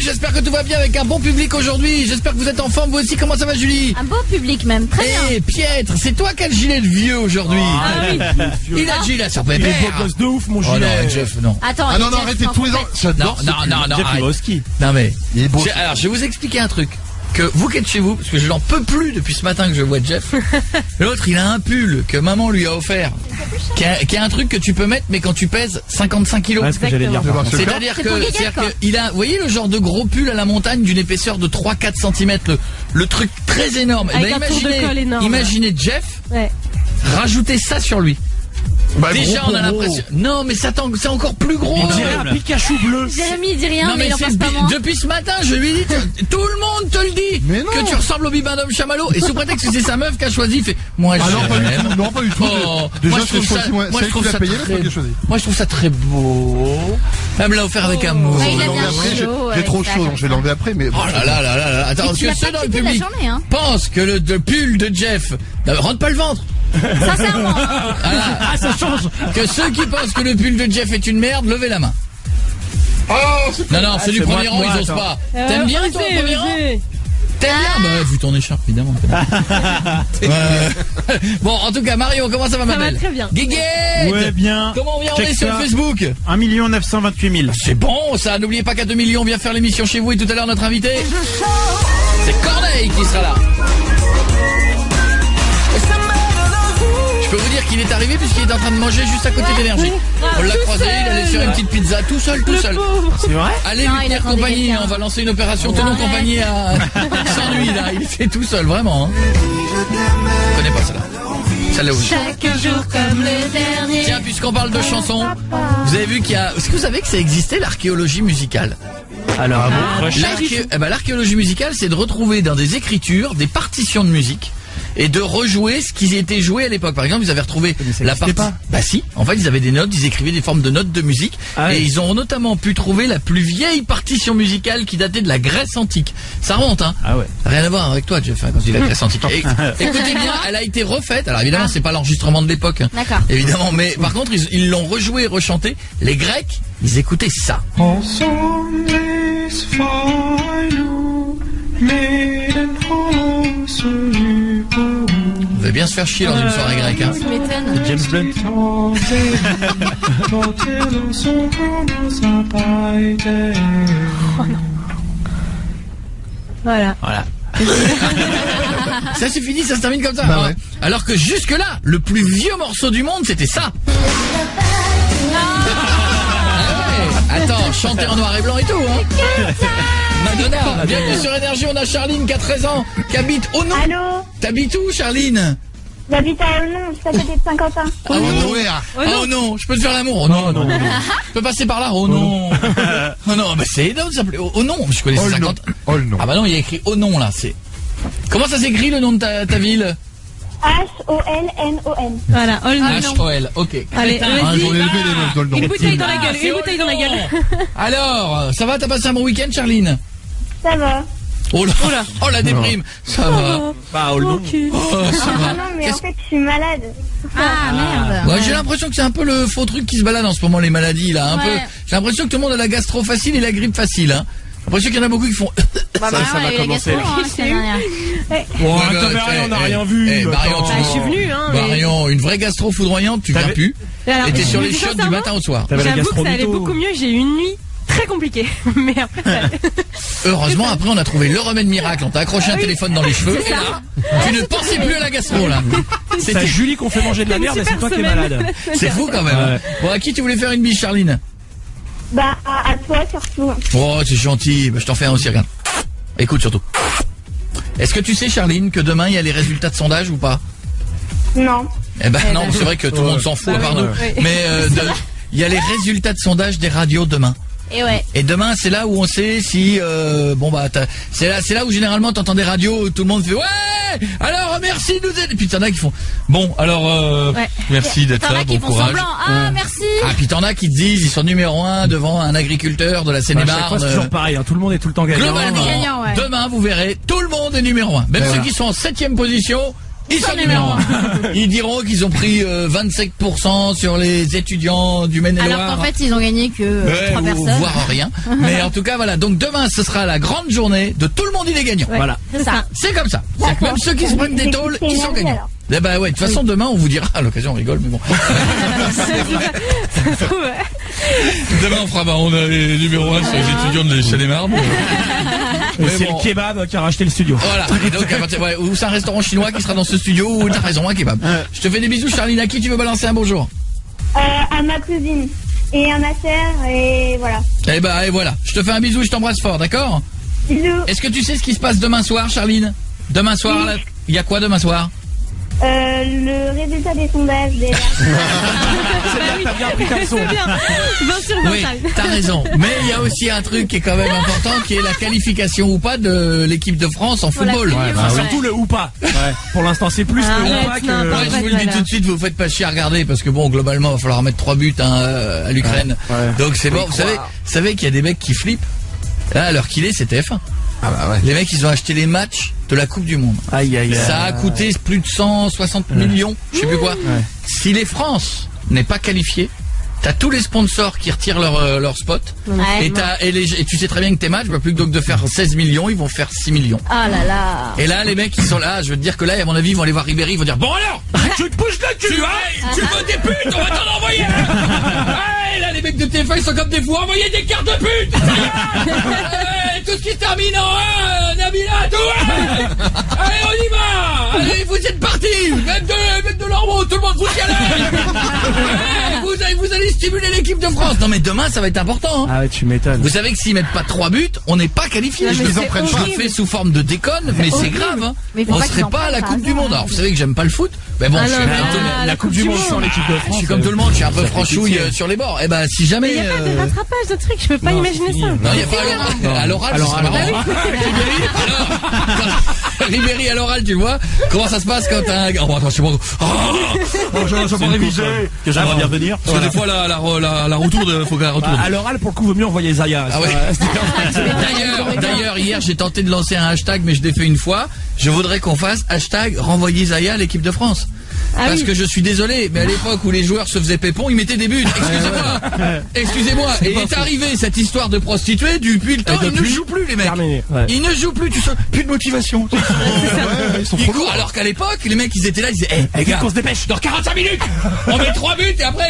j'espère que tout va bien avec un bon public aujourd'hui. J'espère que vous êtes en forme, vous aussi. Comment ça va, Julie? Un beau public même, très bien. Eh, Pietre, c'est toi qui as le gilet de vieux aujourd'hui. Ah oui. Il a le gilet sur Il est pépère. beau gosse de ouf, mon Oh gilet. non, Jeff, non. Attends, Ah non, non, Jeff, arrêtez en tous les ans. fait. Non, J'adore. non, Jeff, il arrête. va au ski. Non mais, Il est beau. alors je vais vous expliquer un truc. Que vous qui êtes chez vous, parce que je n'en peux plus depuis ce matin que je vois Jeff. L'autre, il a un pull que maman lui a offert, qui est un truc que tu peux mettre, mais quand tu pèses 55 kilos. Ouais, c'est ce que j'allais dire. Exactement. C'est-à-dire C'est pour Guéguette, c'est-à-dire quoi. que il a, vous voyez le genre de gros pull à la montagne d'une épaisseur de 3-4 cm, le truc très énorme. Eh Avec un tour de colle énorme. Imaginez Jeff Ouais. rajouter ça sur lui. Bah, Déjà gros on a pour l'impression. Non mais c'est encore plus gros. On dirait un Pikachu bleu. Jérémy, il dit rien, Non mais il en c'est pense pas moins. depuis ce matin, je lui ai dit, tout le monde te le dit, Mais non. que tu ressembles au bibendum Chamallow, et sous prétexte que c'est sa meuf qui a choisi, il fait, moi Ah non, pas du j'aime. tout. Non, pas du tout. Oh, Déjà, moi, je c'est trouve choisi, ça- moi, moi, c'est je elle qui trouve l'a ça payé, très- c'est toi qui as choisi. Moi je trouve ça très beau. Elle me l'a offert avec amour. Ouais, il Je a vais bien l'enlever après, chaud, j'ai avec trop ça, chaud, comme donc je vais l'enlever après, mais. Oh là là là là là. Attends, Et parce tu que l'as ceux pas dans le quitté la public journée, hein. pensent que le pull de Jeff ne rentre pas le ventre. Sincèrement. Voilà. Ah, ça change. Que ceux qui pensent que le pull de Jeff est une merde, levez la main. Oh, c'est Non, non, ceux du c'est premier moi, rang, ils osent attends. pas. T'aimes bien toi au premier rang? T'aimes bien? Bah, vu ton écharpe, évidemment. Bon, en tout cas, Marion, comment ça va, ma Ça va belle? très bien. Guéguette! Ouais, bien. Comment on Check est sur ça. Facebook? 1 928 000. C'est bon, ça. N'oubliez pas qu'à 2 millions, on vient faire l'émission chez vous. Et tout à l'heure, notre invité, c'est Corneille qui sera là. Je peux vous dire qu'il est arrivé puisqu'il est en train de manger juste à côté d'énergie. On l'a croisé, il allait sur une petite pizza tout seul. C'est vrai? Allez Non, lui il tenir attendait compagnie, quelqu'un. on va lancer une opération tenons Arrête. compagnie à sans lui là, il fait tout seul, vraiment. Hein. Je connais pas celle-là. Celle-là aussi. Chaque jour comme le dernier. Tiens, puisqu'on parle de chansons, vous avez vu qu'il y a... Est-ce que vous savez que ça existait l'archéologie musicale? Alors, L'archéologie musicale, c'est de retrouver dans des écritures des partitions de musique et de rejouer ce qui était joué à l'époque. Par exemple, ils avaient retrouvé Mais ça la existait partie... pas. Bah si, en fait, ils avaient des notes, ils écrivaient des formes de notes de musique Ah et oui. ils ont notamment pu trouver la plus vieille partition musicale qui datait de la Grèce antique. Ça remonte, hein. Ah ouais. Rien à voir avec toi, Jeff, hein, quand tu dis la Grèce antique. Écoutez bien, elle a été refaite. Alors évidemment, c'est pas l'enregistrement de l'époque. Hein. D'accord. Évidemment, mais par contre, ils l'ont rejoué et rechanté. Les Grecs, ils écoutaient ça. Vous allez bien se faire chier dans une soirée grecque, hein. Tu m'étonnes. James Blunt. Voilà. Voilà. Ça c'est fini, ça se termine comme ça. Bah hein. ouais. Alors que jusque là, le plus vieux morceau du monde, c'était ça. Ah ouais. Attends, chanter en noir et blanc et tout, hein. Madonna, bienvenue sur Énergie, on a Charline qui a 13 ans, qui habite au nom. Allô, T'habites où, Charline? j'habite à Olnon, juste à côté de Saint-Quentin. Oh non. ouais. Oh non, je peux te faire l'amour. Oh non, non, non. Je peux passer par là. Oh non. Oh non, bah c'est énorme, ça s'appelait. Oh non, je connais Oh le 50. nom. Oh le nom. Ah bah non, il y a écrit oh non là, c'est. Comment ça s'écrit le nom de ta ville? H-O-L-N-O-N. Voilà. Oh, le nom. H-O-L, ok. Allez, Putain, vas-y. J'en ai élevé les meufs dans le nom. Une bouteille dans la Ah, gueule, c'est une bouteille dans la gueule. Alors, ça va, t'as passé un bon week-end, Charline? Ça va. Oh là, oh la déprime. Ça va. Bah, oh, le nom. Ok. Oh, ça Ah va. non, mais en fait, je suis malade. Ah merde. Ouais, j'ai l'impression que c'est un peu le faux truc qui se balade en ce moment, les maladies, là. Un Ouais. peu. J'ai l'impression que tout le monde a la gastro facile et la grippe facile, hein. J'ai l'impression qu'il y en a beaucoup qui font. Bah, ça va ouais, commencer. les gastro, hein, la semaine dernière. Bon, Ouais, attends, mais rien, on n'a rien vu. Marion, Attends. tu Bah, je suis venue, hein. mais- Marion, une vraie gastro foudroyante, tu viens T'avais- plus. Alors, Et t'es sur mais les chiottes du sincèrement, matin au soir. T'avais la J'avoue que ça allait gastro-mytho. beaucoup mieux. J'ai eu une nuit très compliquée. Mais après, ça allait. Heureusement, après, on a trouvé le remède miracle. On t'a accroché un téléphone dans les cheveux. Et là, tu ne pensais plus à la gastro, là. C'est C'était Julie qu'on fait manger de la merde et c'est toi qui es malade. c'est fou quand même. hein. Ouais. Bon, à qui tu voulais faire une bise, Charline? Bah, à toi surtout. Oh, c'est gentil. Bah, je t'en fais un aussi, regarde. Écoute surtout. Est-ce que tu sais, Charline, que demain, il y a les résultats de sondage ou pas? Non. Eh ben non, c'est vrai que tout le monde s'en fout, Bah pardon. oui, oui. Mais il y a les résultats de sondage des radios demain. Et ouais. Et demain, c'est là où on sait si bon bah c'est là où généralement t'entends des radios où tout le monde fait ouais. Alors merci de nous aider. Et puis t'en as qui font bon alors Ouais. merci d'être T'en là, as bon qui font courage. semblant. Ah merci. Ah puis t'en as qui te disent ils sont numéro 1 devant un agriculteur de la Bah, à chaque fois, Seine-et-Marne. c'est toujours pareil, hein. Tout le monde est tout le temps gagnant. Globalement, gagnant, ouais. demain vous verrez tout le monde est numéro 1. Même Et ceux voilà. qui sont en 7ème position, Ils sont numéro 1. Ils diront qu'ils ont pris 25% sur les étudiants du Maine-et-Loire. Alors qu'en fait, ils ont gagné que 3 personnes. Voire rien. Mais en tout cas, voilà. Donc demain, ce sera la grande journée de tout le monde, il est gagnant. Ouais, Voilà. C'est ça. C'est comme ça. C'est que même ceux qui se prennent des tôles, ils sont gagnants. Alors. Eh ben ouais, de toute façon, demain, on vous dira. À l'occasion, on rigole, mais bon. C'est vrai. Ouais. Demain, on fera, on a les numéros 1 sur les étudiants de Seine-et-Marne. Mais C'est bon. le kebab qui a racheté le studio. Voilà. Et donc, à partir, ouais, ou c'est un restaurant chinois qui sera dans ce studio, ou t'as raison, un kebab. Je te fais des bisous, Charline. À qui tu veux balancer un bonjour? À ma cousine et à ma sœur et voilà. Eh ben, et voilà. Je te fais un bisou, je t'embrasse fort, d'accord? Bisous. Est-ce que tu sais ce qui se passe demain soir, Charline? Demain soir, là, il y a quoi demain soir? Le résultat des sondages des... Bien pris comme son. C'est bien. 20 sur 20. Oui, t'as raison. Mais il y a aussi un truc qui est quand même important, qui est la qualification ou pas de l'équipe de France en football. la Ouais, bah oui. surtout le ou pas. Pour l'instant, c'est plus le ou pas Arrête, que. non, Ouais, je vous le dis tout de suite, vous faites pas chier à regarder parce que bon, globalement, il va falloir mettre 3 buts à l'Ukraine. Ouais. Donc c'est bon. Vous savez qu'il y a des mecs qui flippent. Là, à l'heure qu'il est, c'est TF1. Ah bah ouais. Les mecs, ils ont acheté les matchs de la Coupe du Monde. Aïe, aïe, aïe. Ça a coûté plus de 160 millions, je sais plus quoi. Si les France n'est pas qualifiée, t'as tous les sponsors qui retirent leur spot. Ouais. Et tu sais très bien que tes matchs, bah, plus que de faire 16 millions, ils vont faire 6 millions. Ah là là. Et là, les mecs, ils sont là, je veux te dire que là, à mon avis, ils vont aller voir Ribéry, ils vont dire, bon alors, Tu te bouges le cul, hein. tu veux des putes, on va t'en envoyer. Ouais, là, les mecs de TF1, ils sont comme des fous, envoyez des cartes de pute. Ouais, tout ce qui se termine en 1, Nabila, tout, ouais. Allez, on y va. Allez, vous êtes partis. Même de l'ormeau, tout le monde, vous y allez. Ouais, vous allez stimuler l'équipe de France. Non, mais demain, ça va être important, hein. Ah ouais, tu m'étonnes. Vous savez que s'ils mettent pas 3 buts, on n'est pas qualifié. Non, mais Je c'est le prends horrible. fait sous forme de déconne, mais c'est horrible. grave. Hein. Mais faut On pas serait qu'ils en pas à la parlent, Coupe ça, du Monde. ça. Alors vous savez que j'aime pas le foot, mais bon, Ah je suis non, un mais peu- La Coupe du Monde sans l'équipe de je France. suis comme tout le monde, je suis un peu ça fait franchouille pitié. sur les bords. Eh ben si jamais. Il n'y a pas de rattrapage de trucs, je peux pas Non, imaginer c'est ça. fini. Non, il n'y a pas à l'oral. À l'oral, À ce serait l'oral. marrant. Ribéry à l'oral, tu vois. Comment ça se passe quand t'as un gars. Oh, attends, je sais pas. Oh, je pas révisé. Que j'aimerais bien venir. Parce que des fois, la retourne, faut qu'elle retourne. À l'oral, pour le coup, vaut mieux envoyer Zaya. Ah ouais. D'ailleurs, hier, j'ai tenté de lancer un hashtag, mais je l'ai fait une fois. Je voudrais qu'on fasse hashtag renvoyer Zaya à l'équipe de France. Ah Parce oui. que je suis désolé, mais à l'époque où les joueurs se faisaient pépon, ils mettaient des buts. Excusez-moi. Et est arrivé cette histoire de prostituée, depuis le temps, ils ne jouent plus, les mecs. Terminé. Ouais. Ils ne jouent plus, tu sais, plus de motivation. Ils sont Ils trop courent, lourds. alors qu'à l'époque, les mecs, ils étaient là, ils disaient, les gars, qu'on se dépêche. dans 45 minutes, on met 3 buts et après,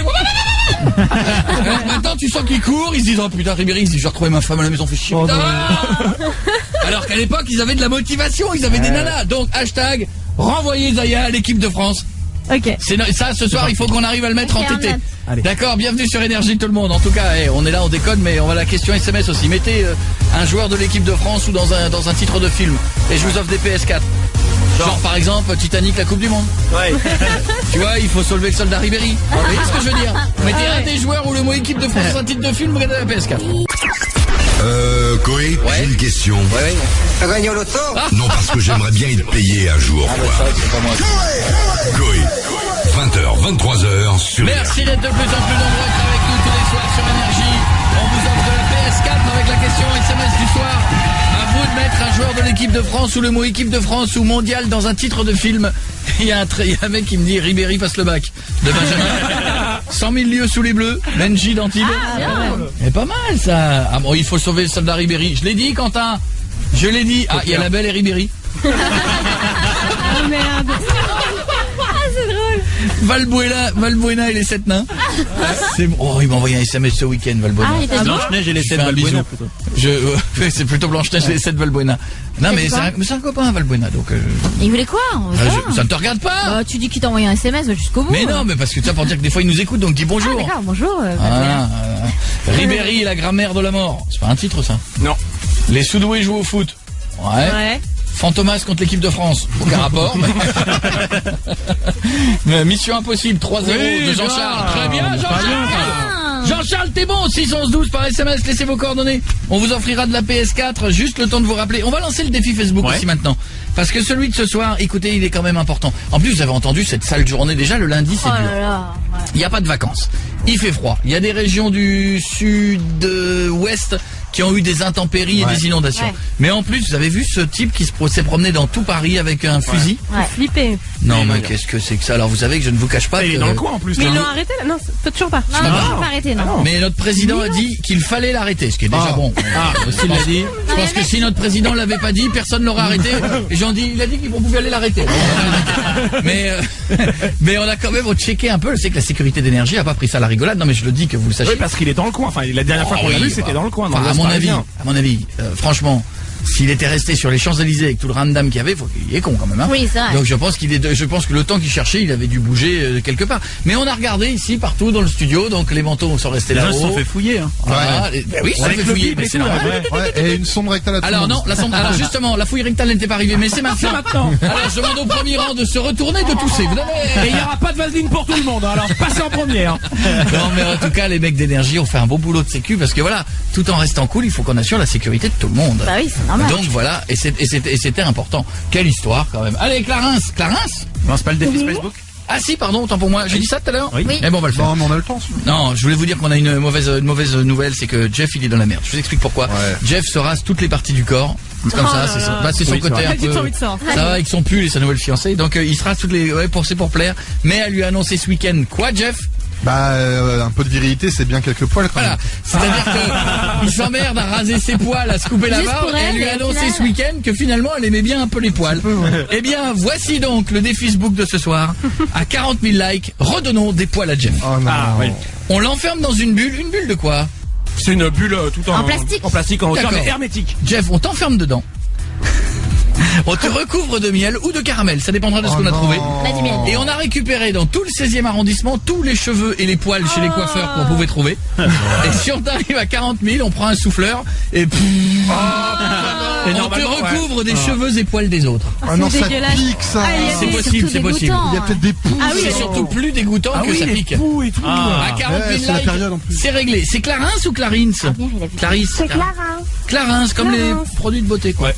maintenant, tu sens qu'ils courent, ils se disent, oh putain, Ribéry, il se dit, je vais retrouver ma femme à la maison, fait chier. Oh, putain. non. Alors qu'à l'époque, ils avaient de la motivation, ils avaient des nanas. Donc, hashtag, renvoyer Zaya à l'équipe de France. Ok. Ça, ce soir, il faut qu'on arrive à le mettre en Ok, on TT. note. Allez. D'accord, bienvenue sur Énergie tout le monde. En tout cas, on est là, on déconne, mais on va la question SMS aussi. Mettez un joueur de l'équipe de France ou dans un titre de film. Et je vous offre des PS4. Genre par exemple Titanic, la Coupe du Monde. Ouais. Tu vois, il faut sauver le soldat Ribéry. Vous voyez ce que je veux dire? Mettez un des joueurs ou le mot équipe de France dans un titre de film, vous regardez la PS4. Coé, Ouais. j'ai une question. Ouais. Non, parce que j'aimerais bien être payé un jour, quoi. Coé, 20h, 23h sur... Merci d'être de plus en plus nombreux à être avec nous tous les soirs sur Énergie. On vous offre de la PS4 avec la question SMS du soir. À vous de mettre un joueur de l'équipe de France ou le mot équipe de France ou mondial dans un titre de film. Il y a un mec qui me dit Ribéry passe le bac de Benjamin. 100 000 lieues sous les bleus, Benji d'Antibes. C'est pas mal ça. Ah bon, il faut sauver le soldat Ribéry. Je l'ai dit, Quentin. Je l'ai dit. Ah, il y a la belle et Ribéry. Oh merde. Ah, c'est drôle. Valbuena et les 7 nains. C'est bon. Oh, il m'a envoyé un SMS ce week-end, Valbuena. Ah, il t'a dit. Blanche-Neige et les Je 7 fais un bisou. Valbuena. C'est plutôt Blanche-Neige et les 7 Valbuena. Non, mais c'est un copain, Valbuena, donc. Il voulait quoi? Ça ne te regarde pas. Bah, tu dis qu'il t'a envoyé un SMS jusqu'au bout. Mais non, mais parce que ça pour dire que des fois il nous écoute, donc dis Ah, bonjour. d'accord, bonjour. Ribéry et la grammaire de la mort. C'est pas un titre ça. Non. Les Soudoués jouent au foot. Ouais. Ouais. Fantomas contre l'équipe de France. Aucun rapport. Mais Mission Impossible 3-0 Oui, de Jean-Charles. bien. Très bien, Pas Jean-Charles. bien. Jean-Charles, t'es bon. 611-12 par SMS. Laissez vos coordonnées. On vous offrira de la PS4. Juste le temps de vous rappeler. On va lancer le défi Facebook Ouais. aussi maintenant. Parce que celui de ce soir, écoutez, il est quand même important. En plus, vous avez entendu cette sale journée déjà. Le lundi, c'est Oh dur. là là. Ouais. Il n'y a pas de vacances. il fait froid. Il y a des régions du sud-ouest qui ont eu des intempéries et des inondations. Ouais. Mais en plus, vous avez vu ce type qui s'est promené dans tout Paris avec un fusil? Ouais. Flippé. Non, mais qu'est-ce que c'est que ça? Alors vous savez que je ne vous cache pas. Il est dans le coin en plus. Mais ils l'ont arrêté là? Non, toujours pas. Non, pas arrêté, non. Mais notre président a dit qu'il fallait l'arrêter, ce qui est déjà bon. S'il l'a dit. Je pense que si notre président l'avait pas dit, personne l'aurait arrêté. Et il a dit qu'on pouvait aller l'arrêter. Mais on a quand même checké un peu. Je sais que la sécurité d'énergie a pas pris ça à la rigolade. Non, mais je le dis que vous le sachiez. Oui, parce qu'il est dans le coin. Enfin, la dernière fois qu'on l'a vu, c'était dans le coin. À mon avis, franchement, s'il était resté sur les Champs-Élysées avec tout le ramdam qu'il y avait, il est con quand même. Hein. Oui, c'est vrai. Donc je pense que le temps qu'il cherchait, il avait dû bouger quelque part. Mais on a regardé ici, partout dans le studio, donc les manteaux sont restés là-haut. Les gens se sont fait fouiller. Hein. Voilà. Oui, ils se sont fait fouiller, mais c'est normal. Et une sonde rectale à tout le monde. Alors non, alors justement, la fouille rectale n'était pas arrivée, mais c'est maintenant. Alors je demande au premier rang de se retourner, de tousser. Et il n'y aura pas de vaseline pour tout le monde. Alors passez en première. Non, mais en tout cas, les mecs d'énergie ont fait un beau boulot de sécu parce que voilà, tout en restant cool, il faut qu'on assure la sécurité de tout le monde. Bah oui, c'est normal. Donc voilà. Et c'était important. Quelle histoire quand même. Allez, Clarence. Non, c'est pas le défi Facebook. Ah si, pardon, autant pour moi. J'ai dit ça tout à l'heure. Oui. Mais bon, on va le faire. Non, mais on a le temps. Non, je voulais vous dire qu'on a une mauvaise nouvelle, c'est que Jeff il est dans la merde. Je vous explique pourquoi. Ouais. Jeff se rase toutes les parties du corps. C'est comme ça, c'est son côté un peu. Ça va avec son pull et sa nouvelle fiancée. Donc il se rase toutes les pour plaire. Mais elle lui a annoncé ce week-end quoi, Jeff? Un peu de virilité, c'est bien quelques poils quand même. Voilà. C'est-à-dire qu'il s'emmerde à raser ses poils, à se couper la barbe, et elle lui a annoncé ce week-end que finalement elle aimait bien un peu les poils. Eh bien, voici donc le défi Facebook de ce soir. À 40 000 likes, redonnons des poils à Jeff. Oh non. Oui. On l'enferme dans une bulle de quoi? C'est une bulle tout en plastique. En plastique, en hauteur, mais hermétique. Jeff, on t'enferme dedans. On te recouvre de miel ou de caramel, ça dépendra de ce qu'on a trouvé. Et on a récupéré dans tout le 16e arrondissement tous les cheveux et les poils chez les coiffeurs qu'on pouvait trouver. Et si on arrive à 40 000, on prend un souffleur et on te recouvre des cheveux et poils des autres. Ah non, ça pique ça. C'est possible. Il y a peut-être des poux. C'est surtout plus dégoûtant que ça pique. Et tout. À 40 000 likes, c'est réglé. C'est Clarence ou Clarence? Clarisse. C'est Clarence. Clarence, comme les produits de beauté, quoi.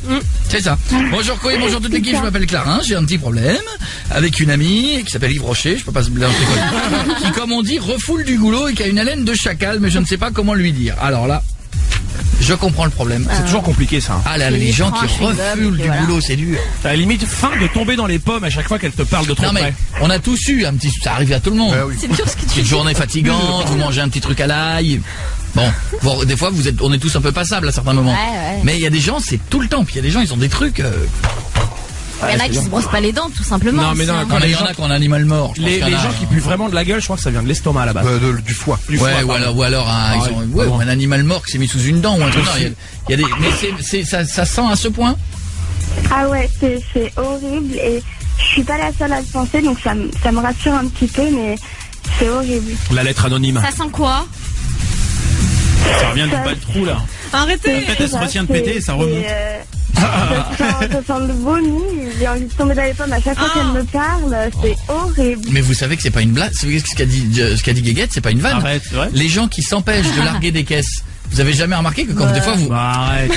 C'est ça. Bonjour Coé, bonjour toute l'équipe, je m'appelle Clarence, j'ai un petit problème avec une amie qui s'appelle Yves Rocher, je peux pas se blaguer, qui, comme on dit, refoule du goulot et qui a une haleine de chacal, mais je ne sais pas comment lui dire. Alors là, je comprends le problème. C'est toujours compliqué ça. Ah là, les gens qui refoulent du goulot, c'est dur. T'as la limite faim de tomber dans les pommes à chaque fois qu'elle te parle de trop près. On a tous eu un petit, ça arrive à tout le monde. C'est dur ce que tu dis. Une journée fatigante, vous mangez un petit truc à l'ail. Bon, des fois on est tous un peu passables à certains moments. Ouais. Mais il y a des gens, c'est tout le temps. Puis il y a des gens, ils ont des trucs. Il y en a qui se brossent pas les dents, tout simplement. Non, mais il y en a qui ont un animal mort. Les gens qui puent vraiment de la gueule, je crois que ça vient de l'estomac à la base. Du foie. Ou alors un animal mort qui s'est mis sous une dent ou un truc. Il y a des, mais ça sent à ce point. Ah ouais, c'est horrible et je suis pas la seule à le penser, donc ça me rassure un petit peu, mais c'est horrible. La lettre anonyme. Ça sent quoi? Ça revient du bas de trou là. Arrêtez. Elle se retient de péter et ça remonte. Ça sent le vomi, j'ai envie de tomber dans les pommes à chaque fois qu'elle me parle, c'est horrible. Mais vous savez que c'est pas une blague, ce qu'a dit Guéguette, c'est pas une vanne. Arrête, c'est vrai. Les gens qui s'empêchent de larguer des caisses. Vous avez jamais remarqué que quand des fois vous... Arrête,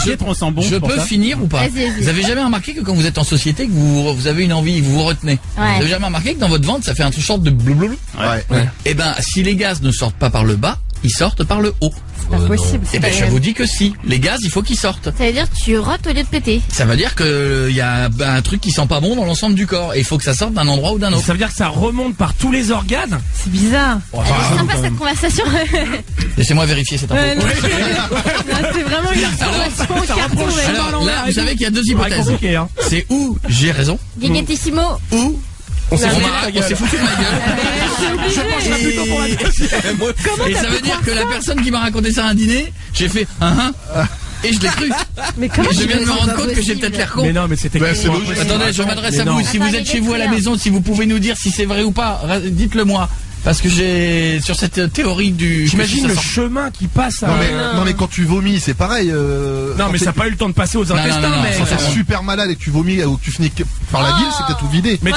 je peux finir ou pas? Vas-y. Vous avez jamais remarqué que quand vous êtes en société, que vous avez une envie, vous vous retenez. Vous avez jamais remarqué que dans votre ventre, ça fait un sorte de blablabla. Eh ben, si les gaz ne sortent pas par le bas, ils sortent par le haut. C'est pas possible. Eh ben, je vous dis que si. Les gaz, il faut qu'ils sortent. Ça veut dire que tu rotes au lieu de péter. Ça veut dire que y a un truc qui sent pas bon dans l'ensemble du corps. Et il faut que ça sorte d'un endroit ou d'un autre. Ça veut dire que ça remonte par tous les organes. C'est bizarre. Elle est sympa cette conversation. Laissez-moi vérifier cette info. C'est vraiment une information carton. Alors là, vous savez qu'il y a deux hypothèses. C'est où j'ai raison. Guéguettissimo. Ou on s'est foutu de ma gueule. Je pense que plutôt pour la Et ça veut dire que la personne qui m'a raconté ça à un dîner, j'ai fait et je l'ai cru. Mais comment je viens de me rendre compte que j'ai peut-être l'air con. Mais non, mais c'était logique. Attendez, je m'adresse à vous. Si vous êtes chez vous à la maison, si vous pouvez nous dire si c'est vrai ou pas, dites-le moi. Parce que j'ai sur cette théorie du. J'imagine le chemin qui passe. Non mais quand tu vomis, c'est pareil. Non mais ça n'a pas eu le temps de passer aux intestins. Quand t'es super malade et que tu vomis ou que tu finis par la bile, c'est que t'as tout vidé. Mais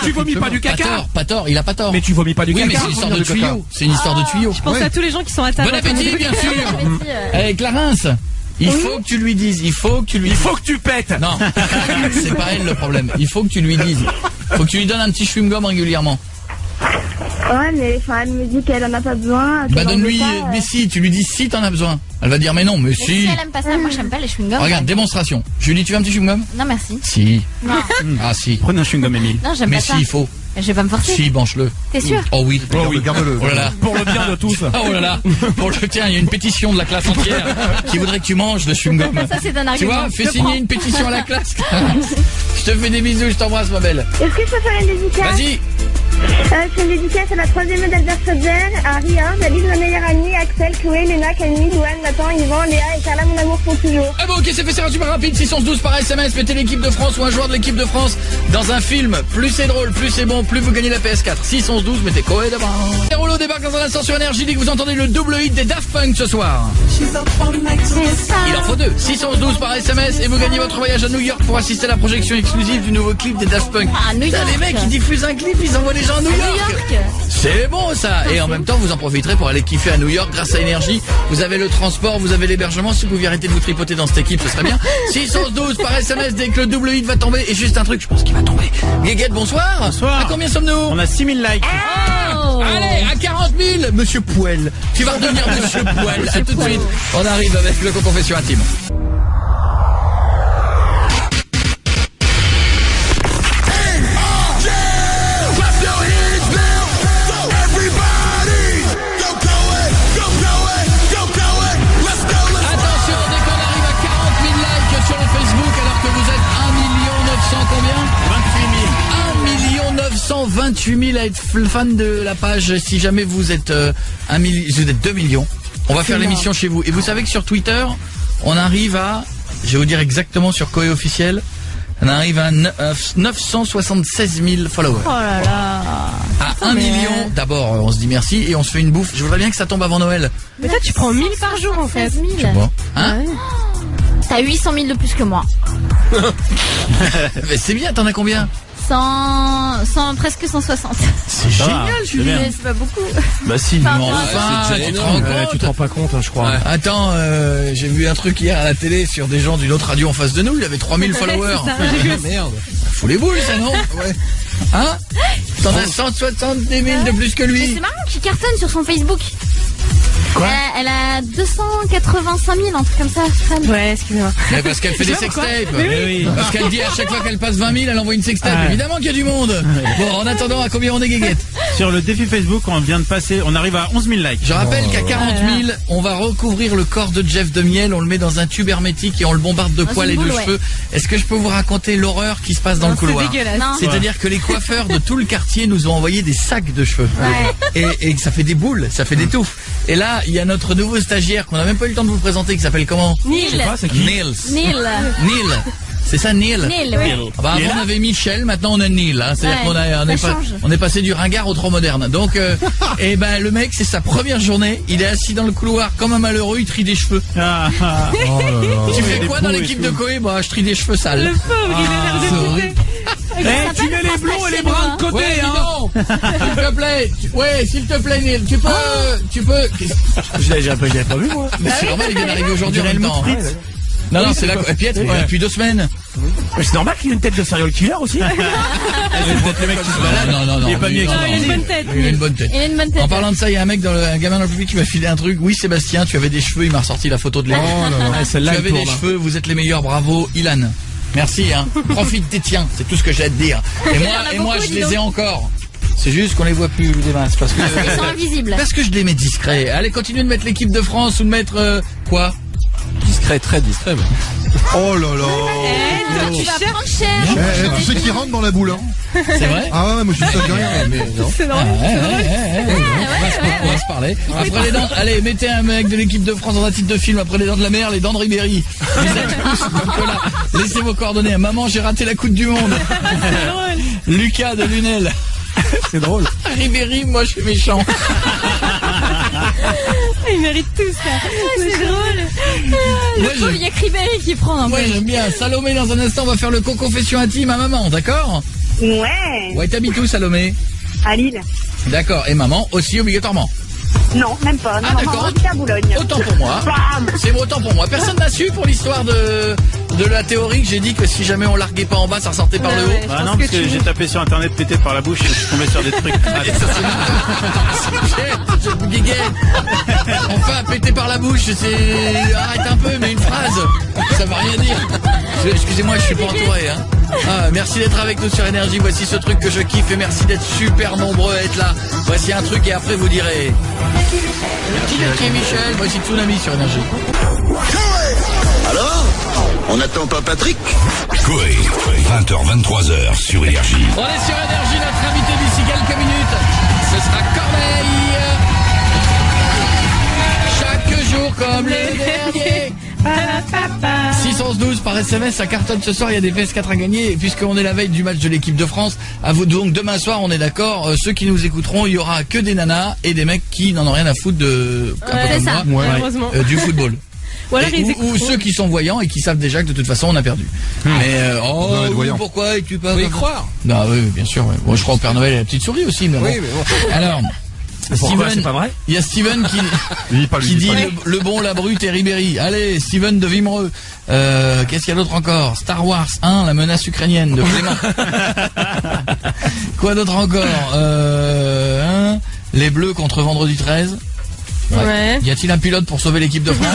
tu vomis pas du caca. Pas tort, il a pas tort. Mais tu vomis pas du caca. Oui, mais c'est une histoire de tuyau. C'est une histoire de tuyau. Je pense à tous les gens qui sont à table. Bon appétit, bien sûr. Avec Clarence. Il faut que tu lui dises, il faut que tu pètes. Non, c'est pas elle le problème. Il faut que tu lui dises. Il faut que tu lui donnes un petit chewing-gum régulièrement. Ouais, mais enfin, elle me dit qu'elle en a pas besoin. Bah qu'elle en donne-lui, veut pas, mais si, tu lui dis si t'en as besoin. Elle va dire mais non, mais Mais si. si elle aime pas ça, moi j'aime pas les chewing-gums. Regarde, démonstration. Julie, tu veux un petit chewing-gum? Non, merci. Si. Non, Ah si. Prenez un chewing-gum, Emile. non, j'aime Mais pas ça. si, il faut. Je vais pas me forcer. Si, branche-le. T'es sûr? Oh oui. Garde-le. Oh là là. Pour le bien de tous. Oh là là. Pour le tiens, il y a une pétition de la classe entière qui voudrait que tu manges le chewing-gum. Ça, c'est un Tu argument. vois, fais Je signer prends. une pétition à la classe. Je te fais des bisous, je t'embrasse ma belle. Est-ce que je peux faire une dédicace? Vas-y. Je fais une dédicace à la 3e d'Albert Schweitzer, à Ria, David, ma meilleure amie, Axel, Chloé, Léna, Camille, Douane, Nathan, Yvan, Léa et Carla, mon amour pour toujours. Ah bon, ok, c'est fait, c'est super rapide. 612 par SMS, mettez l'équipe de France ou un joueur de l'équipe de France dans un film. Plus c'est drôle, plus c'est bon, plus vous gagnez la PS4. 612, mettez Koé d'abord. Les rouleaux débarquent dans un instant sur Énergie dès que vous entendez le double hit des Daft Punk ce soir. C'est ça. Il en faut deux. 612 par SMS et vous gagnez votre voyage à New York pour assister à la projection exclusive du nouveau clip des Daft Punk. Ah, New Putain, York. les mecs, ils diffusent un clip, ils envoient les gens à New New York. York. C'est bon ça. Et en même temps, vous en profiterez pour aller kiffer à New York grâce à Énergie. Vous avez le transport, vous avez l'hébergement. Si vous pouviez arrêter de vous tripoter dans cette équipe, ce serait bien. 612 par SMS dès que le double hit va tomber. Et juste un truc, je pense qu'il va tomber. Guéguette, bonsoir. Bonsoir. À combien sommes-nous? On a 6000 likes. Oh. Allez, à 40 000, Monsieur Poel. Tu vas redevenir Monsieur Poel. À tout de suite. On arrive avec le confession intime. Attention, dès qu'on arrive à 40 000 likes sur le Facebook, alors que vous êtes 1 900 combien? 28 000. 1 928 000 à être fan de la page. Si jamais vous êtes vous êtes 2 millions, on va faire l'émission chez vous. Et vous savez que sur Twitter, on arrive à, je vais vous dire exactement sur Koé officiel, on arrive à 976 000 followers. Oh là là. À 1 million, d'abord on se dit merci et on se fait une bouffe. Je voudrais bien que ça tombe avant Noël. Mais toi, tu prends 1000 par jour en fait. 16 000. Bon, hein? T'as 800 000 de plus que moi. Mais c'est bien, t'en as combien? 100, presque 160. C'est Ça va, génial, c'est Julie. bien. Mais c'est pas beaucoup. Bah si. Enfin, Non, enfin, tu te rends Ouais, compte? tu te rends pas compte, hein, je crois. Ouais. Attends, j'ai vu un truc hier à la télé sur des gens d'une autre radio en face de nous, il avait 3000 followers. c'est ça, j'ai vu. Merde. Faut les boules ça, non? Ouais. Hein? T'en as 170 000 de plus que Mais lui. c'est marrant qu'il cartonne sur son Facebook. Quoi? Elle a 285 000, un truc comme ça, fan. Ouais, excusez-moi. Mais parce qu'elle fait des vois, quoi. sextapes. Eh oui. Parce qu'elle dit à chaque fois qu'elle passe 20 000, elle envoie une sextape. Ouais. Évidemment qu'il y a du monde. Bon, en attendant, à combien on est, Guéguette? Sur le défi Facebook, on vient de passer, on arrive à 11 000 likes. Je rappelle qu'à 40 000, on va recouvrir le corps de Jeff de miel, on le met dans un tube hermétique et on le bombarde de Dans poils et une de boule, ouais. cheveux. Est-ce que je peux vous raconter l'horreur qui se passe dans le C'est couloir? dégueulasse. Non. C'est-à-dire que les coiffeurs de tout le quartier nous ont envoyé des sacs de cheveux. Et ça fait des boules, ça fait des touffes. Et là, il y a notre nouveau stagiaire qu'on n'a même pas eu le temps de vous présenter qui s'appelle comment? Neil. Ah, c'est qui? Neil. Neil. Neil. C'est ça, Neil? Neil, oui. Ah bah, Il est avant là on avait Michel, maintenant on a Neil. Hein. C'est-à-dire Ouais, ça change. on est passé du ringard au trop moderne. Donc, et ben le mec, c'est sa première journée. Il est assis dans le couloir comme un malheureux, il trie des cheveux. Ah, ah. Tu Il fais y a des quoi dans poux et l'équipe tout. de Koé? Bah, je trie des cheveux sales. Le pauvre, il a l'air c'est dégoûté. horrible. Eh, tu mets les blonds et les bruns de côté, Ouais, hein. dis donc. S'il te plaît. Ouais, s'il te plaît, Neil. Tu peux. Je l'avais pas vu, moi. Mais c'est normal, il vient d'arriver aujourd'hui en même temps. Fritz. Non, non, c'est là. Et puis, depuis 2 semaines. Mais c'est normal qu'il ait une tête de serial killer aussi. C'est peut-être le mec qui se balade. Non. Il est pas mieux non, que non, il a une bonne tête. Il a une bonne tête. Il a une bonne tête. En parlant de ça, il y a un mec un gamin dans le public qui m'a filé un truc. Oui, Sébastien, tu avais des cheveux, il m'a ressorti la photo de lui. Ouais, Tu celle-là, elle avais des tourne, hein. cheveux, vous êtes les meilleurs, bravo, Ilan. Merci, hein. Profite des tiens, c'est tout ce que j'ai à te dire. Et moi, beaucoup, je dis les donc. ai encore. C'est juste qu'on les voit plus, les masses, parce que Ils sont invisibles. parce que je les mets discrets. Allez, continuez de mettre l'équipe de France ou de mettre quoi? Discret, très discret. Oh là là. Toi, tu vas prendre cher. Tu sais qui rentre dans la boule, hein? C'est vrai? Ah ouais, moi je suis pas de rien. C'est normal. On va se parler. Après les dents, allez, mettez un mec de l'équipe de France dans un titre de film. Après les dents de la mer, les dents de Ribéry. Vous êtes tous, Nicolas. Laissez vos coordonnées. Maman, j'ai raté la Coupe du Monde. Lucas de Lunel. C'est drôle. Ribéry, moi je suis méchant. Ils méritent tout ça. C'est drôle. Moi, Il y a que Ribéry qui prend un moi peu. j'aime bien. Salomé, dans un instant, on va faire le confession intime à maman, d'accord? Ouais, Ouais, t'habites où, Salomé? à Lille. D'accord. Et maman aussi, obligatoirement. Non, même pas. Non, Ah, non, d'accord. non, j'habite à Boulogne. Autant pour moi. Bam. C'est autant pour moi. Personne n'a su pour l'histoire de la théorie que j'ai dit que si jamais on larguait pas en bas, ça ressortait par le haut. Ouais, Bah je non, pense parce que que tu- j'ai tapé sur internet pété par la bouche et je suis tombé sur des trucs. Et ça, c'est je guéguais. Enfin, pété par la bouche, c'est... Arrête un peu, mais une phrase. Ça veut rien dire. Excusez-moi, je suis pas entouré, hein. Ah, merci d'être avec nous sur Énergie. Voici ce truc que je kiffe et merci d'être super nombreux à être là. Voici un truc et après vous direz... Merci d'être Michel. Voici Tsunami sur Énergie. Alors, on n'attend pas Patrick? Coé, 20h, 23h sur Énergie. On est sur Énergie, notre invité d'ici quelques minutes. Ce sera Corneille. Chaque jour comme le dernier. 612 par SMS, ça cartonne ce soir, il y a des PS4 à gagner. Et puisqu'on est la veille du match de l'équipe de France, à vous donc demain soir, on est d'accord, ceux qui nous écouteront, il y aura que des nanas et des mecs qui n'en ont rien à foutre de, un peu Ouais, comme c'est ça. moi, Malheureusement. du football. Ou alors Et- ils ou écouteront. ceux qui sont voyants et qui savent déjà que de toute façon on a perdu. Mais On doit être oui, voyant. pourquoi et tu pas Faut y croire. Non, oui, bien sûr. Ouais. Bon, je crois au Père Noël et à la petite souris aussi. Mais bon. Alors, Pourquoi c'est pas vrai? il y a Steven qui Lui, pas lui. qui dis dit pas lui. le bon, la brute et Ribéry. Allez, Steven de Vimereux. Qu'est-ce qu'il y a d'autre encore? Star Wars 1, la menace ukrainienne de Clément. Quoi d'autre encore? Les Bleus contre Vendredi 13. Ouais. Y a-t-il un pilote pour sauver l'équipe de France?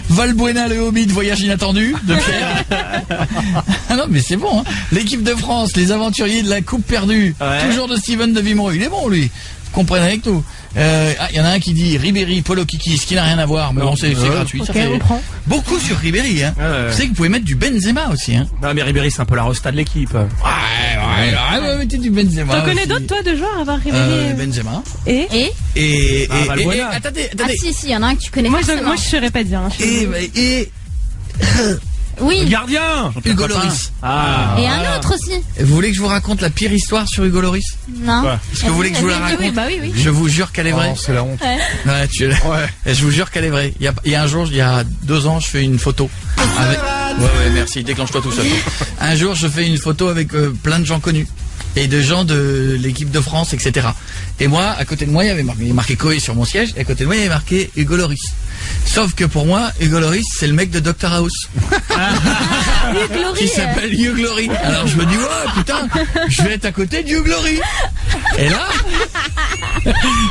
Valbuena le Hobbit, voyage inattendu de Pierre. Ah non mais c'est bon, hein. L'équipe de France, les aventuriers de la coupe perdue. Ouais. Toujours de Steven de Vimereux. Il est bon lui. Comprenez avec nous. Il y en a un qui dit Ribéry, Polo Kiki, ce qui n'a rien à voir, mais bon c'est gratuit. Ok, Ça fait on prend. beaucoup sur Ribéry, hein. Ouais. Vous savez que vous pouvez mettre du Benzema aussi, hein. Non, mais Ribéry, c'est un peu la rosta de l'équipe. Ouais, mettez du Benzema. T'en connais aussi. d'autres toi de joueurs à avoir Ribéry Benzema. Et Et Valbuena. Attendez. ah si, il y en a un que tu connais moi forcément. je saurais pas dire. Hein. Et Oui. Gardien! Hugo Lloris. Ah. Et un autre aussi. Vous voulez que je vous raconte la pire histoire sur Hugo Lloris? Non. Ouais. Est-ce que vous voulez que je vous la raconte? Oui, bah oui. Je vous jure qu'elle est vraie. Oh, c'est la honte. Ouais. Ouais, je vous jure qu'elle est vraie. Il y a un jour, il y a 2 ans, je fais une photo. Avec... Ouais, merci. Déclenche-toi tout seul. Un jour, je fais une photo avec plein de gens connus et de gens de l'équipe de France, etc. Et moi, à côté de moi, il y avait marqué Coé sur mon siège. Et à côté de moi, il y avait marqué Hugo Lloris. Sauf que pour moi, Hugo Lloris, c'est le mec de Dr House. Hugh Laurie, Qui s'appelle Hugh Laurie. Alors je me dis, ouais, putain, je vais être à côté de Hugh Laurie. Et là,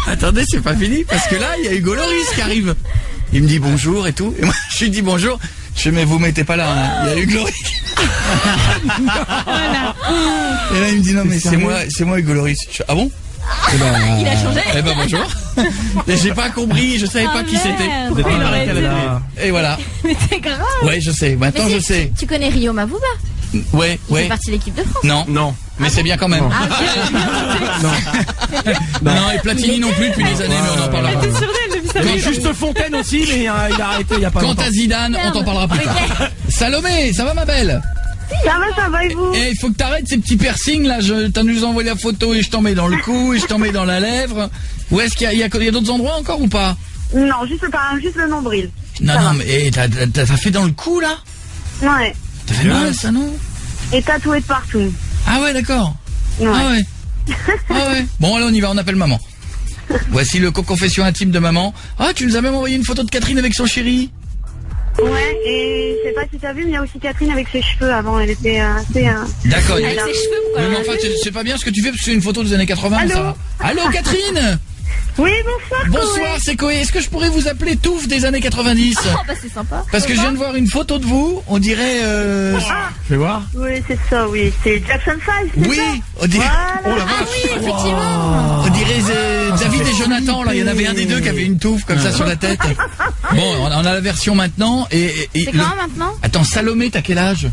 attendez, c'est pas fini, parce que là, il y a Hugo Lloris qui arrive. Il me dit bonjour et tout. Et moi, je lui dis bonjour. Je fais, mais vous mettez pas là, hein. Il y a Hugo Laurie. Et là, il me dit, non, mais c'est moi Hugo Lloris. Je fais, ah bon? Eh ben, Il a changé. Eh ben, bonjour. Et j'ai pas compris, je savais pas qui c'était. Vous êtes Il pas aurait arrêté dû. là. Et voilà. Mais c'est grave. Ouais, je sais. Maintenant, Mais je sais. tu connais Rio Mavuba. Ouais, Il fait ouais. partie de l'équipe de France. Non. Non. Mais c'est bien quand même. Non, et Platini non plus depuis des années, mais on en parlera T'es pas. sûr d'elle depuis ça? Il y a juste Fontaine aussi, mais il a arrêté il y a pas Quant longtemps. à Zidane, on t'en parlera plus tard. Salomé, ça va ma belle? Ça va et vous? Eh, il faut que t'arrêtes ces petits piercings là, t'as nous envoyé la photo et je t'en mets dans le cou et je t'en mets dans la lèvre. Où est-ce qu'il y a d'autres endroits encore ou pas? Non, juste le nombril. Non, Ça non, va. mais eh, t'as fait dans le cou là? Ouais. T'as fait mal ça, non? Et tatoué de partout. Ah ouais, d'accord. Ouais. Ah ouais. Ah ouais. Bon, allez, on y va, on appelle maman. Voici le confession intime de maman. Ah, tu nous as même envoyé une photo de Catherine avec son chéri. Ouais, et je sais pas si t'as vu, mais il y a aussi Catherine avec ses cheveux avant. Elle était assez. D'accord. Avec ses cheveux, Mais pourquoi? enfin, c'est pas bien ce que tu fais parce que c'est une photo des années 80, Allô ça va. Allô, Catherine? Oui, bonsoir. Bonsoir, c'est Coé. Est-ce que je pourrais vous appeler Touffe des années 90? Oh bah c'est sympa. Parce que je viens de voir une photo de vous, on dirait... Je vais voir. Oui, c'est ça, oui. C'est Jackson 5, c'est Oui, ça? on dirait... Voilà. Ah oui, effectivement. On dirait David et Jonathan, là, il y en avait un des deux qui avait une touffe comme ça sur la tête. Bon, on a la version maintenant et C'est quand maintenant? Attends, Salomé, t'as quel âge?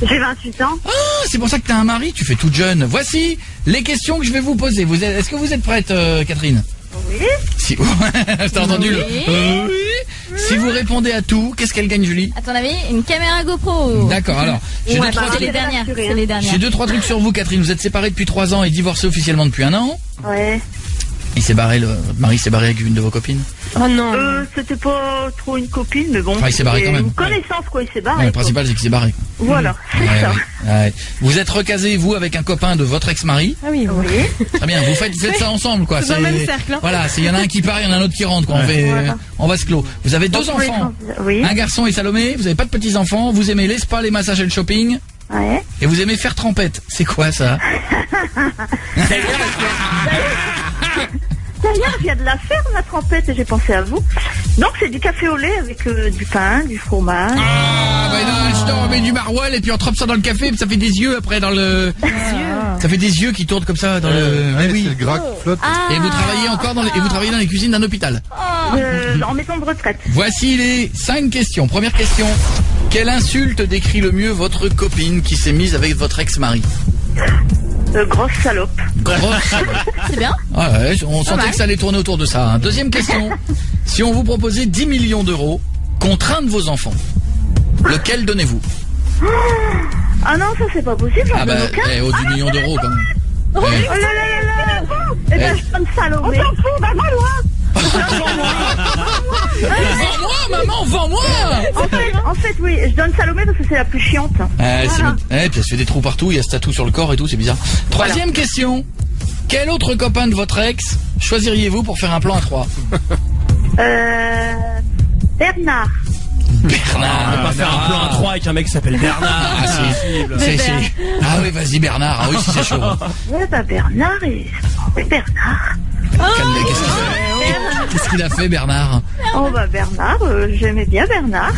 J'ai 28 ans. Ah, c'est pour ça que t'as un mari, tu fais toute jeune. Voici les questions que je vais vous poser. Est-ce que vous êtes prête, Catherine? Oui. Si... T'as entendu le... oui. Si vous répondez à tout, qu'est-ce qu'elle gagne, Julie? À ton avis, une caméra GoPro. D'accord, alors, j'ai Ouais, deux, trois bah, C'est trucs- les dernières. rassuré, C'est hein. les dernières. j'ai 2-3 trucs sur vous, Catherine. Vous êtes séparés depuis 3 ans et divorcés officiellement depuis 1 an. Ouais. Il s'est barré, votre mari s'est barré avec une de vos copines? Oh non. C'était pas trop une copine, mais bon. Enfin, il s'est barré quand même. Une connaissance, quoi, il s'est barré. Ouais, le principal, c'est qu'il s'est barré. Voilà, c'est Ouais, ça. ouais. Vous êtes recasé, vous, avec un copain de votre ex-mari. Ah oui. Oui. Très bien, vous faites ça ensemble, quoi. C'est dans le même cercle, hein. Voilà, il y en a un qui part, il y en a un autre qui rentre, quoi. On va se clos. Vous avez 2 enfants. Oui. Un garçon et Salomé, vous n'avez pas de petits-enfants, vous aimez les spas, les massages et le shopping, Ouais. et vous aimez faire trempette. C'est quoi, ça? D'ailleurs, je viens de la faire, ma trempette, et j'ai pensé à vous. Donc, c'est du café au lait avec du pain, du fromage. Ah, bah non, on met du maroilles et puis on trempe ça dans le café, et ça fait des yeux après dans le... Ça fait des yeux qui tournent comme ça dans le... Ouais, oui. c'est le gras qui flotte. Et vous travaillez encore et vous travaillez dans les cuisines d'un hôpital. En maison de retraite. Voici les 5 questions. Première question. Quelle insulte décrit le mieux votre copine qui s'est mise avec votre ex-mari? Grosse salope. Grosse. C'est bien. Ah ouais, on sentait que ça allait tourner autour de ça. Hein. Deuxième question. Si on vous proposait 10 millions d'euros contre un de vos enfants, lequel donnez-vous? Ah non, ça c'est pas possible, j'en Ah bah, donne aucun. 10 millions d'euros quand même. Oh là là là là. Eh ben, je donne Salomé. On s'en fout, bah Vends-moi, maman, vends-moi. En fait, oui, je donne Salomé parce que c'est la plus chiante. Puis elle se fait des trous partout, il y a ce tatou sur le corps et tout, c'est bizarre. Troisième question. Quel autre copain de votre ex choisiriez-vous pour faire un plan à 3? Bernard. Bernard. On va pas faire un plan à 3 avec un mec qui s'appelle Bernard. Ah si. Ah oui, vas-y Bernard. Ah oui, si c'est chaud. Ouais, bah Bernard et... Oui, Bernard. Calmez, qu'est-ce qu'il a fait Bernard? Oh bah Bernard, j'aimais bien Bernard.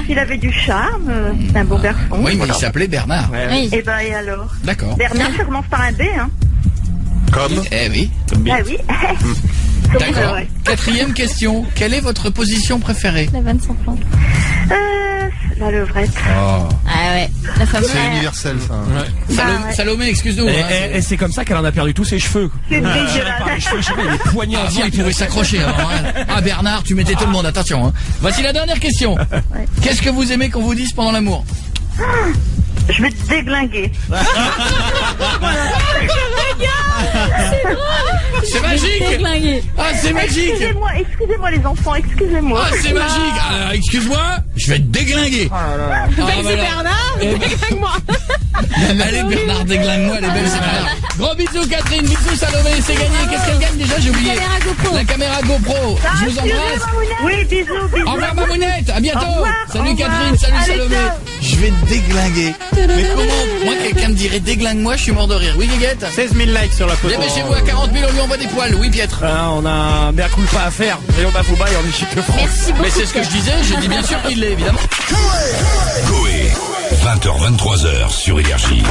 Il avait du charme, c'est un bon garçon. Oui, mais il s'appelait Bernard. Oui. Et bah et alors? D'accord. Bernard, ça commence par un B, hein. Comme. Eh oui. Ah oui. D'accord. Ouais. Quatrième question. Quelle est votre position préférée? La vanne sans flanc. La levrette. Oh. Ah ouais. La fameuse. C'est universel, ça. Ouais. Salomé, excuse-nous. Et c'est comme ça qu'elle en a perdu tous ses cheveux. C'est Par dégueulasse. les cheveux, je sais pas, les poignets Avant, entiers. il pouvait s'accrocher. Avant, hein. Ah Bernard, tu mettais tout le monde. Attention. Hein. Voici la dernière question. Qu'est-ce que vous aimez qu'on vous dise pendant l'amour? Je vais te déglinguer. C'est magique. Déglingué. Ah, c'est magique. Excusez-moi les enfants, excusez-moi. Ah, c'est magique. Alors, excuse-moi, je vais te déglinguer. Ah, C'est voilà. Bernard, déglingue-moi. Allez Bernard, déglingue-moi, elle est belle cette mère. Gros bisous Catherine, bisous Salomé, c'est gagné. Qu'est-ce qu'elle gagne déjà? J'ai oublié. Caméra GoPro. La caméra GoPro. Je vous embrasse. Oui, bisous, bisous. Au revoir Mamounette, à bientôt. Au revoir, Salut au revoir. Catherine, salut Allez, Salomé. ciao. Je vais te déglinguer. Mais comment, moi quelqu'un me dirait déglingue-moi, je suis mort de rire. Oui Guiguette? 16 000 likes sur la photo. Dépêchez-vous, à 40 000 on lui envoie des poils. Oui Pietre. On a un mea culpa à faire. Rayon Bafouba et en équipe de France. Merci beaucoup. Mais c'est ce que je disais, je dis bien sûr qu'il l'est évidemment. Coé, 20h, 23h sur Énergie.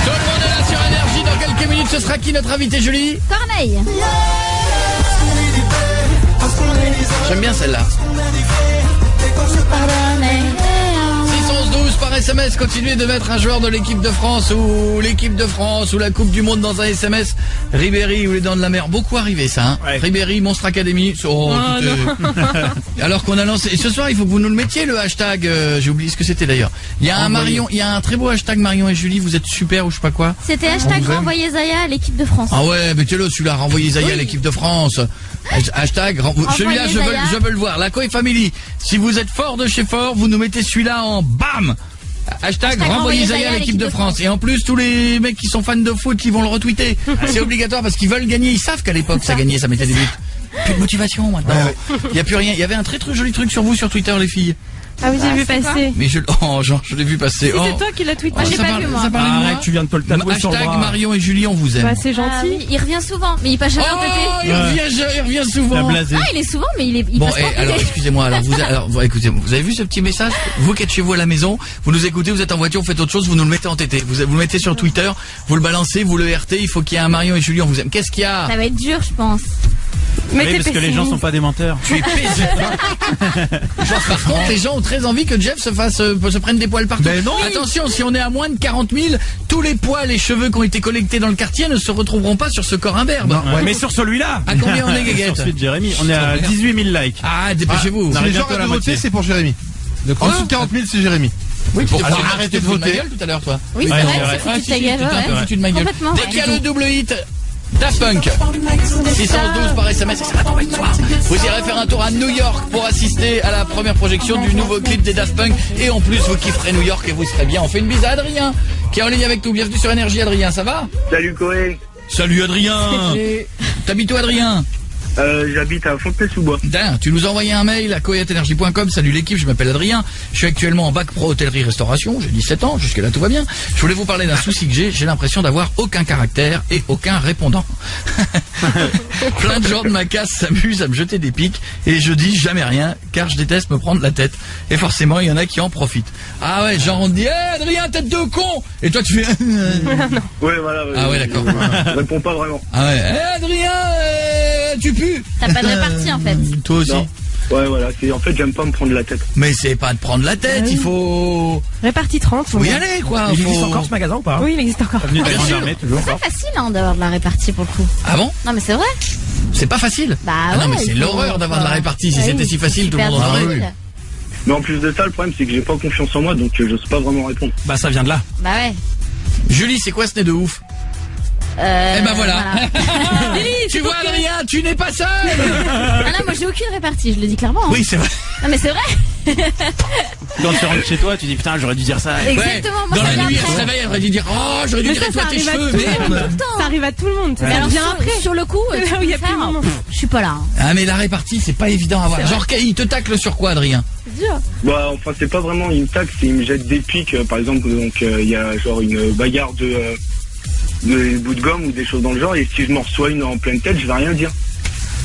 Tout le monde est là sur Énergie, dans quelques minutes ce sera qui notre invité Julie? Corneille. J'aime bien celle-là. 611-12 par SMS, continuez de mettre un joueur de l'équipe de France ou la Coupe du Monde dans un SMS. Ribéry ou les Dents de la Mer, beaucoup arrivé ça. Hein. Ouais. Ribéry, Monstre Academy. Oh, tout est... Alors qu'on a lancé. Et ce soir, il faut que vous nous le mettiez le hashtag. J'ai oublié ce que c'était d'ailleurs. Il y a un Marion, il y a un très beau hashtag Marion et Julie. Vous êtes super ou je sais pas quoi. C'était hashtag renvoyer Zaya à l'équipe de France. Ah ouais, mettez-le celui-là, renvoyez Zaya à l'équipe de France. Hashtag, celui-là je veux le voir. La Coé Family. Si vous êtes fort de chez fort, vous nous mettez celui-là en BAM. Hashtag renvoyez Zaya à l'équipe de France. Et en plus, tous les mecs qui sont fans de foot qui vont le retweeter. C'est obligatoire parce qu'ils veulent gagner. Ils savent qu'à l'époque ça gagnait, ça mettait des buts. Plus de motivation maintenant. Il y a plus rien. Il y avait un très très joli truc sur vous sur Twitter les filles. Ah oui, j'ai vu passer. Mais je l'ai vu passer. C'est toi qui l'as tweeté. Moi, j'ai pas vu, moi. Ça parlait de moi. Arrête, tu viens de te le tatouer sur le Hashtag bras. Marion et Julie, on vous aime. Bah, c'est Ah gentil. oui, il revient souvent, mais il passe jamais en Oh, TT. il revient souvent. blasé. Ah, il est souvent, mais il Bon, passe pas en alors TT. excusez-moi, écoutez, vous avez vu ce petit message? Vous qui êtes chez vous à la maison, vous nous écoutez, vous êtes en voiture, vous faites autre chose, vous nous le mettez en TT. Vous le mettez sur Twitter, vous le balancez, vous le RT, il faut qu'il y ait un Marion et Julie, on vous aime. Qu'est-ce qu'il y a? Ça va être dur, je pense. Mais Oui, t'es parce que les gens sont pas des menteurs. Tu es pessimiste. Genre, par contre, les gens ont très envie que Jeff se prenne des poils partout. Ben non. Attention, si on est à moins de 40 000, tous les poils et cheveux qui ont été collectés dans le quartier ne se retrouveront pas sur ce corps imberbe. Ouais. Mais sur celui-là. À combien on est, Guéguette? Sur celui de Jérémy, on est à 18 000 likes. Ah, dépêchez-vous. on Si arrive les gens bientôt à la restent de voter, moitié. c'est pour Jérémy. En dessous de 40 000, c'est Jérémy. Oui, tu alors t'es arrêtez de foutu ma voter. gueule tout à l'heure, toi. Oui, c'est Ouais, vrai, c'est vrai. c'est foutu de ta gueule, Tu t'es un peu ouais. foutu de ma gueule. Complètement, Dès ouais. qu'il y a le double hit Daft Punk 612 par SMS et ça va tomber ce soir. Vous irez faire un tour à New York pour assister à la première projection du nouveau clip des Daft Punk. Et en plus, vous kifferez New York et vous serez bien. On fait une bise à Adrien qui est en ligne avec nous. Bienvenue sur Énergie, Adrien, ça va? Salut Koé. Salut Adrien. T'habites où, Adrien? J'habite à Fontenay-sous-Bois. D'ailleurs, tu nous as envoyé un mail à coeatenergie.com. Salut l'équipe, je m'appelle Adrien. Je suis actuellement en bac pro hôtellerie-restauration. J'ai 17 ans, jusque là tout va bien. Je voulais vous parler d'un souci que j'ai l'impression d'avoir aucun caractère et aucun répondant. Plein de gens de ma classe s'amusent à me jeter des pics et je dis jamais rien car je déteste me prendre la tête. Et forcément, il y en a qui en profitent. Ah ouais, genre on te dit hey, Adrien, tête de con. Et toi tu fais Ouais, voilà. Ah ouais, d'accord. Je réponds pas vraiment. Ah ouais, hey, Adrien, tu pues. T'as pas de répartie en fait. Toi aussi. Non. Ouais, voilà. En fait, j'aime pas me prendre la tête. Mais c'est pas de prendre la tête, il faut Répartie 30. y aller quoi. Il existe Faut- encore ce magasin ou pas? Oui, il existe encore. Avenue de la Bien Grande sûr. Armée, toujours. C'est pas facile hein, d'avoir de la répartie pour le coup. Ah bon? Non mais c'est vrai. C'est pas facile. Bah Ah non ouais, mais c'est il faut- l'horreur d'avoir de la répartie. Si Ouais, c'était si facile, tout le monde en aurait. difficile. Mais en plus de ça, le problème, c'est que j'ai pas confiance en moi, donc j'ose pas vraiment répondre. Bah ça vient de là. Bah ouais. Julie, c'est quoi ce nez de ouf? Eh ben voilà. Tu vois Adrien, tu n'es pas seul. Ah non, moi j'ai aucune répartie, je le dis clairement. hein. Oui, c'est vrai. Non mais c'est vrai. Quand tu rentres chez toi, tu dis putain, j'aurais dû dire ça. Exactement. Moi Dans ça la vient nuit, elle après. se réveille, elle aurait dû dire oh, j'aurais dû Mais dire ça toi tes arrive à cheveux, tout le monde. merde. Ça arrive à tout le monde. Mais Ça alors vient sur, après. sur le coup, Là tu où il y a peux plus de faire, monde. je suis pas là. hein. Ah mais la répartie, c'est pas évident à avoir. Genre il te tacle sur quoi, Adrien? C'est dur. Bah, enfin, c'est pas vraiment une taxe, c'est il me jette des pics, par exemple, donc il y a genre une bagarre de bouts de gomme ou des choses dans le genre, et si je m'en reçois une en pleine tête, je vais rien dire.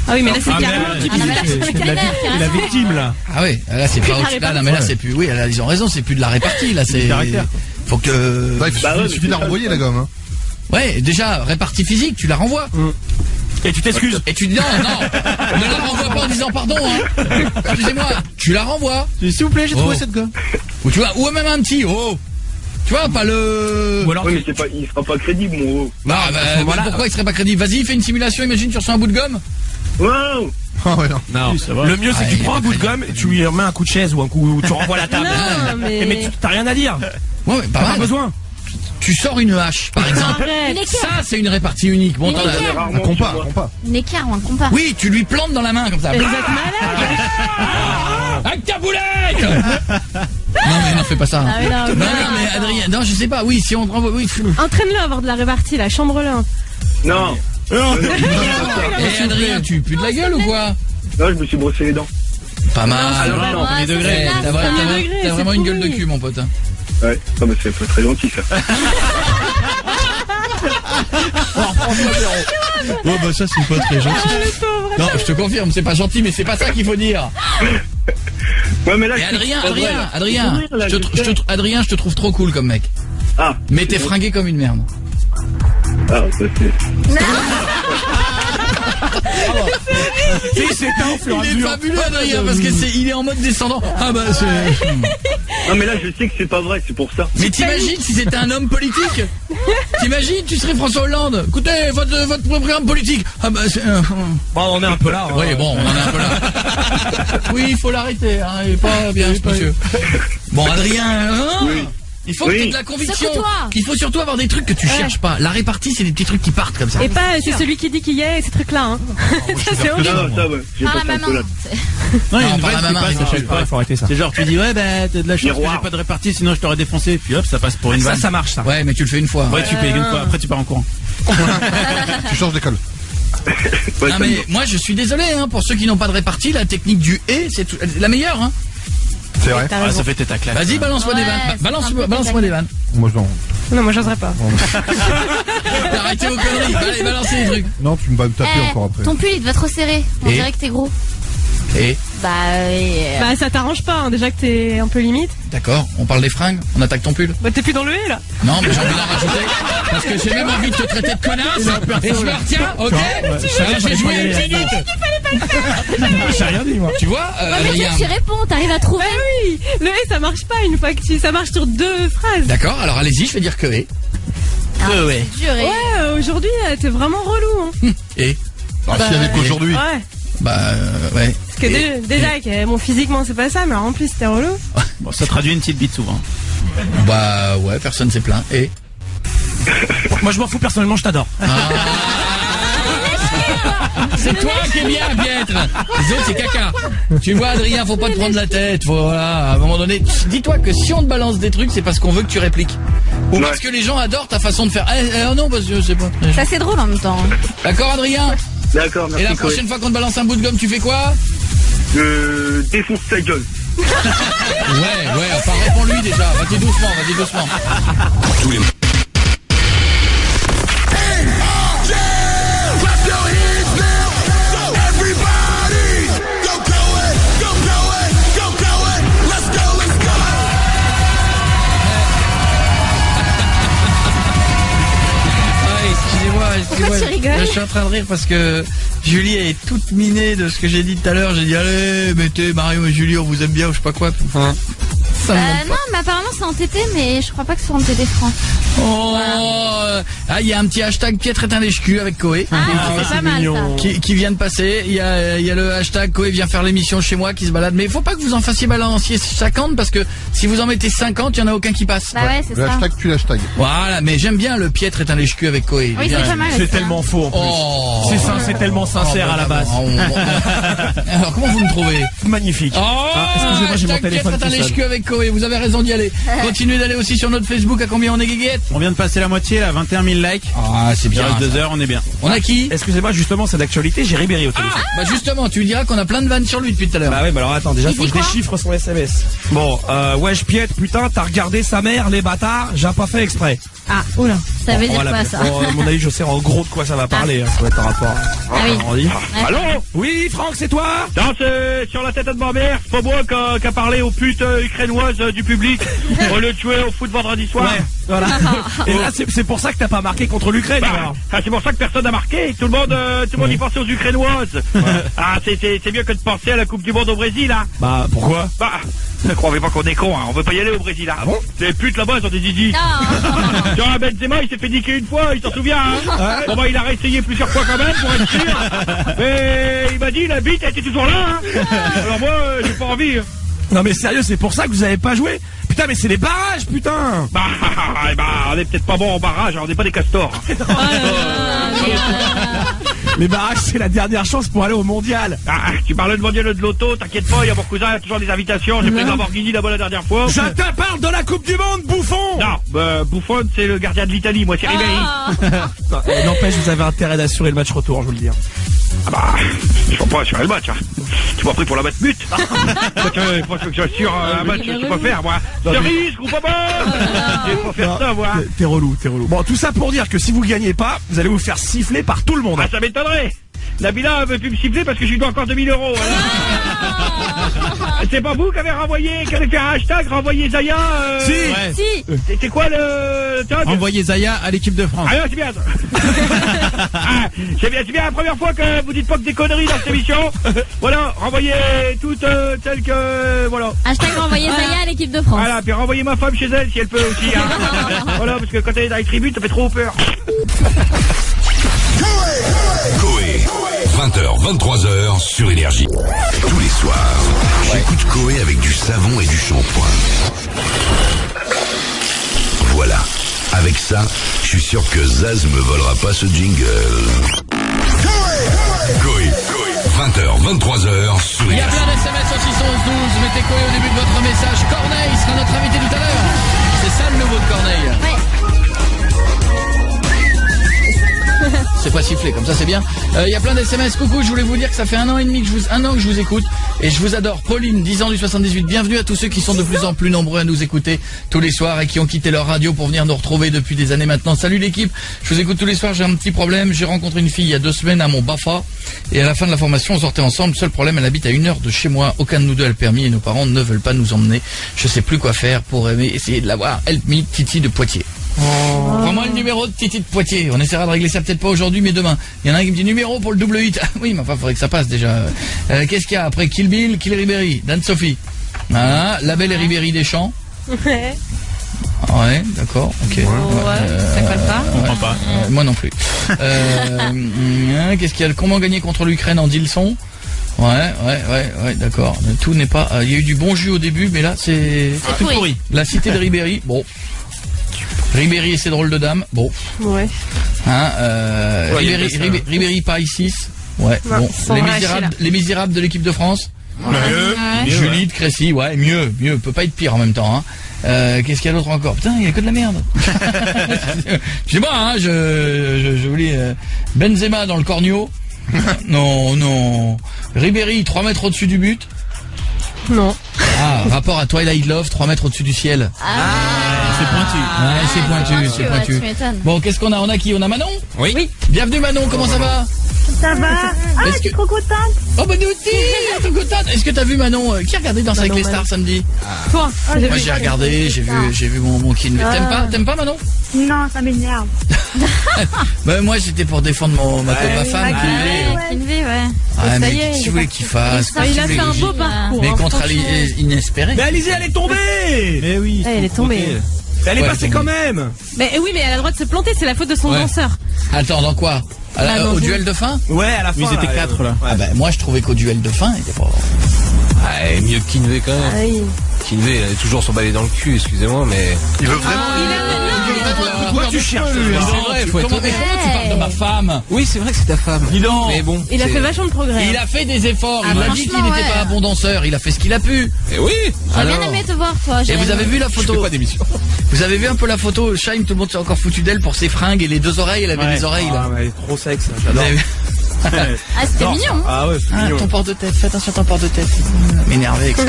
Ah oui, mais là c'est Ah, carrément merde. typique. Ah non mais là c'est vétérinaire La carrément. victime là. Ah oui, là c'est pas la au-dessus. répartie. Non mais là c'est plus. Oui, là, ils ont raison, c'est plus de la répartie. Là c'est. caractère. Faut que. Ouais, Bah ouais, il suffit mais de la c'est renvoyer ça, la gomme. Hein. Ouais, déjà répartie physique, tu la renvoies. Et tu t'excuses. Et tu dis non, ne la renvoie pas en disant pardon. Hein. Excusez-moi, tu la renvoies. S'il vous plaît, j'ai trouvé cette gomme. Ou tu vois, ou même un petit. Oh. Tu vois, pas le. Ou alors Ouais, mais c'est pas, il sera pas crédible, mon haut. Bah, voilà. pourquoi il serait pas crédible? Vas-y, fais une simulation. Imagine, tu reçois un bout de gomme. Wow! Ah ouais, non. Non, le mieux c'est que Ouais, tu prends un bout de gomme, et tu lui remets un coup de chaise ou un coup, tu renvoies la table. Non, Mais tu t'as rien à dire. Ouais, pas T'as pas mal. besoin. Tu sors une hache, par exemple. Une Ça, équerre. c'est une répartie unique. Bon, Une t'en as- équerre. Un Rarement, compas, tu vois. un compas. Une équerre ou un compas. Oui, tu lui plantes dans la main comme ça. Vous êtes malade. Avec ta boulette. Non mais non, fais pas ça. Ah oui, non, Non, mais Adrien, non, je sais pas. Oui, si on te renvoie, oui. Entraîne-le à avoir de la répartie, là, chambre-le. Non! Et Adrien, tu pues de la gueule ou quoi? Non, je me suis brossé les dents. Pas mal. alors, Ouais, non, ouais, Premier ça, degré. c'est là, T'as c'est vraiment- là. premier degré, t'as c'est vraiment une gueule de pourri. cul, mon pote. Ouais, non, mais c'est pas très gentil, ça. Oh bah ça c'est pas très gentil. Non, je te confirme, c'est pas gentil, mais c'est pas ça qu'il faut dire. Ouais, mais là, Et je- Adrien, c'est pas vrai, là. Adrien, Là, Adrien, je te trouve trop cool comme mec. Ah, Mais t'es fringué comme une merde. ah, ça c'est. Il s'éteint au fur et à Il est mesure. fabuleux, Adrien, parce que il est en mode descendant. Ah bah c'est. Non, mais là, je sais que c'est pas vrai, c'est pour ça. Mais t'imagines si c'était un homme politique? T'imagines, tu serais François Hollande. Écoutez, votre programme politique. Ah bah c'est. Bon, on est un peu là. Oui, bon, on est un peu là. Oui, il faut l'arrêter, hein, il est pas bien, ce monsieur. Bon, Adrien, hein, il faut que Oui. tu aies de la conviction. Secoue-toi. Il faut surtout avoir des trucs que tu cherches pas. La répartie, c'est des petits trucs qui partent comme ça. Et pas, c'est celui qui dit qu'il y a ces trucs-là. Hein. Ça, c'est horrible. Non, ça, ouais. J'ai Par pas la fait un maman. peu là. Non, il y a Non, une par vraie la qui main, passe, ça je sais suffit pas, faut arrêter ça. C'est genre, tu dis, ouais, bah, t'as de la chance que Miroir. j'ai pas de répartie, sinon je t'aurais défoncé. Puis hop, ça passe pour une vanne. Ça marche, ça. Ouais, mais tu le fais une fois. Ouais, tu payes une fois, après tu pars en courant. Tu changes d'école. Ouais, Non ça mais me va. moi je suis désolé hein, pour ceux qui n'ont pas de répartie, la technique du et c'est la meilleure hein. C'est vrai. T'as Ah, raison. ça fait tête à claque. Vas-y, balance-moi des Ouais, vannes. c'est Balance-moi un peu des vannes. Moi, je non. Non, moi, j'oserais pas. Arrêtez vos conneries. Allez, balancez les trucs. Non, tu vas me taper Eh, encore après. ton pull il va te resserrer. On Et dirait que t'es gros. Et Bah, Bah, ça t'arrange pas, hein, déjà que t'es un peu limite. d'accord, on parle des fringues, on attaque ton pull. Bah, t'es plus dans le hait, là. Non, mais j'ai envie d'en rajouter parce que j'ai même envie de te traiter de connasse et je me retiens, ok. Alors, j'ai joué une minute. J'ai rien dit, moi. Tu vois, mais tu Adrien. tu réponds, t'arrives à trouver. Oui, le hait, ça marche pas une fois que ça marche sur 2 phrases. D'accord, alors allez-y, je vais dire que et. Ah, ouais. c'est dur, et- Ouais, aujourd'hui, t'es vraiment relou. Hein. Et Ah, s'il y avait qu'aujourd'hui. Ouais. Ouais. Parce que déjà, bon, physiquement, c'est pas ça, mais alors en plus, c'était relou. Bon, ça traduit une petite bite souvent. Bah ouais, personne s'est plaint. Et moi je m'en fous personnellement, je t'adore. c'est toi qui es bien, Pietre. Les autres, c'est caca. Tu vois, Adrien, faut pas te prendre la tête. Voilà, à un moment donné, dis-toi que si on te balance des trucs, c'est parce qu'on veut que tu répliques. Ou parce que les gens adorent ta façon de faire. Non, parce que je sais pas. Ça, c'est drôle en même temps. D'accord, Adrien? D'accord, merci. Et la prochaine fois qu'on te balance un bout de gomme, tu fais quoi? Défonce ta gueule. Ouais, enfin réponds-lui déjà. Vas-y doucement. Tous les... Pourquoi tu rigoles? Je suis en train de rire parce que Julie est toute minée de ce que j'ai dit tout à l'heure. J'ai dit allez, mettez Mario et Julie, on vous aime bien ou je sais pas quoi. Enfin, ça me monte pas. Non, mais apparemment c'est en TT, mais je crois pas que ce soit en TT France. Il y a un petit hashtag Pietre est un lèche-cul avec Koé. C'est pas mal ça. Qui vient de passer. Il y a le hashtag Koé vient faire l'émission chez moi qui se balade. Mais il faut pas que vous en fassiez balancier 50 parce que si vous en mettez 50, il y en a aucun qui passe. Bah ouais, c'est Le ça. hashtag tue l'hashtag. Voilà, mais j'aime bien le Pietre est un lèche-cul avec Koé. Oui, c'est pas mal. C'est tellement faux en plus. C'est tellement sincère à la base. Alors comment vous me trouvez? Magnifique. Excusez-moi, j'ai mon téléphone tout seul. Avec Koé, vous avez raison d'y aller. Continuez d'aller aussi sur notre Facebook. À combien on est, Guiguette? On vient de passer la moitié là, 21 000 likes. Ah, c'est bien. Il reste 2 heures, on est bien. On a qui? Excusez-moi, justement, c'est d'actualité, j'ai Ribéry au téléphone. Bah justement, tu lui diras qu'on a plein de vannes sur lui depuis tout à l'heure. Bah ouais, bah alors attends, déjà faut que je déchiffre son SMS. Bon, wesh Piette, putain, t'as regardé sa mère, les bâtards, j'ai pas fait exprès. Ah, oula. Ça veut dire quoi ça? Bon, à mon avis, je sais en gros de quoi ça va parler, ça va être un rapport. Oui. Allô? Oui, Franck, c'est toi? Non, c'est sur la tête de ma mère. C'est pas moi qui a parlé aux putes ukrainoises du public au lieu de jouer au foot vendredi soir. Ouais, voilà. Et là, c'est pour ça que t'as pas marqué contre l'Ukraine. C'est pour ça que personne n'a marqué. Tout le monde y pensait aux Ukrainoises. Ah, c'est mieux que de penser à la Coupe du Monde au Brésil, hein. Bah, pourquoi? Bah, ne croyez pas qu'on est con, hein. On veut pas y aller au Brésil, hein. Ah bon? Les putes là-bas, ils ont des didis. Genre, Benzema, il s'est fait niquer une fois, il s'en souvient, hein. Bon, bah, il a réessayé plusieurs fois quand même pour être sûr. Mais il m'a dit, la bite, elle était toujours là, hein. Alors moi, j'ai pas envie. Non mais sérieux, c'est pour ça que vous avez pas joué? Putain, mais c'est les barrages, putain. Bah, on est peut-être pas bon en barrage, on n'est pas des castors. Les barrages, c'est la dernière chance pour aller au mondial. Ah, tu parlais de mondial de l'auto, t'inquiète pas, il y a mon cousin, il y a toujours des invitations. J'ai pris le Lamborghini là-bas la dernière fois. Je te parle de la Coupe du Monde, Bouffon. Non, Bouffon, c'est le gardien de l'Italie, moi c'est Ribéry. N'empêche, vous avez intérêt d'assurer le match retour, je vous le dis. Ah bah, je peux pas assurer le match, hein. Tu m'as pris pour la match mute. Tu penses que j'assure un match que je sais pas faire, moi. Cerise, groupe pas. Je vais pas faire ça, moi. T'es relou. Bon, tout ça pour dire que si vous gagnez pas, vous allez vous faire siffler par tout le monde. Ah, ça m'étonnerait. Nabila veut plus me siffler parce que je lui dois encore 2000 €. C'est pas vous qui avez fait un hashtag, renvoyé Zaya Si. C'est quoi le... Envoyez Zaya à l'équipe de France. Ah non, c'est bien ça. C'est bien la première fois que vous dites pas que des conneries dans cette émission. Voilà, renvoyez toutes celles que... Voilà. Hashtag renvoyer Zaya à l'équipe de France. Voilà, puis renvoyez ma femme chez elle si elle peut aussi. Hein. Voilà, parce que quand elle est dans les tribunes, ça fait trop peur. Koé, 20h, 23h sur Énergie. Tous les soirs, j'écoute Koé avec du savon et du shampoing. Voilà. Avec ça, je suis sûr que Zaz me volera pas ce jingle. Koé, 20h, 23h sur Il y a Énergie. plein d'SMS au 611 12. Mettez Koé au début de votre message. Corneille sera notre invité tout à l'heure. C'est ça le nouveau de Corneille. Ouais. C'est pas sifflé, comme ça c'est bien. Il y a plein d'SMS. Coucou, je voulais vous dire que ça fait 1 an et demi que je vous écoute et je vous adore. Pauline, 10 ans du 78. Bienvenue à tous ceux qui sont de plus en plus nombreux à nous écouter tous les soirs et qui ont quitté leur radio pour venir nous retrouver depuis des années maintenant. Salut l'équipe, je vous écoute tous les soirs. J'ai un petit problème. J'ai rencontré une fille il y a 2 semaines à mon Bafa et à la fin de la formation on sortait ensemble. Seul problème, elle habite à 1 heure de chez moi. Aucun de nous deux a le permis et nos parents ne veulent pas nous emmener. Je sais plus quoi faire pour essayer de l'avoir. Help me, Titi de Poitiers. Prends-moi le numéro de Titi de Poitiers. On essaiera de régler ça peut-être pas aujourd'hui mais demain. Il y en a un qui me dit numéro pour le double 8. Oui mais enfin faudrait que ça passe déjà. Qu'est-ce qu'il y a après Kill Bill, Kill Ribéry, Dan Sophie. Voilà, la belle et Ribéry des Champs. Ouais. Ouais, d'accord, ok. Ça colle pas. comprends pas. Moi non plus. Qu'est-ce qu'il y a? Comment gagner contre l'Ukraine en dit le son? Ouais, d'accord. Tout n'est pas... Il y a eu du bon jus au début, mais là, c'est tout pourri. La cité de Ribéry, bon. Ribéry et ses drôles de dames, bon. Ouais. Hein, Ouais, Ribéry Paris 6, ouais, bon. Les Misérables de l'équipe de France. Ouais. Julie de Crécy, ouais, mieux, peut pas être pire en même temps, hein. Qu'est-ce qu'il y a d'autre encore? Putain, il y a que de la merde. Excusez-moi, hein, je voulais Benzema dans le corneau. Non. Ribéry, 3 mètres au-dessus du but. Non. Ah, rapport à Twilight Love, 3 mètres au-dessus du ciel. C'est pointu. Ouais, tu m'étonnes. Bon, qu'est-ce qu'on a? On a qui? On a Manon? Oui. Bienvenue Manon, comment ça va? Ça va? Ah, je suis trop contente. Oh bah nous aussi, trop contente. Est-ce que t'as vu Manon? Qui a regardé Danse avec les stars samedi? Toi. Moi j'ai regardé, j'ai vu mon Kinvé. T'aimes pas Manon? Non, ça m'énerve. Bah moi j'étais pour défendre ma femme Kinvé, ouais. Ah, mais Ça y est, qu'est-ce que tu voulais qu'il fasse? Il a fait un beau parcours. Mais hein, contre franchement. inespéré. Mais Alizé, elle est tombée. Mais oui. Elle est tombée. Elle est Ouais, passée tombée. quand même. Mais oui, mais elle a le droit de se planter, c'est la faute de son Ouais. danseur. Attends, dans quoi? Dans Au une- duel de fin? Ouais, à la fin. Ils étaient 4 là. Ah bah moi je trouvais qu'au duel de fin, il était pas... Ah, mieux que Kinvé quand même. Oui. Kinvé, elle est toujours son balai dans le cul, excusez-moi, mais... Il veut vraiment... Toi, tu cherches. C'est vrai, faut être comment honnête. tu parles de ma femme? Oui, c'est vrai que c'est ta femme. Dis donc. Mais bon. Il a c'est- fait vachement de progrès. Il a fait des efforts, Ah, il a dit qu'il franchement, n'était ouais. pas un bon danseur, il a fait ce qu'il a pu. Eh oui. J'ai bien Alors. aimé te voir, toi. Et vous avez vu la Je fais photo? pas d'émission. Vous avez vu un peu la photo? Shaim, tout le monde s'est encore foutu d'elle pour ses fringues et les 2 oreilles, elle avait des oreilles là. Ah, mais elle est trop sexe, Vous j'adore. avez vu? Ah, c'était mignon. Hein. Ah ouais, c'est Ah, mignon. ton porte-tête, fais attention à ton porte-tête. M'énerver avec ça.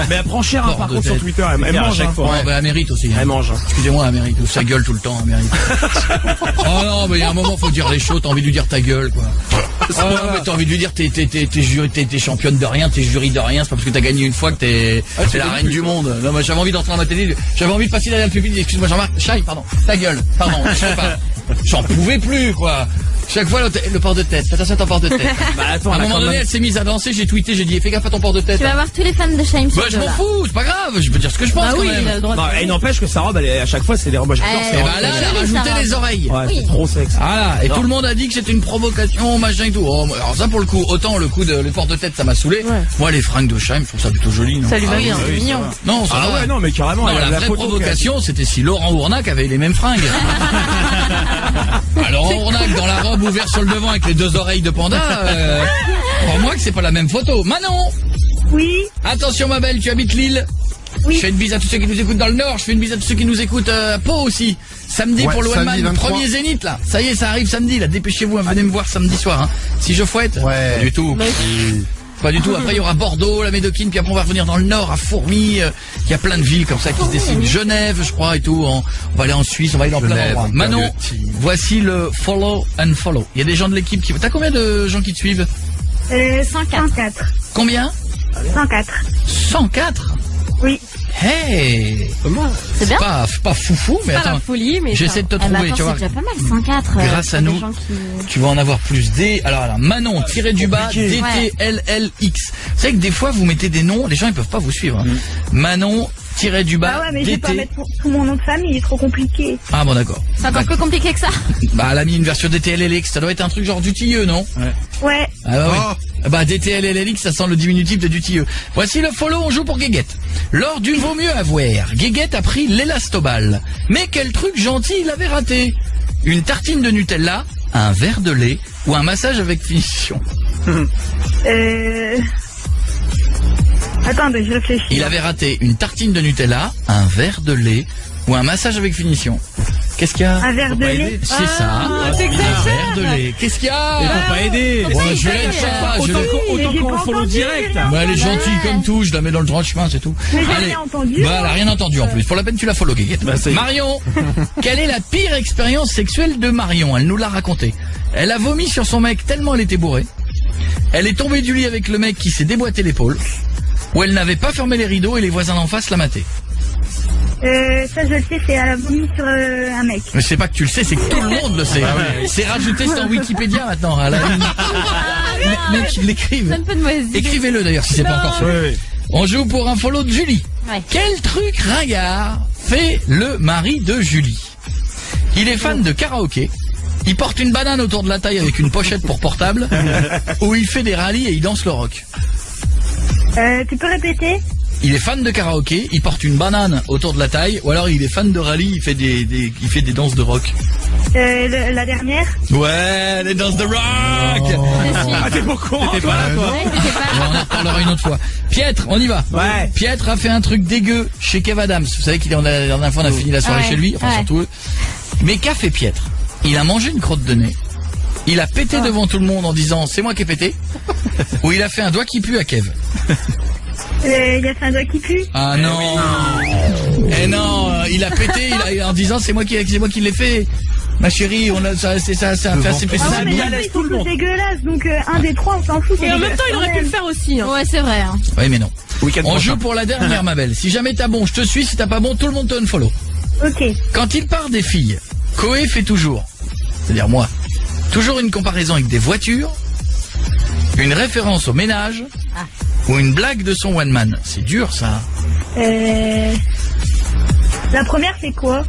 Mais elle prend cher, hein, Bord par de contre, sur tête. Twitter. Elle Hyper à mange, chaque hein. fois. Ouais, bah, elle mérite aussi. Hein. Elle mange, hein. Excusez-moi, elle mérite. Ça gueule tout le temps, elle mérite. Oh non, mais il y a un moment, faut dire les choses, t'as envie de lui dire ta gueule, quoi. Oh non, mais t'as envie de lui dire t'es championne de rien, t'es jury de rien, c'est pas parce que t'as gagné une fois que t'es la reine du monde. Non, moi j'avais envie d'entrer dans ma télé, j'avais envie de passer derrière le public, excuse-moi Jean-Marc, Shaim, pardon, ta gueule, pardon, je sais pas. J'en pouvais plus, quoi. Chaque fois, le port de tête, fais attention à ton port de tête. Bah attends, À un elle a moment quand donné, même- elle s'est mise à danser, j'ai tweeté, j'ai dit, fais gaffe à ton port de tête. Tu vas voir tous les fans de Shaim Bah, sur je m'en là. fous, c'est pas grave, je peux dire ce que je pense Bah quand oui, même. il a le droit de... Non, et n'empêche que sa robe, elle est, à chaque fois, c'est des robes. Moi, j'adore Eh ces Et robes. bah là, elle a Oui, rajouté ça les va. oreilles. Ouais, Oui. c'est trop sexe. Voilà, et Non. tout le monde a dit que c'était une provocation, machin et tout. Oh, alors ça pour le coup, autant le coup de le port de tête ça m'a saoulé. Ouais. Moi les fringues de Shaim, je trouve ça plutôt joli. Non Ça lui va Ah, bien, oui, c'est oui, mignon. Non, ça Ah va. ouais, non, mais carrément. Non, elle a la vraie photo provocation, c'était si Laurent Ournac avait les mêmes fringues. Alors Laurent Ournac dans la robe ouverte sur le devant avec les 2 oreilles de panda, crois-moi que c'est pas la même photo. Manon, Oui, attention ma belle, tu habites Lille. Oui. Je fais une bise à tous ceux qui nous écoutent dans le Nord, je fais une bise à tous ceux qui nous écoutent à Pau aussi. Samedi Ouais, pour le samedi One Man, 23. premier Zénith là. Ça y est, ça arrive samedi là, dépêchez-vous, hein, venez me voir samedi soir. Hein. Si je fouette, Ouais. pas du tout. Pas du tout. Après, il y aura Bordeaux, la Médoquine, puis après, on va revenir dans le Nord, à Fourmi. Il y a plein de villes comme ça qui se décident. Genève, je crois, et tout. On va aller en Suisse, on va aller dans plein Genève, d'endroits. Manon, Bergotine. voici le follow and follow. Il y a des gens de l'équipe qui... T'as combien de gens qui te suivent? 104. Combien? 104. 104? Oui. Hey! C'est bien. Pas foufou, mais Pas attends. la folie, mais J'essaie de te Eh ben, trouver, attends, tu vois. c'est déjà pas mal, 104. Grâce à pour nous. des gens qui- Tu vas en avoir plus des. Alors, Manon, tiré du bas, DTLLX. Vous savez que des fois, vous mettez des noms, les gens, ils peuvent pas vous suivre. hein. Manon, tiré du bas, Ah ouais, mais je vais pas DT. mettre tout mon nom de famille, il est trop compliqué. Ah bon, d'accord. C'est encore plus compliqué que ça. Bah, elle a mis une version DTLLX. Ça doit être un truc genre Dutilleux, non? Ouais. Ah bah oui. Oh. Bah, DTLLX, ça sent le diminutif de Dutilleux. Voici le follow, on joue pour Guéguette. Lors du vaut mieux avoir, Guéguette a pris l'élastobal. Mais quel truc gentil il avait raté? Une tartine de Nutella, un verre de lait ou un massage avec finition? Attendez, je réfléchis. Il avait raté une tartine de Nutella, un verre de lait ou un massage avec finition. Qu'est-ce qu'il y a? Un verre de lait. C'est ça. Un verre de lait. Qu'est-ce qu'il y a? Faut pas aider. Ouais, je l'aide, je sais pas, je l'aide. Autant j'ai qu'on pas follow entendu, direct. j'ai Bah, elle est gentille comme tout, je la mets dans le droit chemin, c'est tout. Mais j'ai Allez. rien entendu. Bah, elle a rien entendu en plus. Pour la peine, tu la follow, Guéguette. ça y est. Marion, quelle est la pire expérience sexuelle de Marion? Elle nous l'a raconté. Elle a vomi sur son mec tellement elle était bourrée. Elle est tombée du lit avec le mec qui s'est déboîté l'épaule. Ou elle n'avait pas fermé les rideaux et les voisins d'en face la mataient. Ça, je le sais, c'est à la vomi sur un mec. Mais c'est pas que tu le sais, c'est que tout le monde le sait. C'est rajouté sur Wikipédia maintenant. À la mec, l'écrive. Donne peu de mauvaises idées. Écrivez-le d'ailleurs si c'est pas encore fait. On joue pour un follow de Julie. Ouais. Quel truc ringard fait le mari de Julie? Il est fan de karaoké. Il porte une banane autour de la taille avec une pochette pour portable, ou il fait des rallyes et il danse le rock. Tu peux répéter? Il est fan de karaoké, il porte une banane autour de la taille, ou alors il est fan de rallye, il fait des danses de rock. La dernière? Ouais, les danses de rock. Ah, t'es pas con, t'es pas là, toi. On en reparlera une autre fois. Pietre, on y va. Ouais. Pietre a fait un truc dégueu chez Kev Adams. Vous savez qu'il est la dernière fois on a fini la soirée chez lui, enfin surtout eux. Mais qu'a fait Pietre? Il a mangé une crotte de nez. Il a pété devant tout le monde en disant c'est moi qui ai pété. Ou il a fait un doigt qui pue à Kev. Il a fait un doigt qui pue. Ah non. Eh non, il a pété en disant c'est moi qui l'ai fait. Ma chérie, c'est ça, ça fait assez plaisir. Ah ouais, mais ils sont tous dégueulasses, donc un des trois, on s'en fout. Et en même temps, il aurait pu le faire aussi. Ouais, c'est vrai. Hein. Oui, mais non. Week-end On prochain. joue pour la dernière, ma belle. Si jamais t'as bon, je te suis. Si t'as pas bon, tout le monde te unfollow. Ok. Quand il part des filles, Koé fait toujours, c'est-à-dire moi, toujours une comparaison avec des voitures, une référence au ménage, ou une blague de son one man. C'est dur, ça. La première, c'est quoi?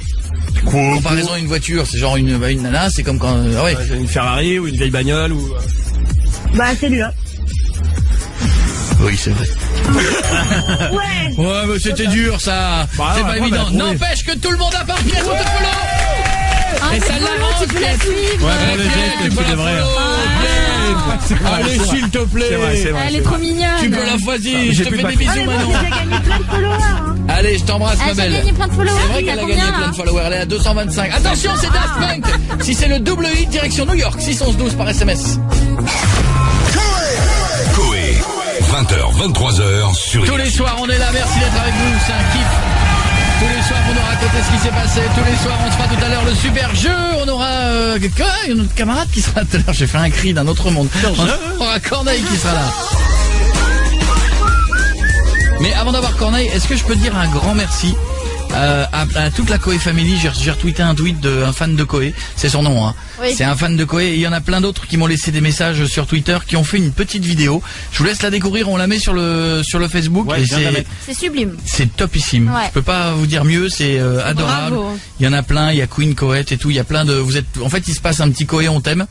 Comparaison à une voiture, c'est genre une nana, c'est comme quand... ah ouais. Une Ferrari ou une vieille bagnole ou... Bah, c'est lui-là. Oui, c'est vrai. Ouais. Ouais, mais c'était dur, ça. Bah, c'est ouais, pas ouais, évident. bah, N'empêche que tout le monde a pas Piètre, on te follow. Et ça l'arrange, Piètre. Ouais, pour les gestes, tu devrais. Allez, s'il te plaît. C'est vrai, c'est vrai. Elle est trop mignonne. Tu peux la choisir, je te fais des Ah, bisous mais moi, maintenant. j'ai déjà gagné plein de followers, hein. Allez, je t'embrasse, ma Elle a belle. gagné plein de followers. C'est vrai qu'elle a gagné plein de followers, elle est à 225. Attention, c'est Daft Punk. Si c'est le double hit, direction New York, 611-12 par SMS. Coé, 20h, 23h sur Tous les soirs, on est là, merci d'être avec nous, c'est un kiff. Tous les soirs, vous nous racontez ce qui s'est passé. Tous les soirs, on se fera tout à l'heure le super jeu. On aura notre camarade qui sera tout à l'heure. J'ai fait un cri d'un autre monde. On aura Corneille qui sera là. Mais avant d'avoir Corneille, est-ce que je peux dire un grand merci à toute la Koé Family? J'ai retweeté un tweet d'un fan de Koé, c'est son nom, hein. Oui. C'est un fan de Koé, et il y en a plein d'autres qui m'ont laissé des messages sur Twitter, qui ont fait une petite vidéo. Je vous laisse la découvrir, on la met sur le Facebook. Ouais, et je viens de la mettre. C'est sublime. c'est topissime. Ouais. Je peux pas vous dire mieux, c'est adorable. Bravo. Il y en a plein, il y a Queen Coët et tout, il y a plein de en fait, il se passe un petit Koé on t'aime.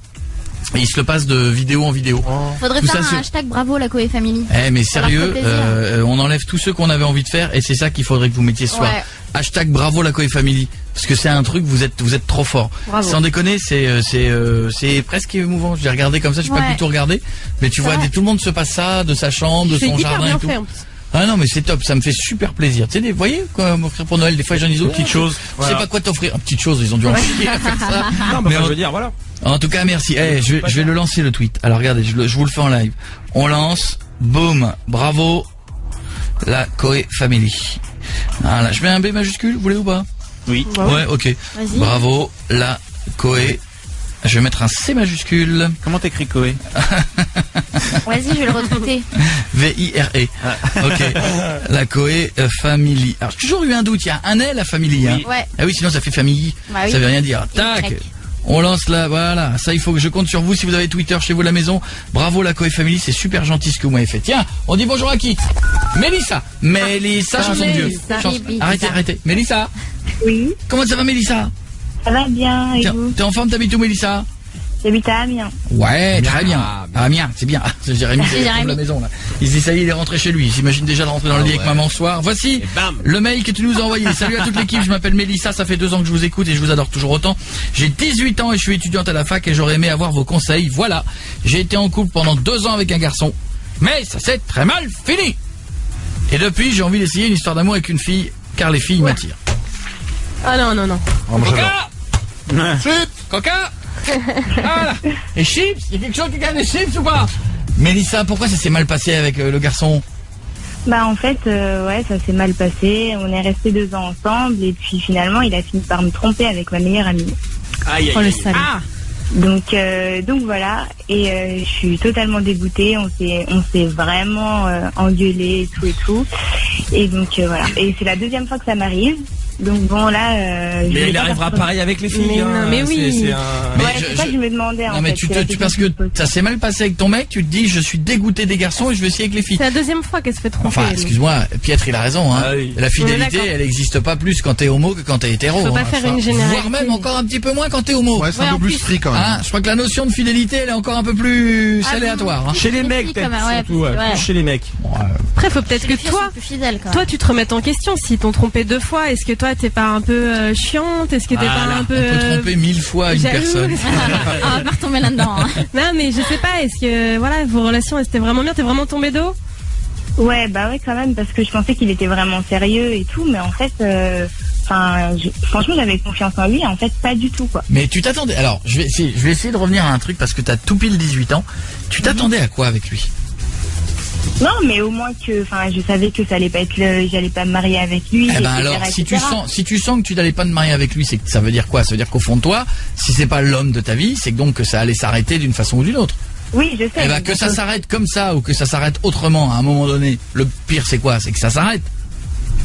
Et il se le passe de vidéo en vidéo. Faudrait Tout faire ça, un c'est- hashtag bravo la Koé Family. Eh mais Ça leur sérieux, fait plaisir. on enlève tous ceux qu'on avait envie de faire et c'est ça qu'il faudrait que vous mettiez ce soir. Ouais. Hashtag bravo la Koé Family. Parce que c'est un truc, vous êtes trop fort. Bravo. Sans déconner, c'est presque émouvant. Je l'ai regardé comme ça, je peux pas Ouais. du tout regarder. Mais tu vois, vrai. tout le monde se passe ça, de sa chambre, de C'est son hyper jardin bien et tout. fait, en plus. Ah non mais c'est top, ça me fait super plaisir. Tu sais, vous voyez quoi m'offrir pour Noël, des fois les gens disent Petite chose, Je sais voilà. pas quoi t'offrir. Petite chose, ils ont dû en chier à faire ça. Non, Mais mais en- je veux dire, voilà. En tout cas, merci. Je vais le lancer le tweet. Alors regardez, je vous le fais en live. On lance, boum, bravo, la Koé Family. Voilà, je mets un B majuscule, vous voulez ou pas? Oui. Ouais, ok. Vas-y. Bravo, la Koé. Je vais mettre un C majuscule. Comment t'écris Koé? Vas-y, je vais le retweeter. V-I-R-E. Ok. La Koé Family. Alors, j'ai toujours eu un doute. Il y a un L à Family, hein. Ouais. Ah oui, sinon ça fait famille. Bah oui. Ça veut rien dire. Tac. Y. On lance là, voilà. Ça, il faut que je compte sur vous si vous avez Twitter chez vous à la maison. Bravo la Koé Family, c'est super gentil ce que vous m'avez fait. Tiens, on dit bonjour à qui? Mélissa. Mélissa, chanson de vieux. Mélissa. Arrêtez. Mélissa. Oui. Comment ça va, Mélissa? Ça va bien, et vous? T'es en forme, t'habites où, Mélissa? J'habite à Amiens. Ouais, très bien. Amiens, c'est bien. C'est Jérémy qui Jérémy. trouve la maison là. Il se dit ça y est, il est rentré chez lui. Il s'imagine déjà de rentrer dans le lit avec maman ce soir. Voici le mail que tu nous as envoyé. Salut à toute l'équipe, je m'appelle Mélissa, ça fait 2 ans que je vous écoute et je vous adore toujours autant. J'ai 18 ans et je suis étudiante à la fac et j'aurais aimé avoir vos conseils. Voilà, j'ai été en couple pendant 2 ans avec un garçon, mais ça s'est très mal fini. Et depuis, j'ai envie d'essayer une histoire d'amour avec une fille, car les filles m'attirent. Ah non, non, non. Coca Coca Voilà. Et chips, il y a quelque chose qui gagne des chips ou pas? Mélissa, pourquoi ça s'est mal passé avec le garçon? Bah en fait, ouais, ça s'est mal passé. On est restés 2 ans ensemble et puis finalement, il a fini par me tromper avec ma meilleure amie. Aïe, Oh le salaud. Donc voilà. Et je suis totalement dégoûtée. On s'est vraiment engueulé et tout. Et donc voilà. Et c'est la 2e fois que ça m'arrive. Donc bon, là... mais il arrivera pareil avec les filles. Mais non, mais oui. Ouais, c'est ça que je me demandais, en fait. Non, mais parce que ça s'est mal passé avec ton mec, tu te dis, je suis dégoûté des garçons et je veux essayer avec les filles. C'est la deuxième fois qu'elle se fait tromper. Enfin, excuse-moi, Pietre, il a raison, hein. Ah oui. La fidélité, d'accord. elle n'existe pas plus quand t'es homo que quand t'es hétéro. Faut pas hein. faire une généralité. Voire même encore un petit peu moins quand t'es homo. Ouais, c'est Ouais, un en peu plus plus. strict quand même. Hein, je crois que la notion de fidélité, elle est encore un peu plus aléatoire. Hein. Chez les Les mecs, filles, peut-être, quand même, ouais, surtout, ouais, parce que, plus chez les mecs. Après, faut peut-être Les que filles toi, sont plus fidèles, quand toi, même. tu te remettes en question. Si t'ont trompé 2 fois, est-ce que toi, t'es pas un peu chiante? Est-ce que t'es pas un peu... On peut tromper 1000 fois une jalouse personne. On va pas retomber là-dedans. Hein. Non, mais je sais pas. Est-ce que voilà, vos relations, elles étaient vraiment bien? T'es vraiment tombé d'eau? Ouais, bah ouais, quand même, parce que je pensais qu'il était vraiment sérieux et tout, mais en fait, franchement, j'avais confiance en lui, en fait, pas du tout, quoi. Mais tu t'attendais. Alors, je vais essayer de revenir à un truc parce que t'as tout pile 18 ans. Tu t'attendais à quoi avec lui? Non, mais au moins que, je savais que ça allait pas être j'allais pas me marier avec lui. Eh ben etc., alors, si tu etc. sens que tu n'allais pas te marier avec lui, c'est que ça veut dire quoi? Ça veut dire qu'au fond de toi, si c'est pas l'homme de ta vie, c'est donc que ça allait s'arrêter d'une façon ou d'une autre. Oui, je sais. Eh ben, que ça s'arrête comme ça ou que ça s'arrête autrement à un moment donné, le pire c'est quoi? C'est que ça s'arrête.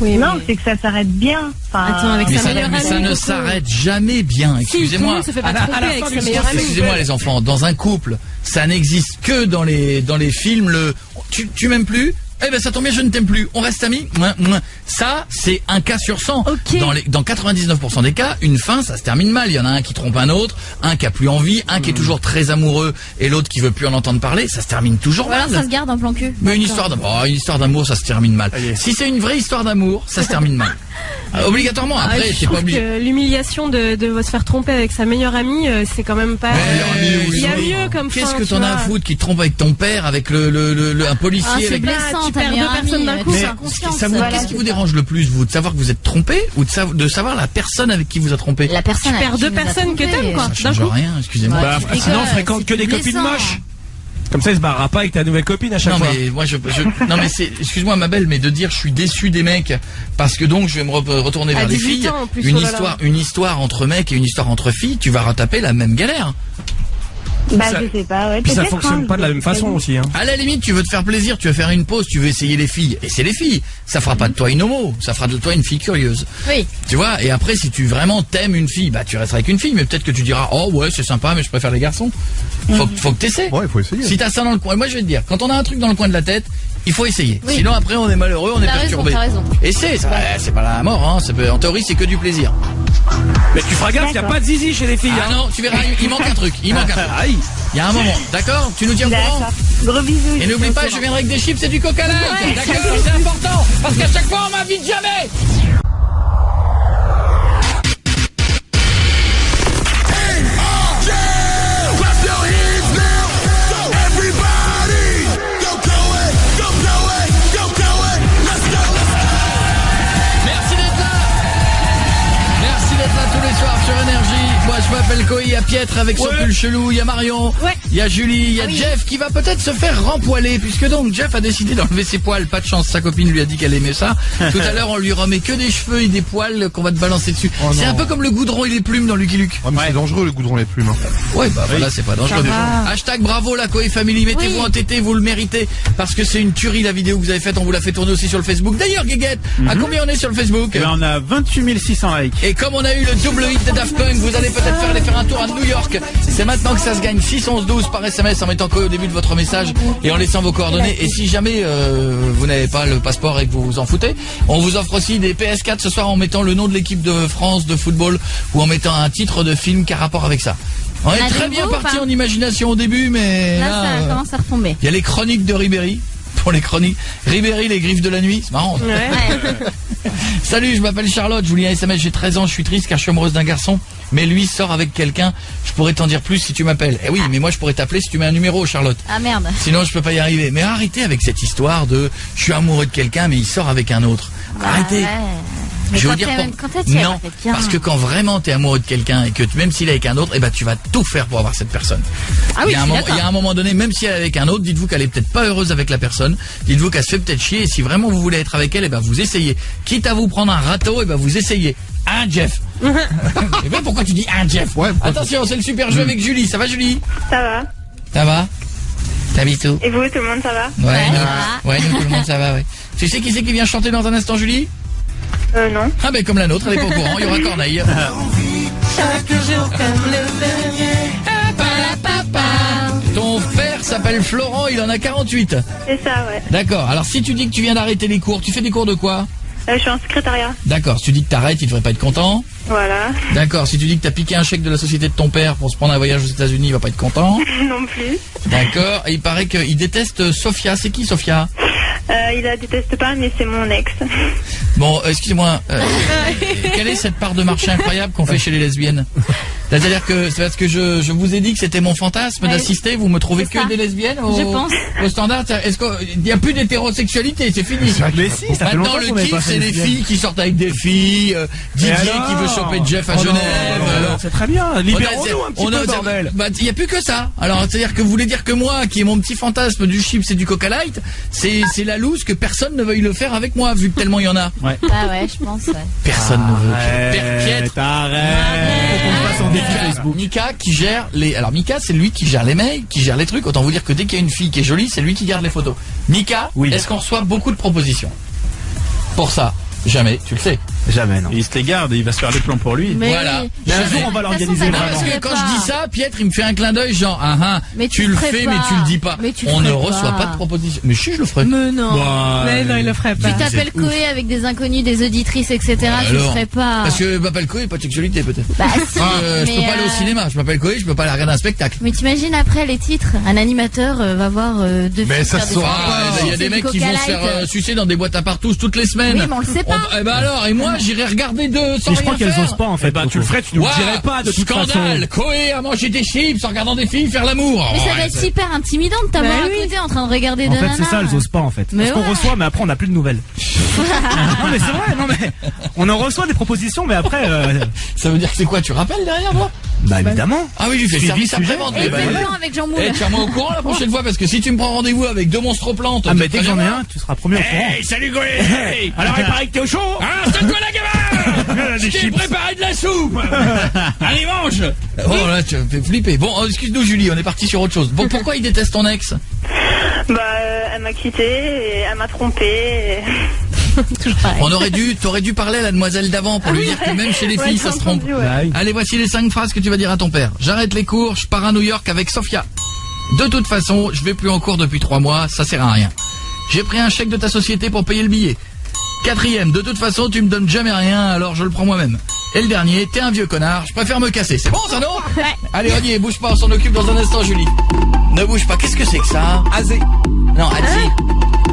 Oui, Non, mais- c'est que ça s'arrête bien. Attends, avec Mais sa ça, meilleure mais ça amie, ne Coco. s'arrête jamais bien. Si, tout le Excusez-moi. monde se fait pas À la tromper fin avec du sa meilleure amie. Excusez-moi les enfants, dans un couple, ça n'existe que dans les films, tu m'aimes plus? Eh ben ça tombe bien, je ne t'aime plus. On reste amis? Mouin, mouin. Ça, c'est un cas sur 100. Ok. Dans 99% des cas, une fin, ça se termine mal. Il y en a un qui trompe un autre, un qui a plus envie, un qui est toujours très amoureux et l'autre qui veut plus en entendre parler. Ça se termine toujours Ou alors mal. ça se garde en plan cul. Mais une histoire d'amour, ça se termine mal. Allez. Si c'est une vraie histoire d'amour, ça se termine mal. Obligatoirement. Ah, Après, je t'es pas trouve obligé. que l'humiliation de se faire tromper avec sa meilleure amie, c'est quand même pas. Il y a mieux comme fin. Qu'est-ce que tu t'en as à vois. foutre qui te trompe avec ton père, avec un policier, Ah, c'est avec... blessant, tu ta perds meilleure 2 personnes amie, d'un coup. tu Mais as conscience. Qu'est-ce qui vous dérange le plus, vous, de savoir que vous êtes trompé ou de savoir la personne avec qui vous a trompé? La personne Tu avec perds qui 2 nous a personnes que trompés. t'aimes, quoi. Ça D'un change coup. rien, excusez-moi. Ouais. Bah, tu sinon, rigoles, fréquente c'est que des blessant. copines moches. Comme ça, il se barrera pas avec ta nouvelle copine à chaque Non fois. mais moi non mais c'est, excuse-moi ma belle, mais de dire je suis déçu des mecs parce que donc je vais me retourner À vers les 18 filles, ans, en plus, une oh là là. histoire entre mecs et une histoire entre filles, tu vas retaper la même galère. Bah, Ça- je sais pas, ouais. Puis ça peut-être, fonctionne hein, pas de la même façon aussi. Hein. À la limite, tu veux te faire plaisir, tu veux faire une pause, tu veux essayer les filles, et c'est les filles. Ça fera pas de toi une homo, ça fera de toi une fille curieuse. Oui. Tu vois, et après, si tu vraiment t'aimes une fille, bah tu resteras avec une fille, mais peut-être que tu diras, oh ouais, c'est sympa, mais je préfère les garçons. Faut que t'essaies. Ouais, il faut essayer. Si t'as ça dans le coin, moi je vais te dire, quand on a un truc dans le coin de la tête, il faut essayer. Oui. Sinon après on est malheureux, on est T'as perturbé. raison. Essaie, c'est pas la mort, hein. En théorie c'est que du plaisir. Mais tu feras gaffe, il y a pas de zizi chez les filles. Ah hein. non, tu verras, il manque un truc, il manque un truc. Aïe. Il y a un moment, d'accord? Tu nous tiens au courant? D'accord. Gros bisous. Et n'oublie pas, je viendrai avec des chips et du coca light. D'accord, c'est important, parce qu'à chaque fois on m'invite jamais. Merci d'être là. Merci d'être là tous les soirs sur Énergie. Moi je m'appelle Coy, il y a Pietre avec son pull chelou, il y a Marion, il y a Julie, il y a Jeff qui va peut-être se faire rempoiler puisque donc Jeff a décidé d'enlever ses poils. Pas de chance, sa copine lui a dit qu'elle aimait ça. Tout à l'heure on lui remet que des cheveux et des poils qu'on va te balancer dessus. C'est un peu comme le goudron et les plumes dans Lucky Luke. Ouais, mais c'est dangereux le goudron les plumes. Hein. Ouais, bah voilà, c'est pas dangereux. va. Hashtag bravo la Coé Family, mettez-vous en tété, vous le méritez, parce que c'est une tuerie la vidéo que vous avez faite, on vous l'a fait tourner aussi sur le Facebook. D'ailleurs, Guéguette, à combien on est sur le Facebook? Eh ben, on a 28 600 likes. Et comme on a eu le double hit de Daft Punk, vous allez peut-être aller faire un tour à New York. C'est maintenant que ça se gagne. 611-12 par SMS en mettant Coé au début de votre message et en laissant vos coordonnées. Et si jamais vous n'avez pas le passeport et que vous vous en foutez, on vous offre aussi des PS4 ce soir en mettant le nom de l'équipe de France de football ou en mettant un titre de film qui a rapport avec ça. On est Ah, très de bien nouveau ou parti pas en imagination au début, mais Là, ça commence à retomber. il y a les chroniques de Ribéry. Pour les chroniques. Ribéry, les griffes de la nuit, c'est marrant. Ouais. Ouais. Salut, je m'appelle Charlotte, je vous lis un SMS, j'ai 13 ans, je suis triste car je suis amoureuse d'un garçon, mais lui sort avec quelqu'un, je pourrais t'en dire plus si tu m'appelles. Eh oui, mais moi je pourrais t'appeler si tu mets un numéro, Charlotte. Ah merde. Sinon je peux pas y arriver. Mais arrêtez avec cette histoire de je suis amoureux de quelqu'un mais il sort avec un autre. Arrêtez. Ouais. Mais Je vais quand vous dire t'es- pour- quand t'es non, avec quelqu'un. parce que quand vraiment t'es amoureux de quelqu'un et que même s'il est avec un autre, eh ben tu vas tout faire pour avoir cette personne. Ah oui, il y a un je suis moment, d'accord. il y a un moment donné, même si elle est avec un autre, dites-vous qu'elle est peut-être pas heureuse avec la personne. Dites-vous qu'elle se fait peut-être chier. Et si vraiment vous voulez être avec elle, eh ben vous essayez. Quitte à vous prendre un râteau, eh ben vous essayez. Hein, Jeff. Et bien pourquoi tu dis un Jeff? Ouais, pourquoi- Attention, c'est le super jeu avec Julie. Ça va, Julie? Ça va. Ça va? T'habites où? Et vous, tout le monde, ça va? Ouais, Ouais, nous, ça va. ouais, nous, tout le monde ça va, ouais. Tu sais qui c'est qui vient chanter dans un instant, Julie? Non. Ah ben comme la nôtre, elle est pas au courant, il y aura Corneille. Chaque jour comme le dernier. Ton père s'appelle Florent, il en a 48. C'est ça, ouais. D'accord, alors si tu dis que tu viens d'arrêter les cours, tu fais des cours de quoi? Je suis en secrétariat. D'accord, si tu dis que t'arrêtes, il devrait pas être content. Voilà. D'accord, si tu dis que t'as piqué un chèque de la société de ton père pour se prendre un voyage aux États-Unis, il va pas être content. Non plus. D'accord, et il paraît qu'il déteste Sophia. C'est qui Sophia? Il la déteste pas, mais c'est mon ex. Bon, excusez-moi, quelle est cette part de marché incroyable qu'on fait chez les lesbiennes? C'est-à-dire que c'est parce que je vous ai dit que c'était mon fantasme d'assister, vous me trouvez que des lesbiennes Je pense. au standard? Est-ce qu'il n'y a plus d'hétérosexualité? C'est fini. Mais si, ça fait Maintenant longtemps qu'on le n'avait pas kiff fait c'est une les lesbienne. filles qui sortent avec des filles, Didier alors qui veut choper Jeff à Oh non, Genève. alors, c'est très bien, libérons-nous un petit peu, bordel. Bah, il n'y a plus que ça. Alors, c'est-à-dire que vous voulez dire que moi, qui est mon petit fantasme du chips et du Coca Light, c'est la loose que personne ne veuille le faire avec moi, vu que tellement il y en a. Ouais. Ah ouais, je pense, ouais. Personne ne veut. Pietre. Arrête. Faut qu'on fasse en défi Facebook. Mika qui gère les... Alors Mika, c'est lui qui gère les mails, qui gère les trucs. Autant vous dire que dès qu'il y a une fille qui est jolie, c'est lui qui garde les photos. Mika, Oui. est-ce qu'on reçoit beaucoup de propositions? Pour ça, jamais, tu le sais. Jamais, non. Il se les garde et il va se faire les plans pour lui. Mais Voilà. oui. Mais un Jamais. jour, on va De toute façon, l'organiser ça Non, vraiment. parce que n'arriverait quand pas. je dis ça, Pietre, il me fait un clin d'œil genre, Mais tu tu le le ferais fais, pas. mais tu le dis pas. Mais tu le On ne ferais reçoit pas. pas de proposition. Mais si, je le ferai. Mais non. Mais non, il le ferait pas. Tu t'appelles Coé avec des inconnus, des auditrices, etc. Tu le Alors, ferais pas. Parce que je m'appelle Coé, pas de sexualité peut-être. Bah si. Je peux mais, pas aller au cinéma, je m'appelle Coé, je peux pas aller regarder un spectacle. Mais t'imagines après les titres, un animateur va voir deux Mais filles ça faire se des saura photos, pas. Il y a c'est des du mecs qui Coca vont se Light. faire sucer dans des boîtes à partous toutes les semaines. Oui, mais on le sait pas. Eh ben alors, et moi j'irai regarder deux sans Mais je rien crois qu'elles faire. osent pas en fait. Bah tu le ferais, tu nous le Ouah, dirais pas de toute façon. Scandale, Coé a mangé des chips en regardant des filles faire l'amour. Mais ça Ouais, va être c'est- hyper intimidant de t'avoir Bah à oui. côté en train de regarder En de fait, nanas. c'est ça, elles osent pas en fait. Mais Parce qu'on ouais. reçoit, mais après on n'a plus de nouvelles. Non mais c'est vrai, non mais on en reçoit des propositions, mais après, Ça veut dire que c'est quoi, tu rappelles derrière moi? bah évidemment. Ah oui, je fais Suivi service sujet. après-vente. Et Eh ben, fais le plan avec Jean Moule. tiens-moi au courant la prochaine fois parce que si tu me prends rendez-vous avec deux monstres plantes. Ah mais dès que j'en ai un, tu seras premier au courant. Hey, salut Coé. Alors il paraît que t'es au chaud. Ah, c'est toi la gamin. Je t'ai préparé de la soupe. Allez mange. Oh là, tu me fais flipper. Bon, excuse-nous Julie, on est parti sur autre chose. Bon, pourquoi il déteste ton ex? Bah, elle m'a quitté et elle m'a trompé. Et... Toujours pareil. T'aurais dû parler à la demoiselle d'avant pour lui dire que même chez les Ouais, filles j'ai ça se trompe. entendu, ouais. Bah oui. Allez, voici les 5 phrases que tu vas dire à ton père. J'arrête les cours, je pars à New York avec Sophia. De toute façon, je vais plus en cours depuis 3 mois, ça sert à rien. J'ai pris un chèque de ta société pour payer le billet. 4e, de toute façon, tu me donnes jamais rien, alors je le prends moi-même. Et le dernier, t'es un vieux connard, je préfère me casser. C'est bon ça, non? Allez, on y est, bouge pas, on s'en occupe dans un instant, Julie. Ne bouge pas, qu'est-ce que c'est que ça? Azé. Non, Adzi.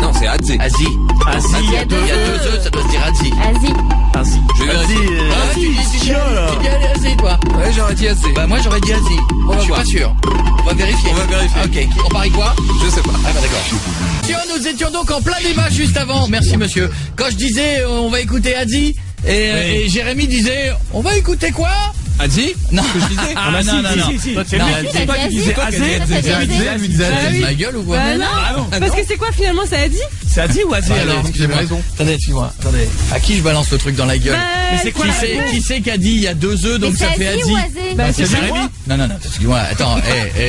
Non, c'est Azé. Azi. Azi, Il y a deux E, ça doit se dire Adzi. Vas-y. Azi. Je vais vérifier. Ah, tu dis Azi, toi. Ouais, j'aurais dit Azé. Bah moi j'aurais dit Asie. va Je suis voir. pas sûr. On va vérifier. On va vérifier. Ok. On parie quoi? Je sais pas. Ah bah d'accord. Nous étions donc en plein débat juste avant. Merci monsieur. Quand je disais on va écouter Asie et Jérémy disait on va écouter quoi? Azé? Non. Que je disais? Ah bah si. Toi, C'est non, lui Azé. c'est toi qui disais Azé. Azé. Ça, c'est Azé. Elle lui disait, T'as ma gueule ou quoi? Bah non. Ah non. Parce que c'est quoi finalement, ça a dit? C'est Azi ou Azé Bah, alors? alors, excusez-moi. Attendez, excuse-moi. Attendez. À qui je balance le truc dans la gueule? Mais c'est quoi Qui c'est qui a dit il y a 2 œufs donc Mais ça c'est fait Asie Asie? ou Azé? Bah, C'est c'est Jérémy? moi. Non, excuse-moi, attends,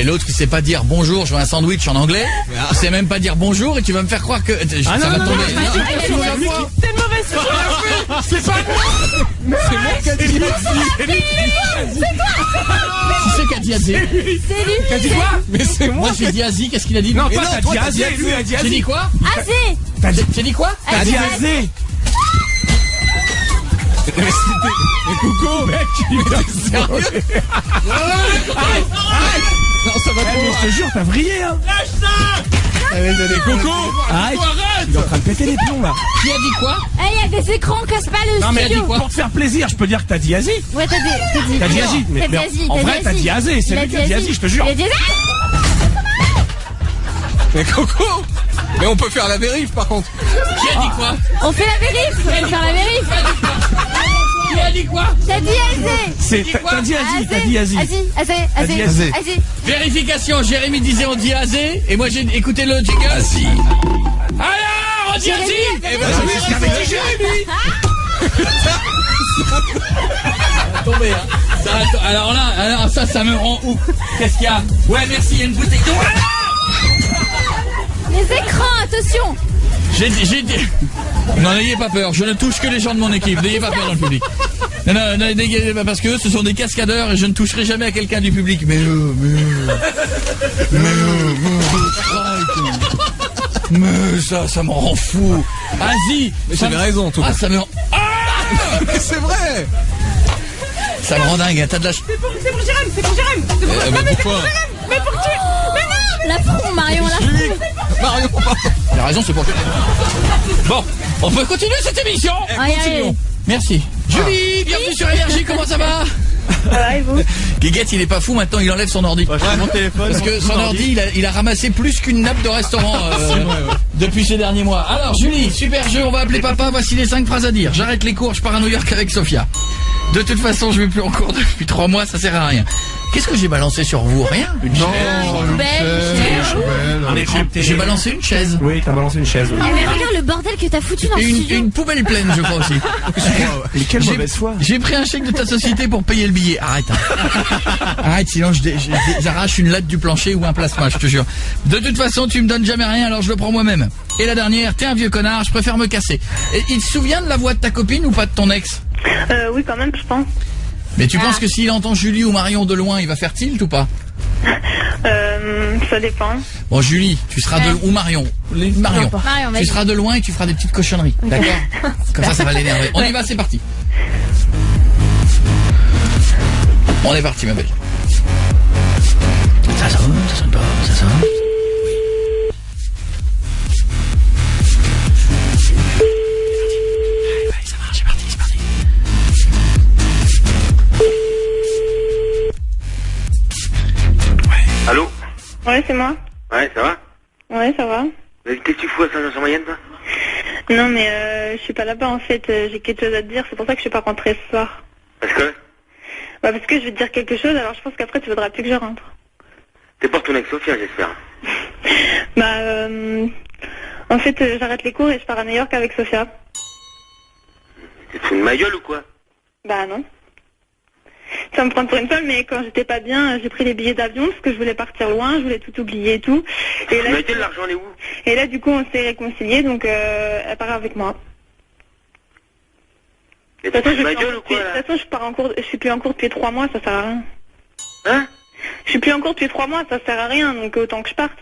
l'autre qui sait pas dire bonjour, je veux un sandwich en anglais, il sait même pas dire bonjour et tu vas me faire croire que ça va non, tomber. non, C'est une mauvaise chose. C'est pas moi. C'est moi qui a dit Qui c'est qui a dit Asie? C'est lui. T'as dit quoi? Mais c'est Moi j'ai dit Asie, qu'est-ce qu'il a dit? Non, Mais toi t'as dit Azé, lui a dit J'ai dit Azé. quoi? Azé. J'ai dit quoi? T'as dit Azé. Mais coucou, mec, t'es sérieux? Non, ça va trop. Mais je te jure, t'as vrillé, hein. Allez, Coco. Arrête. Il est en train de péter les plombs, là. Qui a dit quoi? Eh, il y a des écrans, casse pas le Non, mais studio. pour te faire plaisir, je peux dire que t'as dit Asie. Ouais, t'as dit. T'as dit Asie. Mais en vrai, t'as dit Azé. C'est lui qui a dit Asie, je te jure. Il a dit Azé. Mais Coco. Mais on peut faire la vérif par contre. Qui a dit quoi? On fait la vérif. On va faire la vérif. Qui a dit quoi? T'as dit Azé. T'as dit Asie, t'as dit Asie. Azé. Azé. Vérification, Jérémy disait on dit Azé et moi j'ai écouté le jingle. Asie. Alors, on dit Asie. Eh ben, c'est ce qu'avait dit Jérémy. Tombé, hein. Alors là, ça me rend ouf. Qu'est-ce qu'il y a? Ouais, merci, il y a une bouteille d'eau. Les écrans, attention. J'ai dit... Non, n'ayez pas peur, je ne touche que les gens de mon équipe, n'ayez pas peur dans le public. Non, parce que eux, ce sont des cascadeurs et je ne toucherai jamais à quelqu'un du public. Mais ça m'en rend fou. Vas-y. Mais j'avais raison, tout. Ah, ça me rend... Mais c'est vrai. Ça me rend dingue, t'as de la... C'est pour Jérém, c'est pour Jérém. C'est pour mais pourquoi? Mais pour qui? Mais non. La fond, Marion, la fond. Marion, Il a raison, c'est pour que... Bon, on peut continuer cette émission. Allez. Merci. Julie, bienvenue sur Énergie, comment ça va? Ça va et vous? Guiguette, il est pas fou maintenant, il enlève son ordi. Mon téléphone. Parce que son ordi, il a ramassé plus qu'une nappe de restaurant depuis ces derniers mois. Alors Julie, super jeu, on va appeler papa, voici les 5 phrases à dire. J'arrête les cours, je pars à New York avec Sophia. De toute façon, je vais plus en cours depuis 3 mois, ça sert à rien. Qu'est-ce que j'ai balancé sur vous? Rien? Une chaise? J'ai balancé une chaise. Oui, t'as balancé une chaise. Oui. Ah, mais regarde le bordel que t'as foutu dans le studio. Une poubelle pleine, je crois aussi. Mais quelle mauvaise foi. J'ai pris un chèque de ta société pour payer le billet. Arrête. Hein. Arrête, sinon j'arrache une latte du plancher ou un plasma, je te jure. De toute façon, tu me donnes jamais rien, alors je le prends moi-même. Et la dernière, t'es un vieux connard, je préfère me casser. Et il se souvient de la voix de ta copine ou pas de ton ex? Oui, quand même, je pense. Mais tu penses que s'il entend Julie ou Marion de loin, il va faire tilt ou pas? Ça dépend. Bon, Julie, tu seras de... ou Marion. Marion, tu seras de loin et tu feras des petites cochonneries. Okay. D'accord. Comme ça va l'énerver. On y va, c'est parti. On est parti, ma belle. Ça sonne pas, ça sonne. Allez, ça marche, c'est parti. Allô? Ouais, c'est moi. Ouais, ça va? Ouais, ça va. Mais qu'est-ce que tu fous à Saint-Jean-sur-Mayenne, toi? Non, mais je suis pas là-bas, en fait. J'ai quelque chose à te dire, c'est pour ça que je suis pas rentrée ce soir. Parce que? Bah, parce que je vais te dire quelque chose, alors je pense qu'après tu voudras plus que je rentre. T'es pas retourné avec Sophia, j'espère. Bah, en fait, j'arrête les cours et je pars à New York avec Sophia. Tu te fous de ma gueule ou quoi? Bah, non. Ça me prend pour une folle, mais quand j'étais pas bien, j'ai pris les billets d'avion parce que je voulais partir loin, je voulais tout oublier et tout. Et là, l'argent, elle est où? Et là, du coup, on s'est réconciliés, donc elle part avec moi. De toute façon, je suis plus en cours depuis 3 mois, ça sert à rien. Hein? Je suis plus en cours depuis 3 mois, ça sert à rien, donc autant que je parte.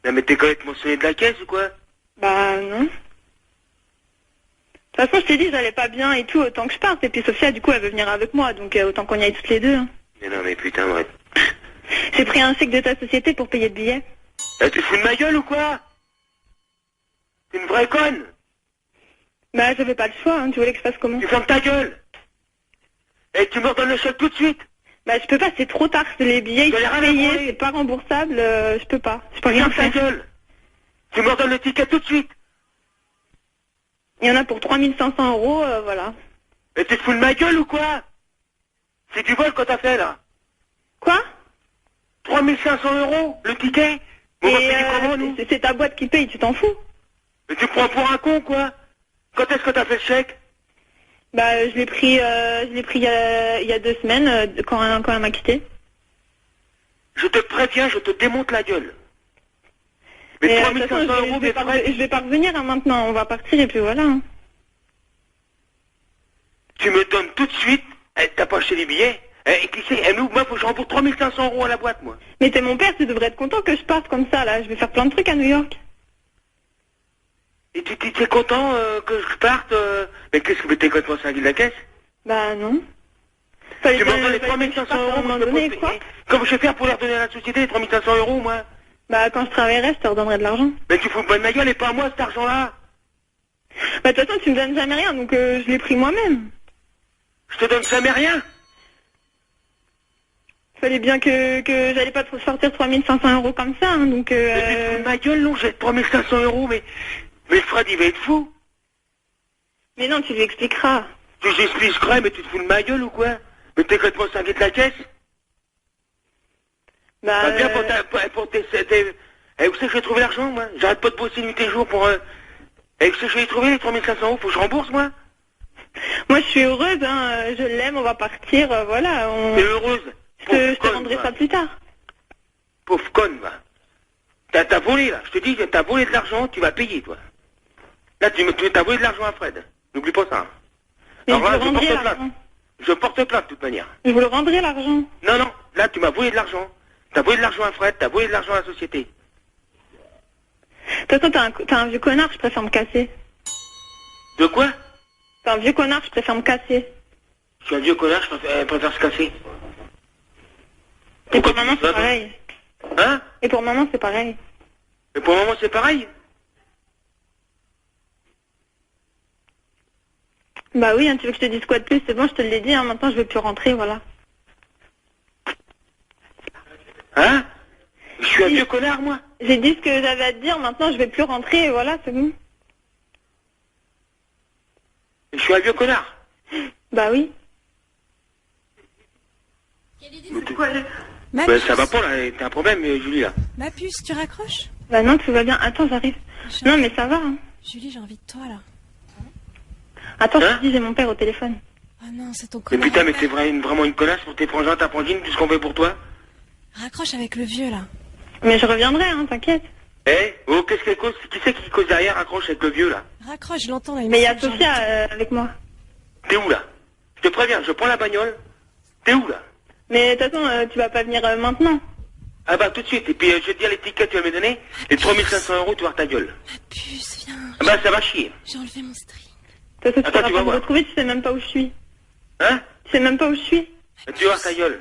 Non, mais t'es complètement sonné de la caisse ou quoi? Bah, non. De toute façon, je t'ai dit, j'allais pas bien et tout, autant que je parte. Et puis Sophia, du coup, elle veut venir avec moi, donc autant qu'on y aille toutes les deux. Hein. Mais non, mais putain, ouais. J'ai pris un chèque de ta société pour payer le billet. Tu te fous de ma gueule ou quoi? T'es une vraie conne. Bah, j'avais pas le choix, hein. Tu voulais que je fasse comment? Tu fermes ta gueule. Et tu me redonnes le chèque tout de suite. Bah, je peux pas, c'est trop tard, les billets, ils sont payés, c'est pas remboursable, je peux pas. Je peux rien faire. Ferme ta gueule. Tu me redonnes le ticket tout de suite. Il y en a pour 3500 €, voilà. Et tu te fous de ma gueule ou quoi? C'est du vol quand t'as fait, là. Quoi? 3500 € le ticket. On va payer comment, nous? C'est ta boîte qui paye, tu t'en fous? Mais tu me prends pour un con, quoi? Quand est-ce que t'as fait le chèque? Bah, je l'ai pris il y a 2 semaines, quand elle m'a quitté. Je te préviens, je te démonte la gueule. Mais 3500 €, je vais pas revenir, hein, maintenant, on va partir et puis voilà. Hein. Tu me donnes tout de suite, t'as pas acheté les billets? Et qui c'est? Moi, faut que je rembourse 3500 € à la boîte, moi. Mais t'es mon père, tu devrais être content que je parte comme ça, là. Je vais faire plein de trucs à New York. Et tu es content que je parte Mais qu'est-ce que t'es complètement cinglé de la caisse? Bah non. Tu m'en donnes les 3500 €, quoi? Comment je vais faire pour leur donner à la société les 3500 € moi? Bah quand je travaillerai, je te redonnerai de l'argent. Mais tu fous pas de ma gueule et pas à moi cet argent-là. Bah de toute façon tu me donnes jamais rien, donc je l'ai pris moi-même. Je te donne jamais rien? Fallait bien que j'allais pas te sortir 3500 € comme ça, hein, donc Mais tu te fous de ma gueule, non, j'ai 3500 €, mais Fred il va être fou. Mais non, tu lui expliqueras. Tu l'expliqueras, mais tu te fous de ma gueule ou quoi? Mais t'es complètement cinglé de la caisse? Bah bien pour tes... où c'est que je vais trouver l'argent, moi? J'arrête pas de bosser nuit et jour pour... Et où c'est que je vais y trouver les 3500 €? Faut que je rembourse, moi? Moi, je suis heureuse, hein. Je l'aime, on va partir, voilà. T'es heureuse? Je te rendrai ça plus tard. Pauvre conne, va. T'as volé, là. Je te dis, t'as volé de l'argent, tu vas payer, toi. Là, t'as volé de l'argent à Fred. N'oublie pas ça. Mais Alors là, je rendrai l'argent. Je porte plainte, de toute manière. Je vous le rendrai, l'argent. Non, là, tu m'as volé de l'argent. T'as volé de l'argent à Fred, t'as volé de l'argent à la société. De toute façon, t'es un vieux connard, je préfère me casser. De quoi? T'es un vieux connard, je préfère me casser. Je suis un vieux connard, je préfère se casser. Et pour maman, c'est pareil. Hein? Et pour maman, c'est pareil. Et pour maman, c'est pareil? Bah oui, hein, tu veux que je te dise quoi de plus? C'est bon, je te l'ai dit, hein, maintenant je veux plus rentrer, voilà. Hein? Je suis un vieux connard, moi? J'ai dit ce que j'avais à te dire, maintenant je vais plus rentrer, et voilà, c'est bon. Je suis un vieux connard? Bah oui. Ma Bah, puce. ça va pas, là, t'as un problème, Julie, là. Ma puce, tu raccroches? Bah non, tout va bien. Attends, j'arrive. Non, mais ça va, hein. Julie, j'ai envie de toi, là. Attends, je te dis, j'ai mon père au téléphone. Ah non, c'est ton Mais connard. putain, mais t'es vraiment une connasse pour tes frangins, ta frangine, tout ce qu'on fait pour toi? Raccroche avec le vieux, là. Mais je reviendrai, hein, t'inquiète. Eh? Oh, qu'est-ce qu'elle cause? Qui c'est qui cause derrière, accroche avec le vieux, là? Raccroche, je l'entends, là. Mais il y a Sophia avec moi. T'es où, là? Je te préviens, je prends la bagnole. T'es où, là? Mais de toute façon, tu vas pas venir maintenant. Ah bah, tout de suite. Et puis, je vais te dire les tickets que tu vas me donner. Les 3500 €, tu vas voir ta gueule. Ma puce, viens. Ah bah, ça va chier. J'ai enlevé mon string. De toute façon, tu Attends, pourras tu vas pas me voir. retrouver, tu sais même pas où je suis. Hein? Tu sais même pas où je suis. Tu vas voir ta gueule.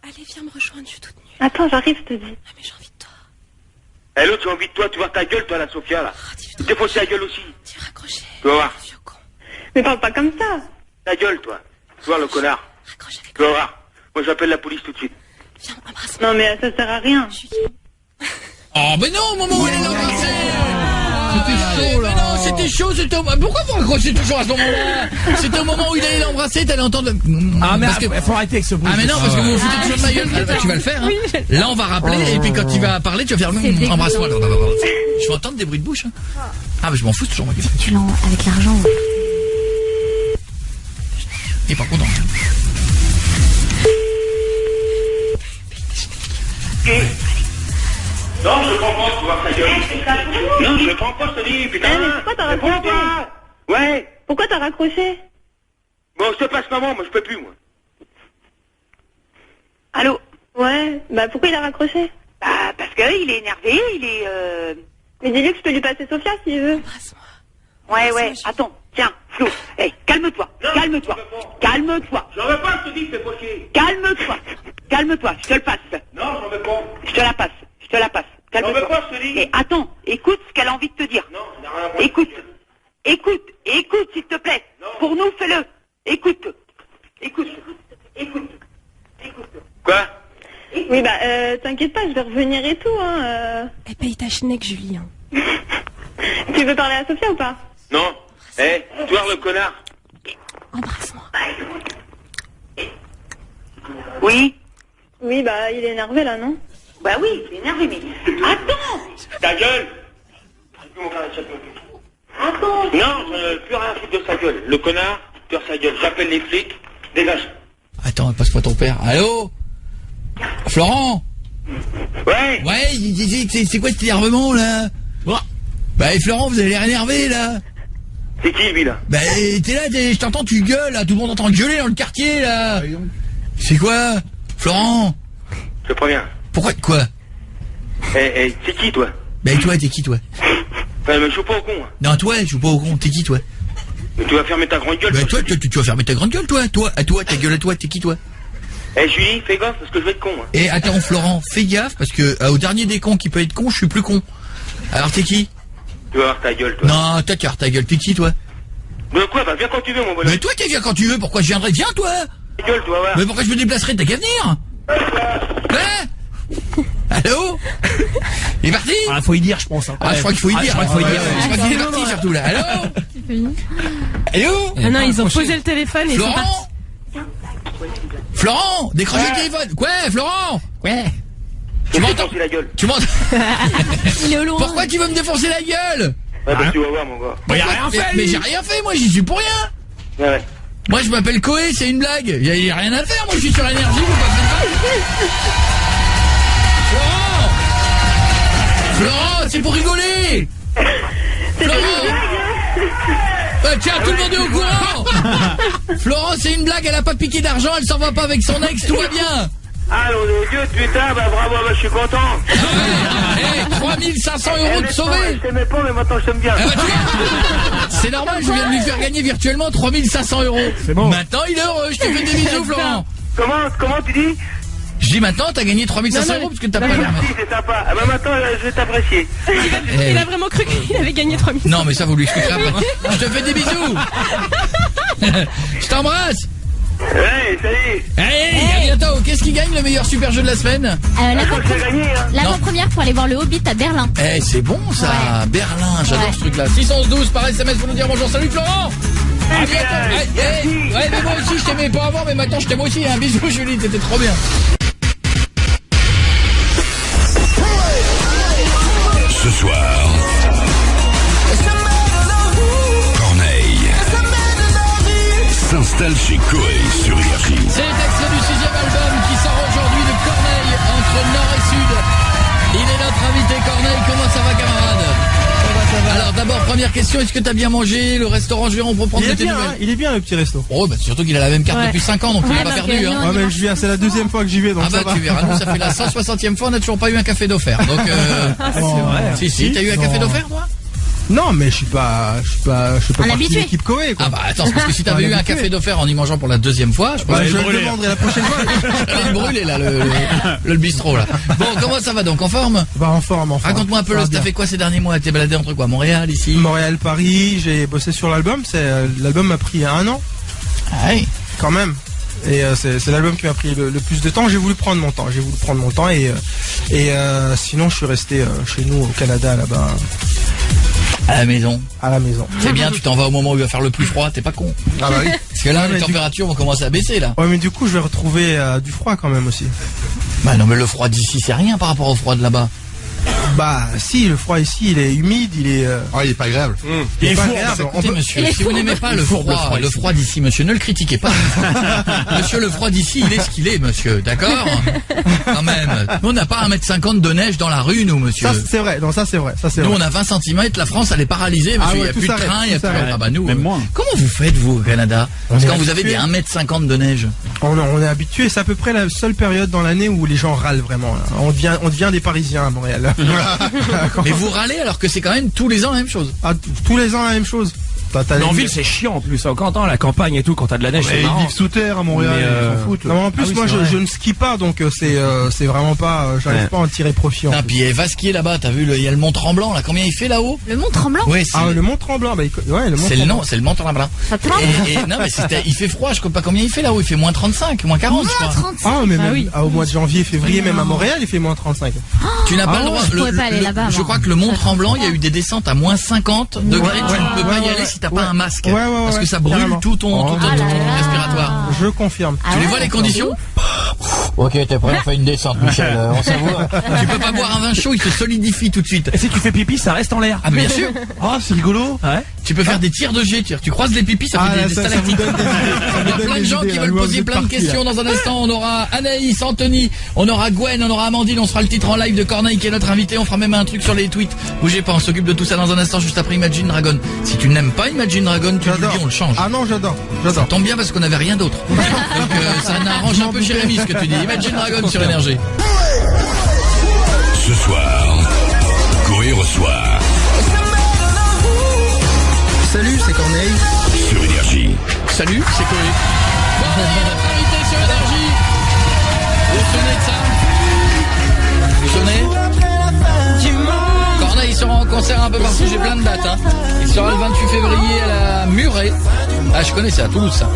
Allez, viens me rejoindre, je suis toute nue. Attends, j'arrive, je te dis. Ah, mais j'ai envie de toi. Eh, l'autre, tu as envie de toi, tu vas voir ta gueule, toi, la Sophia, là. Tu t'es faussé la gueule aussi. Tu raccroché. Tu vas voir. Mais parle pas comme ça. Ta gueule, toi. Tu vois, le connard. Tu vas voir. Moi, j'appelle la police tout de suite. Non, mais ça sert à rien. Oh, mais non, au moment où elle est embrassée. C'était chaud, là. Mais non, c'était chaud, c'était au... Pourquoi vous raccrochez toujours à ce moment-là? C'était au moment où il allait l'embrasser, t'allais entendre le... Ah, mais Parce que... faut arrêter avec ce bruit. Ah, mais non, parce que vous vous foutez toujours de ma gueule. Ah, bah, tu vas le faire, hein. Là, on va rappeler, et puis quand il va parler, tu vas faire embrasse-moi. Je vais entendre des bruits de bouche, hein. Ah, mais je m'en fous, c'est toujours ma gueule. Tu l'as avec l'argent. Il est pas content. Non, je prends pas, tu vois ta gueule. Non, je prends pas, je te dis, putain. Mais pourquoi t'as raccroché? Ouais. Pourquoi t'as raccroché? Bon, je te passe maman, moi, je peux plus, moi. Allô? Ouais, bah pourquoi il a raccroché? Bah, parce qu'il est énervé, il est... Mais dis-lui que je peux lui passer Sophia s'il veut. Ouais, attends, tiens, Flo, hey, calme-toi, calme-toi, calme-toi. J'en veux pas, je te dis, fais pas chier. Calme-toi, je te le passe. Non, j'en veux pas. Je te la passe, calme-toi. J'en veux pas, je te dis. Et attends, écoute ce qu'elle a envie de te dire. Non, il n'a rien à voir. Écoute, s'il te plaît. Pour nous, fais-le. Écoute. Quoi? Oui, bah, t'inquiète pas, je vais revenir et tout, hein. Elle paye ta schneck, Julie, hein. Tu veux parler à Sophia ou pas? Non. Eh, toi, le connard. Embrasse-moi. Oui. Oui, bah, il est énervé, là, non? Bah oui, il est énervé, mais... Attends. Ta gueule. Attends. Non, je ne veux plus rien foutre de sa gueule. Le connard, tu sa gueule. J'appelle les flics. Dégage. Attends, passe-moi ton père. Allô? Florent? Ouais. Ouais, c'est quoi cet énervement, là? Bah, Florent, vous avez l'air énervé, là. C'est qui, lui, là? Bah, t'es là, je t'entends, tu gueules, là. Tout le monde entend gueuler dans le quartier, là. C'est quoi? Florent? Je te préviens. Pourquoi? Quoi? Eh, c'est qui, toi? Bah, toi, t'es qui, toi? Mais je suis pas au con, hein. Non, toi, je suis pas au con. T'es qui, toi? Mais tu vas fermer ta grande gueule. Bah, toi, tu vas fermer ta grande gueule, toi. Toi, ta gueule à toi, t'es qui, toi? Eh, Julie, fais gaffe, parce que je vais être con, hein. Et attends, Florent, fais gaffe, parce que au dernier des cons qui peut être con, je suis plus con. Alors, t'es qui? Tu vas avoir ta gueule, toi. Non, ta carte, ta gueule, t'es qui, toi? De quoi? Bah, viens quand tu veux, mon bonhomme. Mais toi, t'es viens quand tu veux, pourquoi je viendrais? Viens, toi! Ta gueule, toi, Mais pourquoi je me déplacerais? T'as qu'à venir! Hein? Allô? Il est parti? Ah, faut y dire, je pense. Hein, je crois qu'il faut y dire. Je crois qu'il est parti, surtout, là. Allô? Allô? Ah non, ils ont posé le téléphone et ils sont partis. Florent, décrochez le téléphone. Quoi, Florent? Ouais. Tu m'entends? Tu m'entends? Il est au loin. Pourquoi tu veux me défoncer la gueule? Ouais, bah, tu vas voir, mon gars. Bah, y a rien fait, mais j'ai rien fait, moi, j'y suis pour rien. Ouais. Moi, je m'appelle Koé, c'est une blague. Y a rien à faire, moi, je suis sur l'énergie, vous pas faire ça. c'est pour rigoler. Florent. Tiens, tout le monde est au courant. Florent, c'est une blague, elle a pas piqué d'argent, elle s'en va pas avec son ex, tout va bien. Ah, non, Dieu, putain, bah bravo, bah, je suis content. 3500 euros de sauver. Je t'aimais pas, mais maintenant je t'aime bien. C'est normal, je viens de lui faire gagner virtuellement 3500 euros. C'est bon. Maintenant, il est heureux, je te fais des bisous, Florent. Comment tu dis? Je dis maintenant, t'as gagné 3500 euros parce que t'as pas l'air. Si, c'est sympa. Ah bah maintenant, je vais t'apprécier. Il a vraiment cru qu'il avait gagné 3000. Non, mais ça, vous lui expliquerez après. Je te fais des bisous. Je t'embrasse. Ouais, salut. Hey, à bientôt. Qu'est-ce qui gagne le meilleur super jeu de la semaine? L'avant-première pour aller voir le Hobbit à Berlin. Eh, c'est bon ça, ouais. Berlin, j'adore ce truc-là. 612 par SMS pour nous dire bonjour. Salut Florent. À bientôt. Ouais, mais moi aussi, je t'aimais pas avant, mais maintenant je t'aime aussi. Un bisou Julie, t'étais trop bien. Ce soir, Corneille s'installe chez Coé sur Énergie. C'est l'extrait du 6e album qui sort aujourd'hui de Corneille, entre Nord et Sud. Il est notre invité. Corneille, comment ça va, camarade? Ça va. Alors d'abord, première question, est-ce que t'as bien mangé? Le restaurant Géant pour prendre tes nouvelles? Il est bien le petit resto. Oh bah surtout qu'il a la même carte depuis 5 ans, donc il n'a pas perdu. Hein. Ouais, mais je viens, c'est la 2e fois que j'y vais, donc ça va. Tu verras, nous ça fait la 160e fois, on n'a toujours pas eu un café d'offert. Donc c'est vrai. Si, t'as eu un café d'offert, toi? Non, mais je suis pas partie de l'équipe Coé, quoi. Ah bah attends, parce que si t'avais eu un café d'offert en y mangeant pour la 2e fois, je le demanderai la prochaine fois. J'allais le brûler là, le bistrot là. Bon, comment ça va donc? En forme? Bah en forme. Raconte-moi un peu, t'as fait quoi ces derniers mois? T'es baladé entre quoi? Montréal, ici? Montréal, Paris, j'ai bossé sur l'album, l'album m'a pris 1 an. Ah oui. Quand même. Et c'est l'album qui m'a pris le plus de temps. J'ai voulu prendre mon temps. Et sinon je suis resté chez nous au Canada là-bas. À la maison. C'est bien, tu t'en vas au moment où il va faire le plus froid, t'es pas con. Ah bah oui. Parce que là, les températures vont commencer à baisser là. Ouais, mais du coup, je vais retrouver du froid quand même aussi. Bah non, mais le froid d'ici, c'est rien par rapport au froid de là-bas. Bah si, le froid ici, il est humide, il est... il est pas agréable. Il est pas agréable. Écoutez, monsieur, si vous n'aimez pas le froid d'ici, monsieur, ne le critiquez pas. Monsieur, le froid d'ici, il est ce qu'il est, monsieur, d'accord? Quand même. Nous, on n'a pas 1,50 m de neige dans la rue, nous, monsieur. Ça, c'est vrai. Nous, on a 20 cm, la France, elle est paralysée, monsieur. Il n'y a plus de train, il n'y a plus... Ah bah nous... Même moins. Comment vous faites, vous, au Canada? Parce que quand vous avez des 1,50 m de neige. On est habitué, c'est à peu près la seule période dans l'année où les gens râlent vraiment. Là. On devient des Parisiens à Montréal. Mais vous râlez alors que c'est quand même tous les ans la même chose. Ah, tous les ans la même chose. Mais en ville c'est chiant en plus, quand t'as la campagne et tout, quand t'as de la neige c'est marrant. Ils vivent sous terre à Montréal, ils s'en foutent. Non, en plus moi je ne skie pas, donc c'est vraiment pas, j'arrive pas à en tirer profit. Ah, puis va skier là-bas, t'as vu, il y a le Mont Tremblant là, combien il fait là-haut? Le Mont Tremblant? Ouais, le Mont Tremblant, ouais, le Mont Tremblant. C'est le Mont Tremblant. Ça tremble? Non mais il fait froid, je sais pas combien il fait là-haut, il fait moins 35, moins 40 je crois. 35. Ah mais même, au mois de janvier, février, même à Montréal, il fait moins 35. Tu n'as pas le droit, je pourrais pas aller là-bas. Je crois que le Mont Tremblant, il y a eu des descentes à moins 50 degrés, tu ne peux pas y aller si t'as pas un masque. Parce que ça brûle tout ton respiratoire. Je confirme. Tu les vois les conditions? Ok, t'es prêt, on fait une descente, Michel, on savoure. Tu peux pas boire un vin chaud, il se solidifie tout de suite. Et si tu fais pipi, ça reste en l'air. Ah, bien sûr. Ah, c'est rigolo. Ouais. Tu peux faire des tirs de jet, tu croises les pipis, ça fait des stalactites. Il y a plein de gens qui veulent poser plein de questions dans un instant. On aura Anaïs, Anthony, on aura Gwen, on aura Amandine, on sera le titre en live de Corneille qui est notre invité. On fera même un truc sur les tweets. Bougez pas, on s'occupe de tout ça dans un instant, juste après Imagine Dragon. Si tu n'aimes pas Imagine Dragon, tu lui dis on le change. Ah non, j'adore. Ça tombe bien parce qu'on n'avait rien d'autre. Donc ça n'arrange un peu Jérémy ce que tu dis. Imagine Dragon sur Énergie. Ce soir, Coé reçoit. Salut, c'est Corneille. Sur Énergie. Salut, c'est Coé. Corneille, notre invité sur Énergie. Vous vous souvenez de ça? Vous vous souvenez? Corneille sera en concert un peu partout, j'ai plein de dates. Il sera le 28 février à la Muret. Ah, je connais, c'est à Toulouse ça.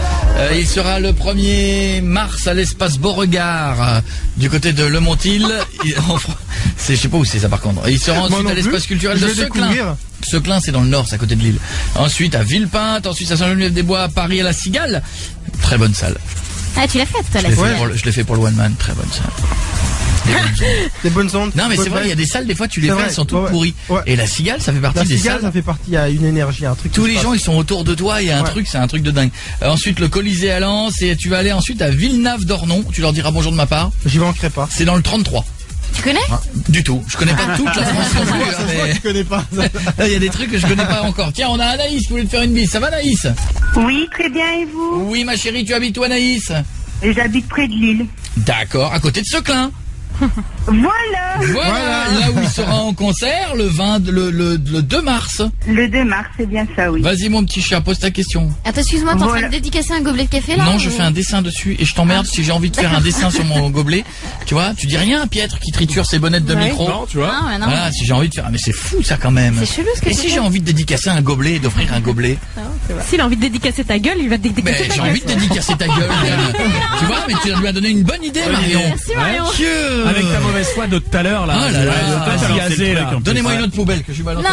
Il sera le 1er mars à l'espace Beauregard, du côté de Le Montil. Je sais pas où c'est ça par contre. Il sera ensuite à l'espace culturel de Seclin. Seclin, c'est dans le nord, c'est à côté de Lille. Ensuite à Villepinte, ensuite à Saint-Geneviève-des-Bois, à Paris, à la Cigale. Très bonne salle. Ah, tu l'as faite toi, la Cigale? Je l'ai fait pour le One Man, très bonne salle. Des bonnes ondes. Non mais c'est vrai, il y a des salles des fois tu les fais, elles sont toutes pourries. Et la Cigale, ça fait partie des salles. Ça fait partie, il y a une énergie, un truc. Tous les gens ils sont autour de toi, il y a un truc, c'est un truc de dingue. Ensuite le Colisée à Lens et tu vas aller ensuite à Villeneuve-d'Ornon. Tu leur diras bonjour de ma part. J'y manquerai pas. C'est dans le 33. Tu connais? Du tout. Je connais pas toute la France non plus. Ça se voit que tu connais pas. Là, il y a des trucs que je connais pas encore. Tiens, on a Anaïs qui voulait te faire une bise. Ça va, Anaïs? Oui, très bien, et vous? Oui, ma chérie, tu habites où, Anaïs? J'habite près de Lille. D'accord, à côté de Seclin. Voilà. Là où il sera en concert le 2 mars. Le 2 mars, c'est bien ça, oui. Vas-y, mon petit chat, pose ta question. Attends, excuse-moi, t'es en train de dédicacer un gobelet de café là? Non, je fais un dessin dessus et je t'emmerde si j'ai envie de faire un dessin sur mon gobelet. Tu vois, tu dis rien à Pietre qui triture ses bonnettes de micro. Non, tu vois. Ah, ouais, non. Voilà, si j'ai envie de faire, mais c'est fou ça quand même. C'est chelou ce que Et tu si fais. j'ai envie de dédicacer un gobelet et d'offrir un gobelet? S'il a envie de dédicacer ta gueule, il va te dédicacer Mais ta j'ai gueule. envie de dédicacer ta gueule. Tu vois, mais tu lui as donné une bonne idée, Marion. Merci, Marion. Dieu. Avec ta mauvaise foi de tout à l'heure, là. Oh là là. Pas gazé, là. Donnez-moi une autre poubelle que je suis balance. Non.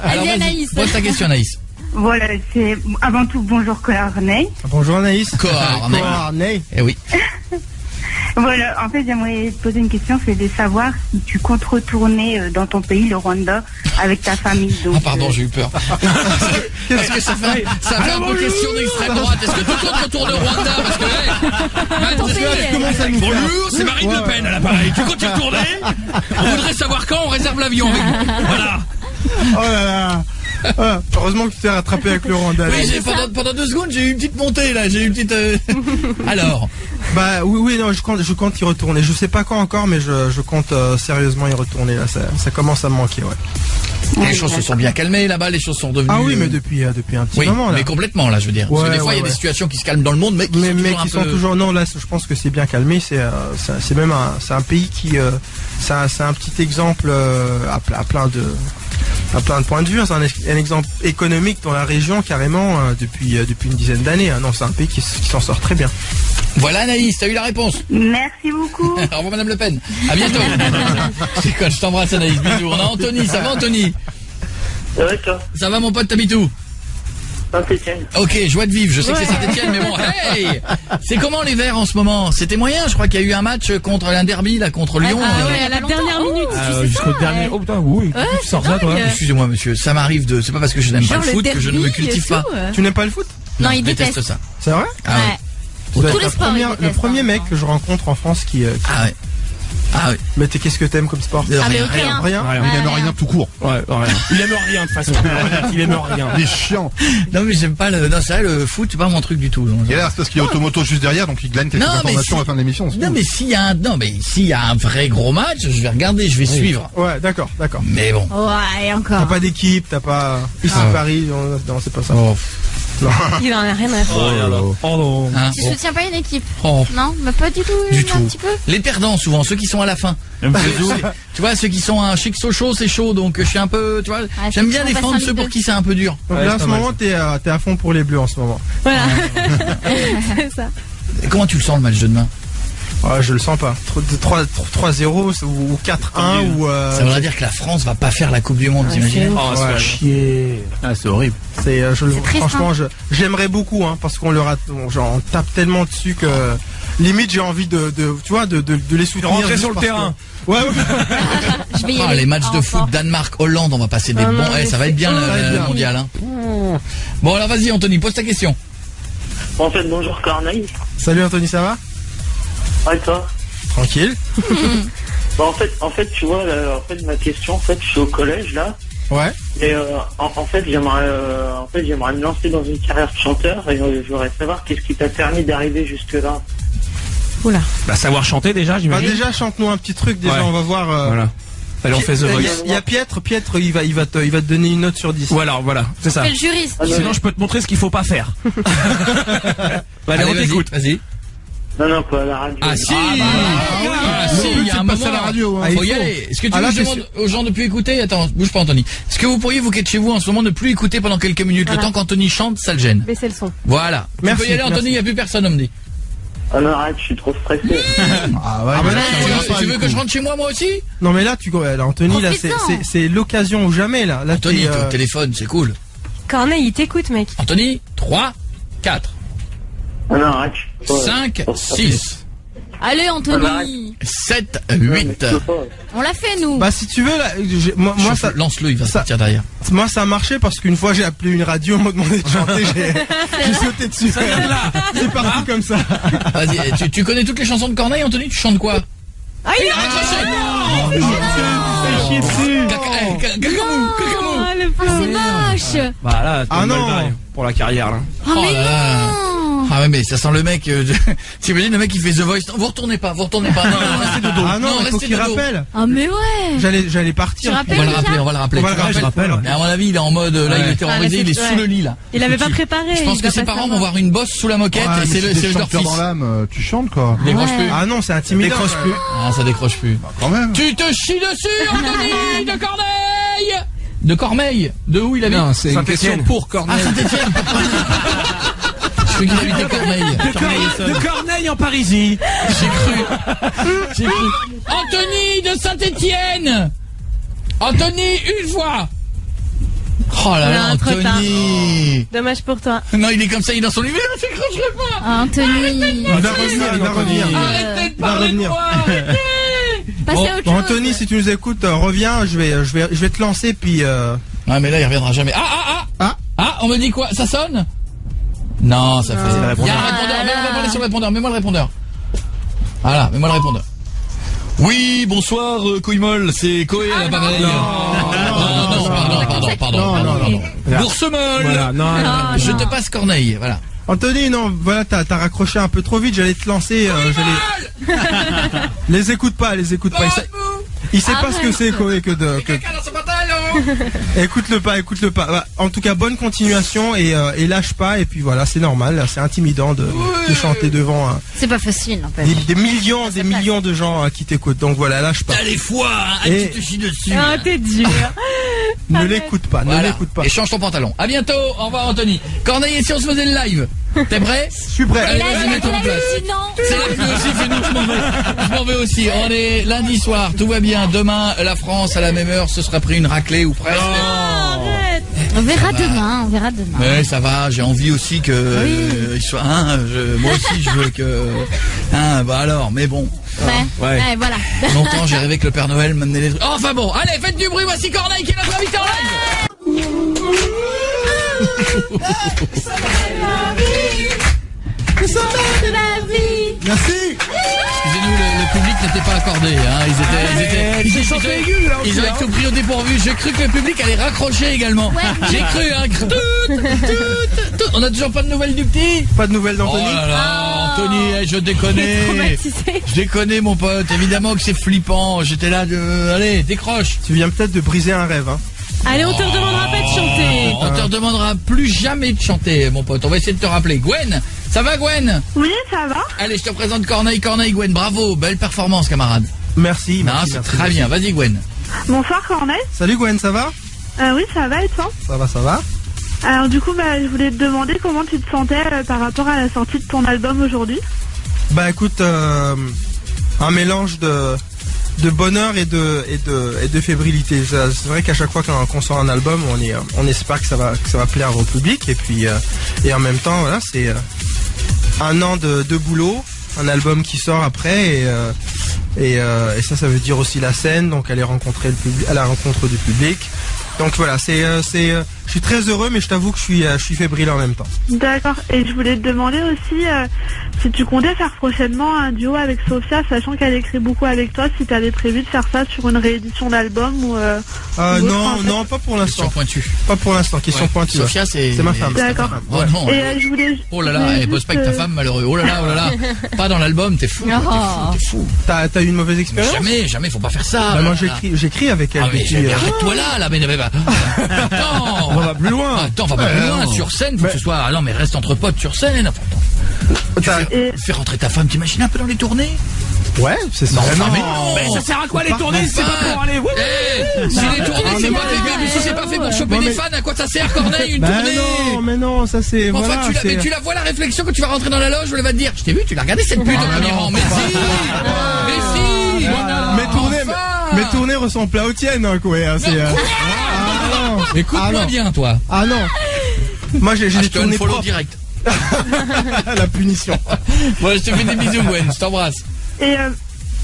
Alors, Vas-y, Anaïs. pose ta question, Anaïs. Voilà, c'est avant tout bonjour Corneille. Bonjour Anaïs. Corneille. Eh oui. Voilà, en fait, j'aimerais te poser une question, c'est de savoir si tu comptes retourner dans ton pays, le Rwanda, avec ta famille. Donc, Ah pardon, j'ai eu peur. Parce que ça fait un peu question d'extrême droite. Est-ce que tu comptes retourner au Rwanda? Parce que, bonjour, c'est Marine Le Pen à l'appareil. Tu comptes y retourner? On voudrait savoir quand on réserve l'avion avec vous. Voilà. Oh là là. Ah, heureusement que tu t'es rattrapé avec le Rwanda. Oui, pendant 2 secondes, j'ai eu une petite montée là. J'ai eu une petite. Alors. Bah oui, non, je compte y retourner. Je sais pas quand encore, mais je compte sérieusement y retourner là. Ça commence à me manquer, ouais. Les choses se sont bien calmées là-bas, les choses sont devenues. Ah oui, mais depuis un petit moment là. Mais complètement là, je veux dire. Parce que des fois, il y a des situations qui se calment dans le monde, mais qui sont toujours. Non, là, je pense que c'est bien calmé. C'est même un pays qui, c'est un petit exemple à plein de points de vue. C'est un exemple économique dans la région carrément depuis une dizaine d'années. Non, c'est un pays qui s'en sort très bien. Voilà, Anaïs, t'as eu la réponse. Merci beaucoup. Au revoir, Madame Le Pen. À bientôt. C'est quoi, je t'embrasse, Anaïs. Bisous. On a Anthony. Ça va, Anthony? Ça va, toi? Ça va, mon pote, t'habites où? Saint-Étienne. Ok, joie de vivre. Je sais que c'est Saint-Étienne, mais bon, hey! C'est comment les Verts en ce moment? C'était moyen, je crois qu'il y a eu un match contre un derby, là, contre Lyon. Ah ouais, à la dernière minute. Jusqu'au dernier. Oh putain, oui. Tu sors ça, toi. Excusez-moi, monsieur. Ça m'arrive de. C'est pas parce que je n'aime pas le foot que je ne me cultive pas. Tu n'aimes pas le foot? Non, il je déteste déteste ça. C'est vrai? Ah ouais. Vous êtes Tous les sports, il le déteste, premier mec que je rencontre en France qui. Ah ouais. Ah oui. Mais qu'est-ce que t'aimes comme sport? Ah mais aucun. Rien. Il aime rien tout court. Ouais, rien. Il aime rien, de toute façon. Il aime rien. Il est chiant. Non mais j'aime pas le. Non c'est vrai, le foot c'est pas mon truc du tout. Donc, Et là, c'est parce qu'il y a Automoto juste derrière, donc il glane quelques informations à la fin de l'émission. Non mais s'il y a un vrai gros match, je vais regarder, je vais suivre. Ouais, d'accord. Mais bon. Ouais, encore. T'as pas d'équipe, t'as pas. Ici Paris, non, c'est pas ça. Oh. Non. Il en a rien à faire. Oh non. Hein, Tu bon. soutiens pas une équipe? Oh. Non, mais pas du tout. Du Un tout. petit peu. Les perdants souvent, ceux qui sont à la fin. Tu vois, ceux qui sont un chic chaud, c'est chaud, donc je suis un peu, tu vois, j'aime bien défendre ceux pour qui c'est un peu dur. Donc là, en ce moment, t'es à fond pour les Bleus en ce moment. Voilà. C'est ça. Et comment tu le sens le match de demain? Ouais, je le sens pas. 3-0 ou 4-1 ou. Ça voudrait dire que la France va pas faire la Coupe du Monde, t'imagines? Oh, ça fait chier. Ah, c'est horrible. Franchement, j'aimerais beaucoup, hein, parce qu'on on tape tellement dessus que limite j'ai envie de les soutenir. Rentrer sur le terrain. Ouais. Je vais y aller. Les matchs de foot Danemark, Hollande, on va passer des bons. Ça va être bien le mondial. Hein. Bon alors vas-y Anthony, pose ta question. En fait, bonjour Corneille. Salut Anthony, ça va? Ouais, toi? Tranquille. Bah, en fait, tu vois, ma question, je suis au collège, là. Ouais. Et, en fait, j'aimerais me lancer dans une carrière de chanteur et je voudrais savoir qu'est-ce qui t'a permis d'arriver jusque-là. Oula. Bah, savoir chanter déjà, j'imagine. Déjà, chante-nous un petit truc, déjà, on va voir. Voilà. Allez, on fait The Voice. Il y a Pietre, il va te donner une note sur 10. Voilà, c'est ça. Fais le juriste. Sinon, je peux te montrer ce qu'il faut pas faire. Allez, on t'écoute. Vas-y. Non, pas à la radio. Ah si, il y a un moment à la radio. Faut y aller. Est-ce que tu veux que je demande aux gens de plus écouter? Attends, bouge pas Anthony. Est-ce que vous pourriez vous qui êtes chez vous en ce moment ne plus écouter pendant quelques minutes le temps qu'Anthony chante, ça le gêne? Baissez le son. Voilà. Merci, Tu peux y aller Anthony, il n'y a plus personne on me dit. Ah non, arrête, je suis trop stressé. Ah ouais. Tu veux que je rentre chez moi aussi? Non mais là Anthony là c'est l'occasion ou jamais là. Anthony, t'es au téléphone, c'est cool. Corneille, il t'écoute, mec. Anthony, 3, 4, Ah non, arrête. 5, 6, Allez, Anthony. 7, 8. On l'a fait, nous. Bah si tu veux là, moi ça lance-le, il va sortir derrière. Moi ça a marché parce qu'une fois j'ai appelé une radio, on m'a demandé de chanter, j'ai sauté dessus. C'est parti comme ça. Vas-y, tu connais toutes les chansons de Corneille, Anthony? Tu chantes quoi? Ah, il a raccroché. chier dessus. Cacamou. C'est moche. Bah là, Ah non. pour la carrière là. Oh, mais non. Ah ouais, mais ça sent le mec. T'imagines le mec qui fait The Voice. Vous retournez pas. Non, restez de dos. Ah non, il faut restez qu'il de dos. rappelle. Ah mais ouais. J'allais partir. Tu rappelles On va le rappeler. Je rappelle. Mais à mon avis, il est en mode, là, il est terrorisé, il est sous le lit, là. Il avait pas préparé. Je pense que ses parents vont voir une bosse sous la moquette, et c'est leur chanteur fils. dans l'âme, tu chantes quoi. Décroche plus. Ah non, c'est intimidant. Décroche plus. Ah, ça décroche plus. Quand même. Tu te chies dessus, Anthony de Corneille. De Cormeille. De où il habite? Non, c'est une question Saint-Étienne. pour Corneille. Ah, Saint-Étienne. Je crois qu'il habitait Cormeille. De Corneille en Parisie. J'ai cru. Anthony de Saint-Étienne. Anthony, une fois. Oh là là, Non, trop Anthony. Dommage pour toi. Non, il est comme ça, il est dans son lit. Mais non, j'accrocherai pas. Anthony. Il va revenir. Arrêtez de parler de moi. Arrêtez. Passez à autre Bon, chose. Anthony, si tu nous écoutes, reviens, je vais te lancer puis Ah, mais là, il reviendra jamais. Ah, on me dit quoi? Ça sonne? Non, ça fait. Il y a un répondeur. Mais on va parler sur le répondeur. Mets-moi le répondeur. Voilà, mets-moi le répondeur. Oui, bonsoir, Couille-Molle, c'est Coé à l'appareil. Pardon. Non. Bourse-molle. Voilà, non. Je te passe Corneille, voilà. Anthony, non, voilà, t'as raccroché un peu trop vite, j'allais te lancer, Les écoute pas. Il sait pas ce que c'est, Koé, que Écoute-le pas. Bah, en tout cas, bonne continuation et lâche pas, et puis voilà, c'est normal, là, c'est intimidant de chanter devant C'est pas facile, en fait. des millions de gens qui t'écoutent, donc voilà, lâche pas. T'as les foies, hein, Et- tu te chies dessus. Ah, t'es dur. Ne l'écoute pas, Voilà. ne l'écoute pas. Et change ton pantalon. À bientôt, au revoir Anthony. Corneille, et si on se faisait le live? T'es prêt? Je suis prêt. Allez, Et là, vas-y, mets-toi en place. dit non. C'est la pluie aussi, fais-nous, je m'en vais aussi. On est lundi soir, tout va bien. Demain, la France, à la même heure, se sera pris une raclée ou presque. Arrête. On verra demain. Mais ça va, j'ai envie aussi que il soit moi aussi je veux que bah alors, mais bon. Ouais, voilà. Longtemps j'ai rêvé que le Père Noël m'amenait les trucs. Oh, enfin bon, allez, faites du bruit, voici Corneille qui est notre invité en live. Merci. Excusez-nous, le public n'était pas accordé, hein. Ils ont été pris au dépourvu. J'ai cru que le public allait raccrocher également. J'ai cru, hein. On a toujours pas de nouvelles du petit? Pas de nouvelles d'Anthony? Oh là là, Anthony, je déconnais. Je déconnais, mon pote. Évidemment que c'est flippant. J'étais là allez, décroche. Tu viens peut-être de briser un rêve, hein. Allez, on te redemandera pas de chanter. On te redemandera plus jamais de chanter, mon pote. On va essayer de te rappeler. Gwen, ça va, Gwen? Oui, ça va. Allez, je te présente Corneille, Gwen. Bravo, belle performance, camarade. Merci. C'est très bien. Vas-y, Gwen. Bonsoir Corneille. Salut Gwen, ça va? Oui, ça va et toi? Ça va. Alors du coup, je voulais te demander comment tu te sentais par rapport à la sortie de ton album aujourd'hui. Bah écoute, un mélange de bonheur et de fébrilité. C'est vrai qu'à chaque fois qu'on sort un album, on espère que ça va plaire au public, et puis et en même temps, voilà, c'est un an de boulot, un album qui sort après, et ça veut dire aussi la scène, donc aller rencontrer le public, à la rencontre du public. Donc voilà, je suis très heureux, mais je t'avoue que je suis fébrile en même temps. D'accord. Et je voulais te demander aussi si tu comptais faire prochainement un duo avec Sophia, sachant qu'elle écrit beaucoup avec toi, si tu avais prévu de faire ça sur une réédition d'album ou non, pas pour l'instant. Question pointue. Pas pour l'instant, question pointue. Sophia, c'est ma femme. D'accord. Oh non. Et je voulais. Oh là là, elle bosse pas avec ta femme, malheureux. Oh là là. Pas dans l'album, t'es fou. T'es fou. T'as eu une mauvaise expérience? Jamais, faut pas faire ça. Bah, moi j'écris avec elle. Ah, mais arrête-toi là, mais attends. On va plus loin. Attends, on va pas plus loin. Sur scène, faut que ce soit. Ah non, mais reste entre potes sur scène. Fais rentrer ta femme, t'imagines un peu dans les tournées? Ouais, c'est ça. Mais ça sert à quoi les tournées? C'est pas pour aller. Si les tournées, c'est pas fait, si c'est pas fait pour choper des fans, à quoi ça sert, Corneille, une tournée? Mais non, ça c'est. Enfin, voilà, tu la vois la réflexion quand tu vas rentrer dans la loge où elle va te dire: je t'ai vu, tu l'as regardé cette pute au premier rang. Mais si. Mes tournées ressemblent pas aux tiennes, hein, quoi. Écoute-moi bien, toi. Ah non. Moi j'ai des tournées follow propres. direct. La punition. Moi, je te fais des bisous, Gwen. Je t'embrasse. Et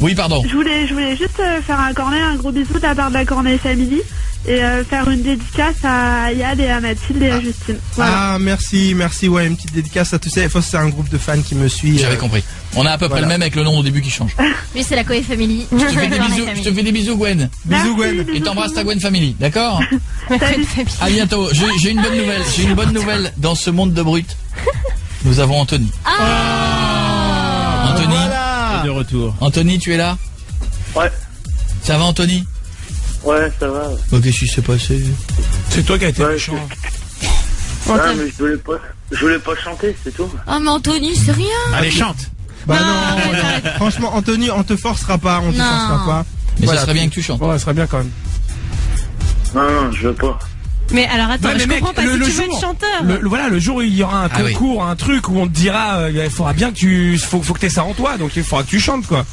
oui, pardon. je voulais juste faire un gros bisou de la part de la Corneille Family. et faire une dédicace à Yad et à Mathilde et à Justine. Voilà. Ah, merci, ouais, une petite dédicace à tous ces. C'est un groupe de fans qui me suit. J'avais compris. On a à peu près le même avec le nom au début qui change. Lui, c'est la Coé Family. Je te fais des bisous, Gwen. Bisous, Gwen. Et t'embrasses ta Gwen Family, d'accord? Salut. À bientôt. J'ai une bonne nouvelle. J'ai une bonne nouvelle dans ce monde de brut. Nous avons Anthony. Anthony. Et de retour. Anthony, tu es là? Ouais. Ça va, Anthony? Ouais, ça va. Qu'est-ce qui s'est passé? C'est toi qui as été méchant. Ouais, mais je voulais pas chanter, c'est tout. Ah, mais Anthony, c'est rien. Allez, chante. Bah non. Franchement, Anthony, on te forcera pas, Mais ça serait bien que tu chantes. Ouais, ça serait bien quand même. Non, je veux pas. Mais alors attends, Ouais, mais je comprends pas si tu veux jour, être chanteur. Voilà, le jour où il y aura un concours, un truc où on te dira, il faudra bien que faut que t'aies ça en toi, donc il faudra que tu chantes, quoi.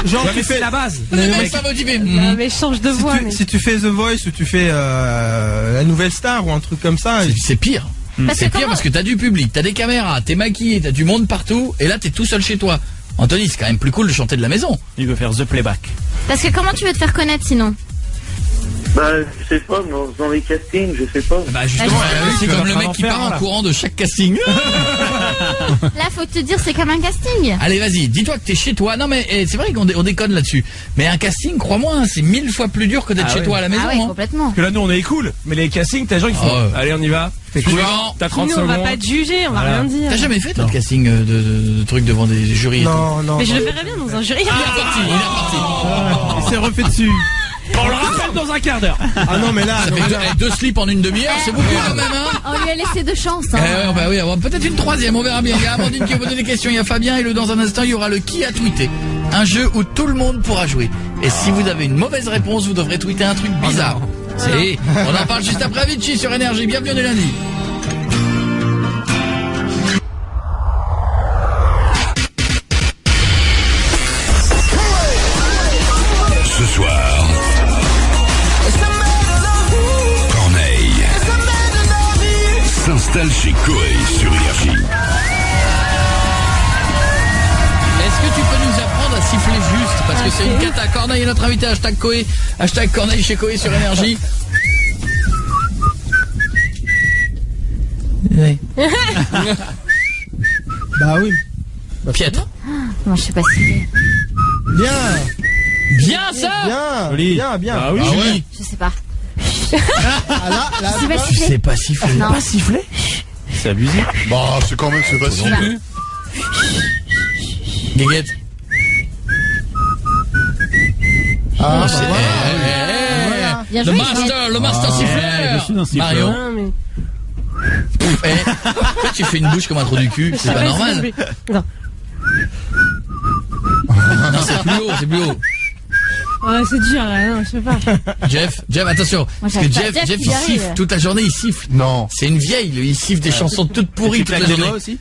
Genre, tu fais la base. Ça motivé. Non, mais change de voix. Si tu fais The Voice ou tu fais la Nouvelle Star ou un truc comme ça, c'est pire. C'est pire parce que t'as du public, t'as des caméras, t'es maquillé, t'as du monde partout, et là t'es tout seul chez toi. Anthony, c'est quand même plus cool de chanter de la maison. Il veut faire The Playback. Parce que comment tu veux te faire connaître sinon? Bah, je sais pas, dans les castings, je sais pas. Bah, justement, c'est comme le mec qui part en courant de chaque casting. Là, faut te dire, c'est comme un casting. Allez, vas-y, dis-toi que t'es chez toi. Non, mais c'est vrai qu'on déconne là-dessus. Mais un casting, crois-moi, c'est 1000 fois plus dur que d'être chez toi à la maison. Ah ouais, complètement. Parce que là, nous, on est cool. Mais les castings, t'as des gens qui font. Allez, on y va. T'es cool. T'as 30 Nous, secondes. on va pas te juger, on va rien dire. T'as jamais fait, toi, de casting de trucs devant des jurys? Non. Mais je le verrais bien dans un jury. Il est parti. Il s'est refait dessus. On le rappelle dans un quart d'heure. Ah non, mais là, Ça fait deux slips en une demi-heure, c'est beaucoup quand même, hein. On lui a laissé 2 chances. Hein. Bah oui, peut-être une troisième, on verra bien. Il y a Amandine qui a posé des questions, il y a Fabien, et dans un instant, il y aura le qui a tweeté. Un jeu où tout le monde pourra jouer. Et si vous avez une mauvaise réponse, vous devrez tweeter un truc bizarre. On en parle juste après Avicii sur Énergie. Bienvenue le lundi. Ce soir, Corneille s'installe chez Coé sur Énergie. Est-ce que tu peux nous apprendre à siffler juste? Parce que c'est une cata. Corneille est notre invité, hashtag Coé, hashtag Corneille chez Coé sur Énergie. Oui. Bah oui. Piètre. Moi, je sais pas si. Bien ça. Bien. Ah oui, oui. Je sais pas. Là, Tu sais pas siffler. Non. pas siffler. C'est abusé. Bah, c'est quand même, c'est facile. Guéguette. Ah, c'est Bien le joué, master siffleur. Marion. Non, mais... Pourquoi tu fais une bouche comme un trou du cul? C'est pas normal. Non. Non, c'est plus haut. Oh, c'est dur, là, non, je sais pas. Jeff, attention. Parce que Jeff, il siffle toute la journée, il siffle. Non. C'est une vieille, il siffle des chansons toutes pourries toute la journée aussi.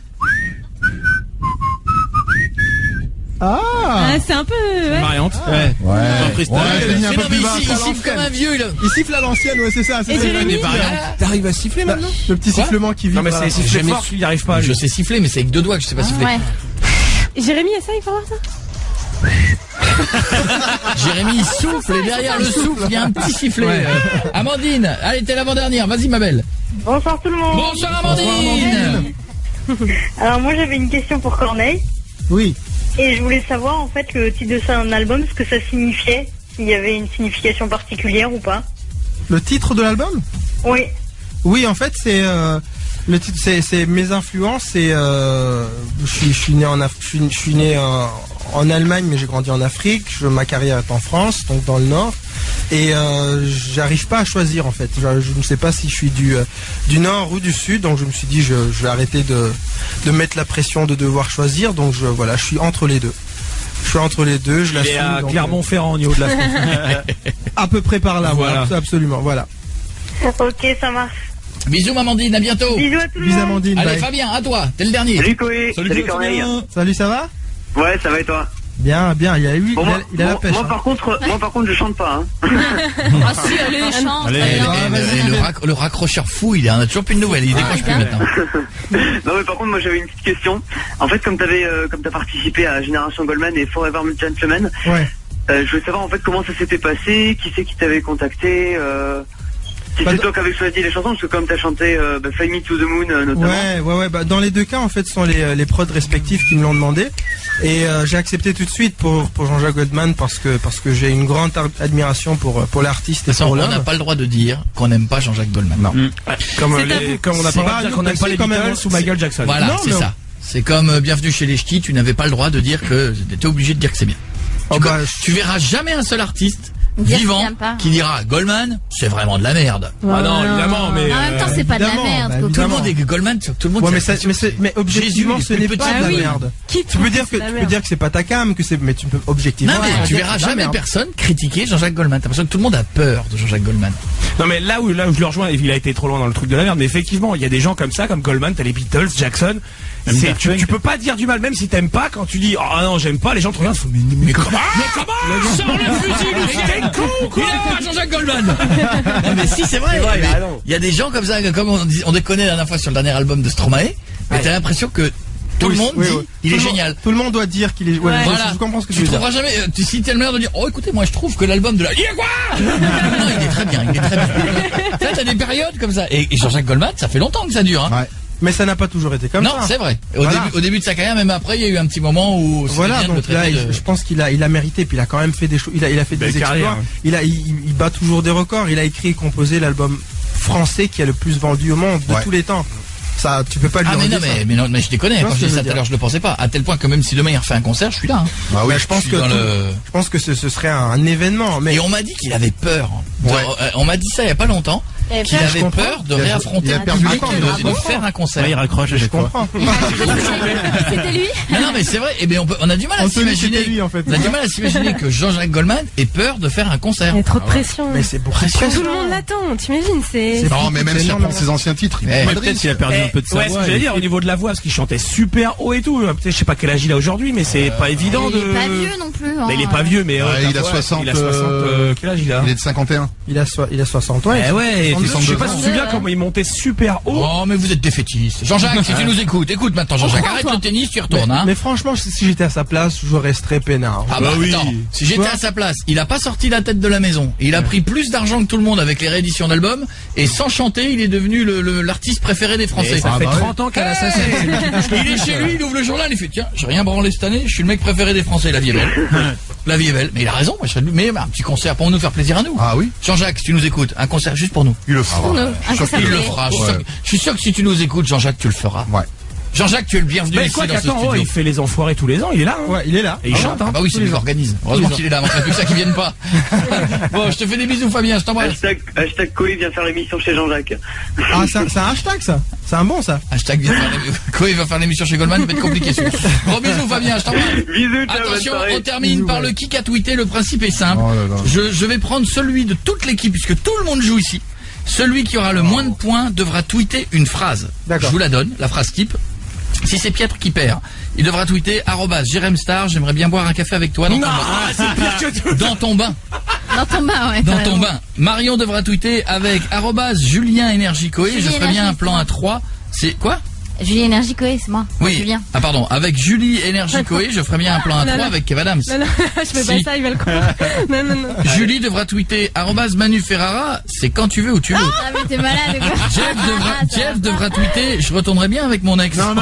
Ah, c'est un peu... Ouais. Variante. Ouais. Il siffle comme un vieux, là. Il siffle à l'ancienne, ouais, c'est ça. Et Jérémy, T'arrives à siffler maintenant? Le petit sifflement qui vibre. Non, mais c'est siffler fort, il n'y arrive pas. Je sais siffler, mais c'est avec 2 doigts que je sais pas siffler. Ouais. Jérémy, essaye, faut voir ça. Jérémy, il souffle, et derrière le souffle, il y a un petit sifflet. Amandine, allez, t'es l'avant-dernière, vas-y, ma belle. Bonsoir tout le monde. Bonsoir, Amandine. Alors moi j'avais une question pour Corneille. Oui. Et je voulais savoir en fait le titre de un album, ce que ça signifiait, s'il y avait une signification particulière ou pas. Le titre de l'album? Oui. Oui, en fait, c'est le titre, c'est mes influences. C'est je suis né en Allemagne, mais j'ai grandi en Afrique. Ma carrière est en France, donc dans le Nord. Et j'arrive pas à choisir en fait. Je ne sais pas si je suis du Nord ou du Sud, donc je me suis dit je vais arrêter de mettre la pression de devoir choisir. Donc je suis entre les deux. Je suis entre les deux. Je l'assume. Il est à Clermont-Ferrand au niveau de la France. À peu près par là. Voilà. Absolument. Voilà. Ok, ça marche. Bisous, Amandine, à bientôt. Bisous à tout le Bisous, monde. Amandine. Allez, Bye. Fabien, à toi, t'es le dernier. Salut Coé. Salut Corneille. Salut, ça va? Ouais, ça va et toi? Bien. Il a eu, Bon, il a la pêche. Moi par contre, je chante pas. Hein. Ah si, allez, chante. Le raccrocheur fou, on a toujours plus de nouvelles, il décroche plus maintenant. Non mais par contre, moi j'avais une petite question. En fait, comme t'as participé à Génération Goldman et Forever Gentleman, Ouais. Je veux savoir en fait comment ça s'était passé, qui c'est qui t'avait contacté, si c'est toi qui avais choisi les chansons, parce que comme t'as chanté Fly Me to the Moon notamment. Ouais, bah, dans les deux cas en fait ce sont les prods respectifs qui me l'ont demandé et j'ai accepté tout de suite pour Jean-Jacques Goldman parce que j'ai une grande admiration pour l'artiste et pour l'homme. On n'a pas le droit de dire qu'on n'aime pas Jean-Jacques Goldman. Non. Comme on n'a pas le droit de dire qu'on n'aime pas les Beatles ou Michael Jackson. Voilà, c'est ça. C'est comme Bienvenue chez les Ch'tis, tu n'avais pas le droit de dire que t'étais obligé de dire que c'est bien. Tu verras jamais un seul artiste vivant qui dira Goldman, c'est vraiment de la merde. Ah non, évidemment, mais en même temps, c'est pas de la merde. Tout le monde est Goldman, tout le monde. Mais objectivement, ce n'est pas de la merde. Tu peux dire que c'est pas ta cam, mais tu peux objectivement. Non, mais tu verras jamais personne critiquer Jean-Jacques Goldman. T'as l'impression que tout le monde a peur de Jean-Jacques Goldman. Non, mais là où je le rejoins, il a été trop loin dans le truc de la merde, mais effectivement, il y a des gens comme ça, comme Goldman, t'as les Beatles, Jackson. Tu peux pas dire du mal, même si t'aimes pas, quand tu dis oh non j'aime pas, les gens te regardent, mais comment sors le fusil, t'es con quoi, Jean-Jacques Goldman. Non mais si c'est vrai, il y a des gens comme ça, comme on déconnait la dernière fois sur le dernier album de Stromae, mais t'as l'impression que tout le monde dit il est génial. Tout le monde doit dire qu'il est. Voilà. Je comprends ce que tu veux dire. Tu trouveras jamais. Si t'es le meilleur de dire oh écoutez moi je trouve que l'album de la. Il est quoi? Non il est très bien, Ça t'as des périodes comme ça et Jean-Jacques Goldman ça fait longtemps que ça dure. Hein. Mais ça n'a pas toujours été comme ça. Non, c'est vrai. Au début de sa carrière, même après, il y a eu un petit moment où. Voilà, donc là, je pense qu'il a mérité. Puis il a quand même fait des choses. Il a fait des exploits. Il bat toujours des records. Il a écrit et composé l'album français qui a le plus vendu au monde de tous les temps. Ça, tu peux pas lui dire ça. Mais je déconne. Quand je dis ça tout à l'heure, je le pensais pas. À tel point que même si demain il refait un concert, je suis là. Hein. Ah oui, je pense que ce serait un événement. Et on m'a dit qu'il avait peur. On m'a dit ça il y a pas longtemps. Qu'il avait peur de réaffronter le public et de faire un concert. Il raccroche, je comprends. C'était lui. Non mais c'est vrai. Et bien on a du mal à s'imaginer. On a du mal à s'imaginer que Jean-Jacques Goldman ait peur de faire un concert. Il y a trop de pression. Mais c'est pour pression. Tout le monde l'attend. T'imagines, c'est. Non mais même si on prend ses anciens titres, peut-être qu'il a perdu un peu de sa voix. Ouais, ce que j'allais dire au niveau de la voix, parce qu'il chantait super haut et tout. Peut-être je sais pas quel âge il a aujourd'hui, mais c'est pas évident de. Il est pas vieux non plus. Il est pas vieux, mais il a 60. Quel âge il a? Il est de 51. Il a 60 ans. Ouais. Je sais pas si tu te souviens comment il montait super haut. Oh mais vous êtes défaitistes. Jean-Jacques, si tu nous écoute maintenant Jean-Jacques, arrête le tennis, tu retournes. Mais franchement, si j'étais à sa place, je resterais peinard. Ah bah oui. Attends, si j'étais à sa place, il a pas sorti la tête de la maison. Il a pris plus d'argent que tout le monde avec les rééditions d'albums et sans chanter, il est devenu l'artiste préféré des Français. Ça fait 30 ans qu'à l'assassin. Il est chez lui, il ouvre le journal, il fait tiens, j'ai rien branlé cette année, je suis le mec préféré des Français, la vie est belle. La vie est belle. Mais il a raison, mais un petit concert pour nous faire plaisir à nous. Ah oui. Jean-Jacques, si tu nous écoutes, un concert juste pour nous. Il le fera. Il le fera. Je suis sûr que si tu nous écoutes, Jean-Jacques, tu le feras. Ouais. Jean-Jacques, tu es le bienvenu ici dans ce studio. Il fait les enfoirés tous les ans, il est là. Hein. Ouais, il est là. Et il chante. Bah oui, c'est lui qui organise. Heureusement qu'il est là, c'est plus ça qui viennent pas. Bon, je te fais des bisous, Fabien, je t'embrasse. Hashtag Koé vient faire l'émission chez Jean-Jacques. Ah, c'est un hashtag ça. C'est un bon ça. Hashtag Koé va faire l'émission chez Goldman, ça va être compliqué celui. Gros bisous, Fabien, je t'embrasse. Bisous, attention, on termine par le kick à tweeter. Le principe est simple. Je vais prendre celui de toute l'équipe, puisque tout le monde joue ici. Celui qui aura le moins de points devra tweeter une phrase. Je vous la donne, la phrase type. Si c'est Pietre qui perd, il devra tweeter @JeremStar, j'aimerais bien boire un café avec toi dans ton bain. C'est pire que dans ton bain. Dans ton bain, ouais. Dans ton bain. Marion devra tweeter avec @Julien Énergie Coé, je ferais bien un plan à 3. C'est quoi? Julie Énergie Coé, c'est moi. Oui. Julien. Ah pardon, avec Julie Énergie Coé, je ferais bien un plan à 3 avec Kev Adams. Non, je fais pas ça, il va le croire. Non. Julie devra tweeter @Manu Ferrara, c'est quand tu veux où tu veux. Ah mais t'es malade quoi. Jeff devra tweeter, je retournerai bien avec mon ex. Non.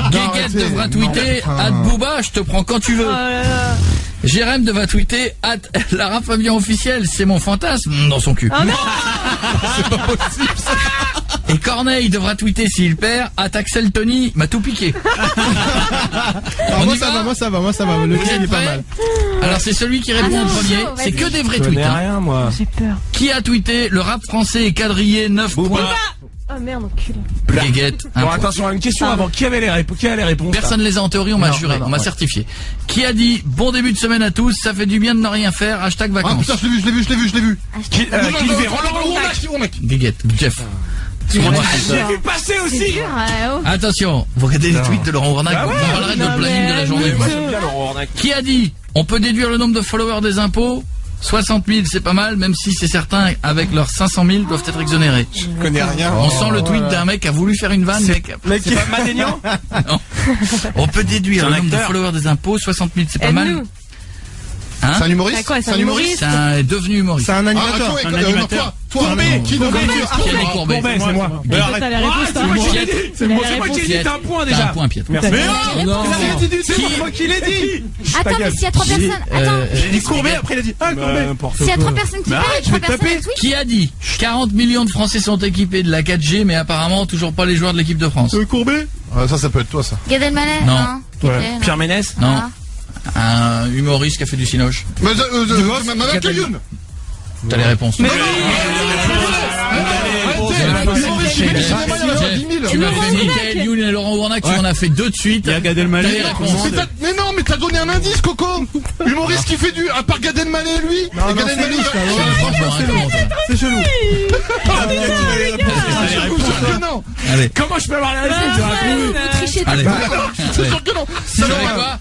Guéguette devra tweeter @Booba, je te prends quand tu veux. Jérém devra tweeter @Lara Fabian officiel, c'est mon fantasme dans son cul. Oh non. C'est pas possible ça. Et Corneille devra tweeter s'il perd @Axel Tony m'a tout piqué. Moi ça va. Le tien est pas mal. Alors c'est celui qui répond en premier. C'est que des vrais tweets. Rien, moi. J'ai peur. Qui a tweeté le rap français est quadrillé 9 points. Oh merde, enculé. Guéguette. Bon, attention, une question avant. Qui a les réponses? Personne ne les a en théorie, on m'a juré, on m'a certifié. Qui a dit bon début de semaine à tous, ça fait du bien de ne rien faire, #vacances. Ah putain, je l'ai vu. Qui Guéguette, Jeff. J'ai vu passer aussi. Attention, vous regardez les tweets de Laurent Warnack, on parlerait de notre planning de la journée. Qui a dit on peut déduire le nombre de followers des impôts? 60 000, c'est pas mal, même si c'est certains, avec leurs 500 000, doivent être exonérés. Je connais rien. On sent le tweet d'un mec qui a voulu faire une vanne, mais c'est pas Madénian. Non. On peut déduire le nombre de followers des impôts, 60 000, c'est pas mal. Hein? C'est un humoriste? C'est quoi, c'est un humoriste? C'est un devenu humoriste. C'est un animateur. Un animateur. Toi, qui Courbet, c'est moi. T'as la réponse, toi. C'est moi qui ai dit, t'as un point déjà. T'as un point, Pietro. Merci. Mais non, c'est moi qui l'ai dit. Attends, mais s'il y a 3 personnes. Attends. J'ai dit Courbet, après il a dit Courbet. S'il y a 3 personnes qui parlent, 3 personnes avec Qui a dit 40 millions de Français sont équipés de la 4G, mais apparemment toujours pas les joueurs de l'équipe de France? Courbet? Ça peut être toi, ça. Gad Elmaleh? Non. Pierre Ménès? Non. Un humoriste qui a fait du cinoche. Mais Madame Cayoun. T'as les réponses. Mais tu m'as fait Michael Youn et Laurent Warnack, tu m'en as fait 2 de suite. Il y a Gad Elmaleh. T'as les réponses. Mais non, mais t'as donné un indice, Coco. Humoriste qui fait du... À part Gad Elmaleh, lui. Non, Gad Elmaleh, c'est chelou. non. Allez. Comment je peux avoir la réponse? Allez. C'est sûr que non.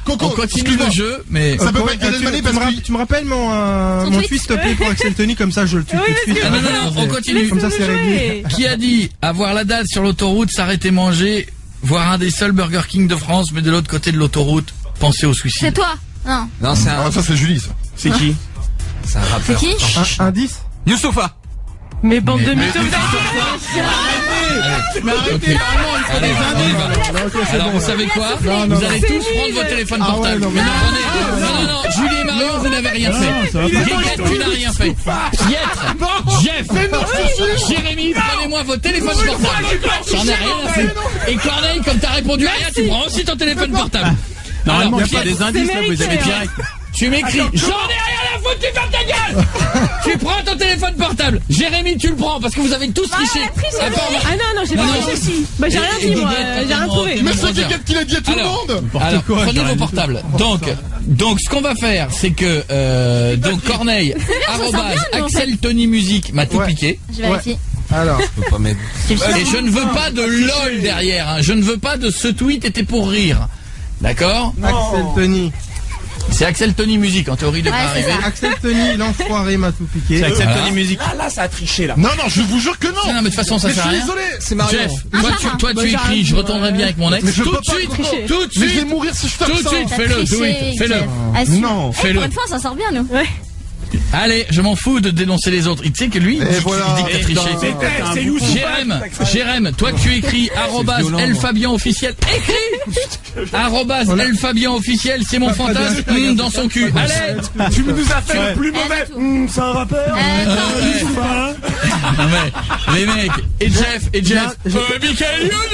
On continue le jeu, mais... Ça peut pas être Gad Elmaleh parce que... Tu me rappelles mon tweet, s'il te plaît, pour Axel Tony, comme ça je le tue tout de suite. Non, on continue. Comme ça c'est réglé. Qui a dit avoir la dalle sur l'autoroute, s'arrêter manger, voir un des seuls Burger King de France, mais de l'autre côté de l'autoroute, penser au suicide? C'est toi? Non. Non, c'est un. Ça c'est Julie, ça. C'est qui? C'est un rappeur. C'est qui? Indice? Youssoupha. Mais bande de mythos. Mais arrêtez, vraiment, il faut des indices. Alors, vous savez quoi? Vous allez tous prendre vos téléphones portables. Non, Julie et Marion, vous n'avez rien fait. Guéguette, tu n'as rien fait. Pietre, Jeff, Jérémy, prenez-moi vos téléphones portables. J'en ai rien à faire. Et Corneille, comme t'as répondu à rien, tu prends aussi ton téléphone portable. Normalement, il y a pas des indices, là, vous avez direct. Tu m'écris, j'en ai rien à foutre, tu fermes ta gueule. Tu prends ton téléphone portable. Jérémy, tu le prends parce que vous avez tous triché. Ah non, j'ai pas triché. Bah j'ai rien dit moi, j'ai rien trouvé. Mais c'est Guéguette qui l'a dit à tout le monde. Alors, prenez vos portables. Donc ce qu'on va faire, c'est que donc Corneille, Axel Tony Musique m'a tout piqué. Je vérifie. Alors, et je ne veux pas de LOL derrière. Hein. Je ne veux pas de ce tweet était pour rire. D'accord? Axel Tony. C'est Axel Tony Musique, en théorie, devrait arriver. Axel Tony, l'enfoiré m'a tout piqué. C'est Axel Tony Musique. Ah là, ça a triché là. Non, je vous jure que non. Non, mais de toute façon, ça sert à rien. Désolé. C'est Marion. Jeff, toi, tu écris, je retournerai bien avec mon ex. Tout de suite. Mais je vais mourir si je fais ça. Tout de suite, fais-le. Non. Fais-le. Pour une fois, ça sort bien, nous. Ouais. Allez, je m'en fous de dénoncer les autres. Tu sais que lui, il dit que t'as triché. C'est Youssou. Jérém, toi tu écris @elfabian officiel. Écris @elfabian officiel, c'est mon fantasme dans son cul. Allez, Tu nous as fait le plus mauvais. C'est un rappeur. Non mais, les mecs, et Jeff, Michael Youn,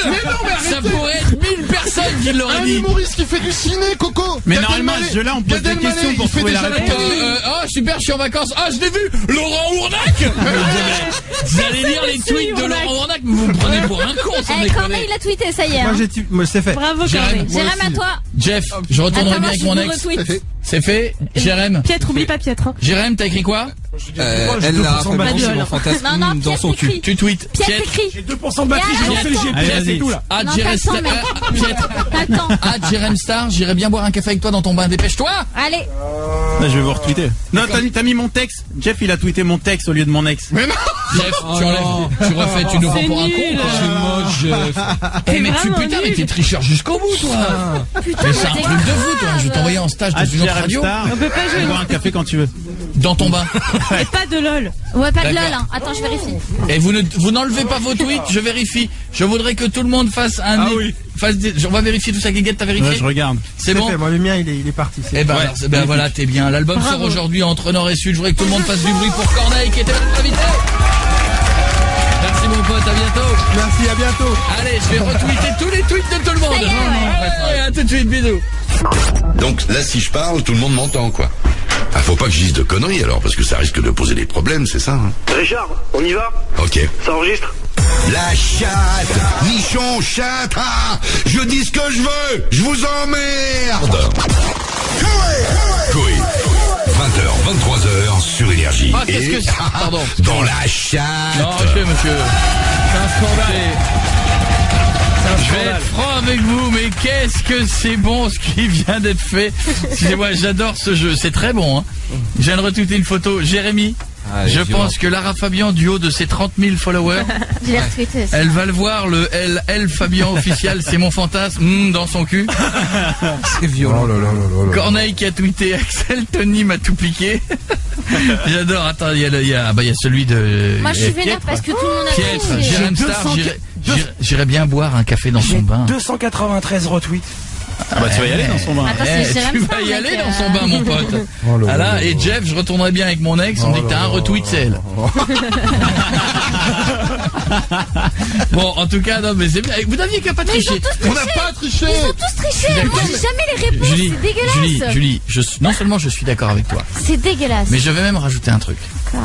ça pourrait être 1000 personnes qui l'auraient Un dit. humoriste qui fait du ciné, Coco. Mais normalement, ce jeu-là, on pose des questions pour trouver la réponse. Oh super, je suis en vacances. Ah, je l'ai vu, Laurent Warnack. Vous allez lire les tweets de Laurent Warnack, mais vous me prenez pour un con, sans déconner. Corneille, il a tweeté, ça y est. Moi c'est fait. Bravo Jérém. Corneille. Jérém, à toi. Jeff, je retournerai bien avec mon ex. C'est fait. Jérém. Pietre, oublie pas Pietre. Jérém, t'as écrit quoi? Elle a fait balancer mon fantasme dans son cul. Tu tweets. Pietre écrit. J'ai 2% de batterie, j'ai lancé le GPS et tout là. Jérém Star, j'irai bien boire un café avec toi dans ton bain. Dépêche-toi. Allez. Je vais vous retweeter. Non, t'as mis mon texte. Jeff, il a tweeté mon texte au lieu de mon ex. Mais non. Jeff, tu enlèves, tu refais, tu nous prends pour un con. C'est moche, Jeff. Mais t'es tricheur jusqu'au bout, toi. Mais c'est un truc de fou, toi. Je vais t'envoyer en stage dans une autre radio. On peut pas jouer. Boire un café quand tu veux. Dans ton bain. Et pas de LOL. Ouais, pas de LOL. Hein. Attends, je vérifie. Et vous n'enlevez pas vos tweets, je vérifie. Je voudrais que tout le monde fasse un. On va vérifier tout ça. Guéguette, t'as vérifié? Ouais, je regarde. C'est bon. Moi, le mien, il est parti. Eh ben, voilà, t'es bien. L'album sort aujourd'hui entre Nord et Sud. Je voudrais que tout le monde fasse du bruit pour Corneille qui était notre invité. Merci mon pote, à bientôt. Merci, à bientôt. Allez, je vais retweeter tous les tweets de tout le monde. Allez, à tout de suite, bisous. Donc là, si je parle, tout le monde m'entend, quoi. Ah, faut pas que je dise de conneries alors, parce que ça risque de poser des problèmes, c'est ça, hein? Richard, on y va? Ok. Ça enregistre? La chatte, nichon, chatte, ah, je dis ce que je veux, je vous emmerde. Coé, 20h, 23h sur Énergie. Ah, qu'est-ce que c'est? Pardon. Dans la chatte. Non, monsieur. C'est un scandale. Je vais être franc avec vous, mais qu'est-ce que c'est bon ce qui vient d'être fait. Excusez-moi, j'adore ce jeu, c'est très bon. Hein. Je viens de retweeter une photo. Jérémy, Je pense que Lara Fabian, du haut de ses 30 000 followers, Je l'ai retweeté. elle va le voir, le LL Fabian officiel, c'est mon fantasme, dans son cul. C'est violent. Corneille qui a tweeté Axel, Tony m'a tout piqué. J'adore, attends, il y a celui de... Moi, je suis vénère parce que tout le monde a Pietre, tweeté. Jérém Star, j'irais bien boire un café dans son bain. 293 retweets. Ah bah tu vas y aller dans son bain. Attends, c'est Jérém Tu Star, vas y mec, aller dans son bain, mon pote. Ah là, et Jeff, je retournerai bien avec mon ex, on me dit que t'as un retweet, c'est elle. Bon, en tout cas, non, mais c'est bien. Vous n'aviez qu'à pas tricher. On n'a pas triché. Ils ont tous triché. Moi, j'ai jamais les réponses. C'est dégueulasse. Julie, non seulement je suis d'accord avec toi, C'est dégueulasse. mais je vais même rajouter un truc. Quoi?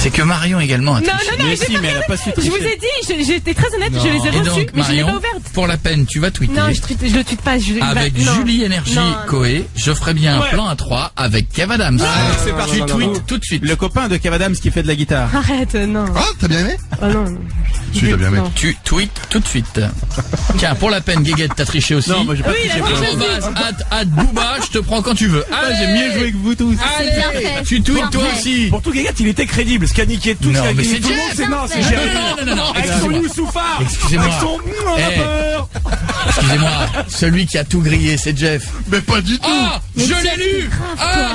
C'est que Marion également a triché. Non, Mais si, mais elle a pas su Je vous tricher. ai dit, j'étais très honnête, je les ai Et reçus, donc, mais je l'ai Marion, pas ouvertes. pour la peine, tu vas tweeter. Non, je le tweete pas. Avec non. Julie Énergie Non, Coé, je ferai bien un plan à 3 avec Kev Adams. C'est parti. Tu tweets tout de suite. Le copain de Kev Adams qui fait de la guitare. Arrête, non. Ah, t'as bien aimé? Oh non. Tu t'as bien aimé. Non. Tu tweets tout de suite. Tiens, pour la peine, Guéguette, t'as triché aussi. Non, moi j'ai pas triché. Booba, je te prends quand tu veux. Ah, j'ai mieux joué que vous tous. Allez, bien fait. tu tweets Bien toi fait. aussi. Pour tout Guéguette, il était crédible. Ce qui a niqué tout, Non, ce qui a mais niqué c'est tout le monde, Jeff. c'est non, c'est Non, Jérémy. non, Avec son excusez-moi. Youssoufa. Excusez-moi. Avec son on a Eh. peur. Excusez-moi, celui qui a tout grillé, c'est Jeff. Mais pas du tout. Ah, je l'ai lu. Ah,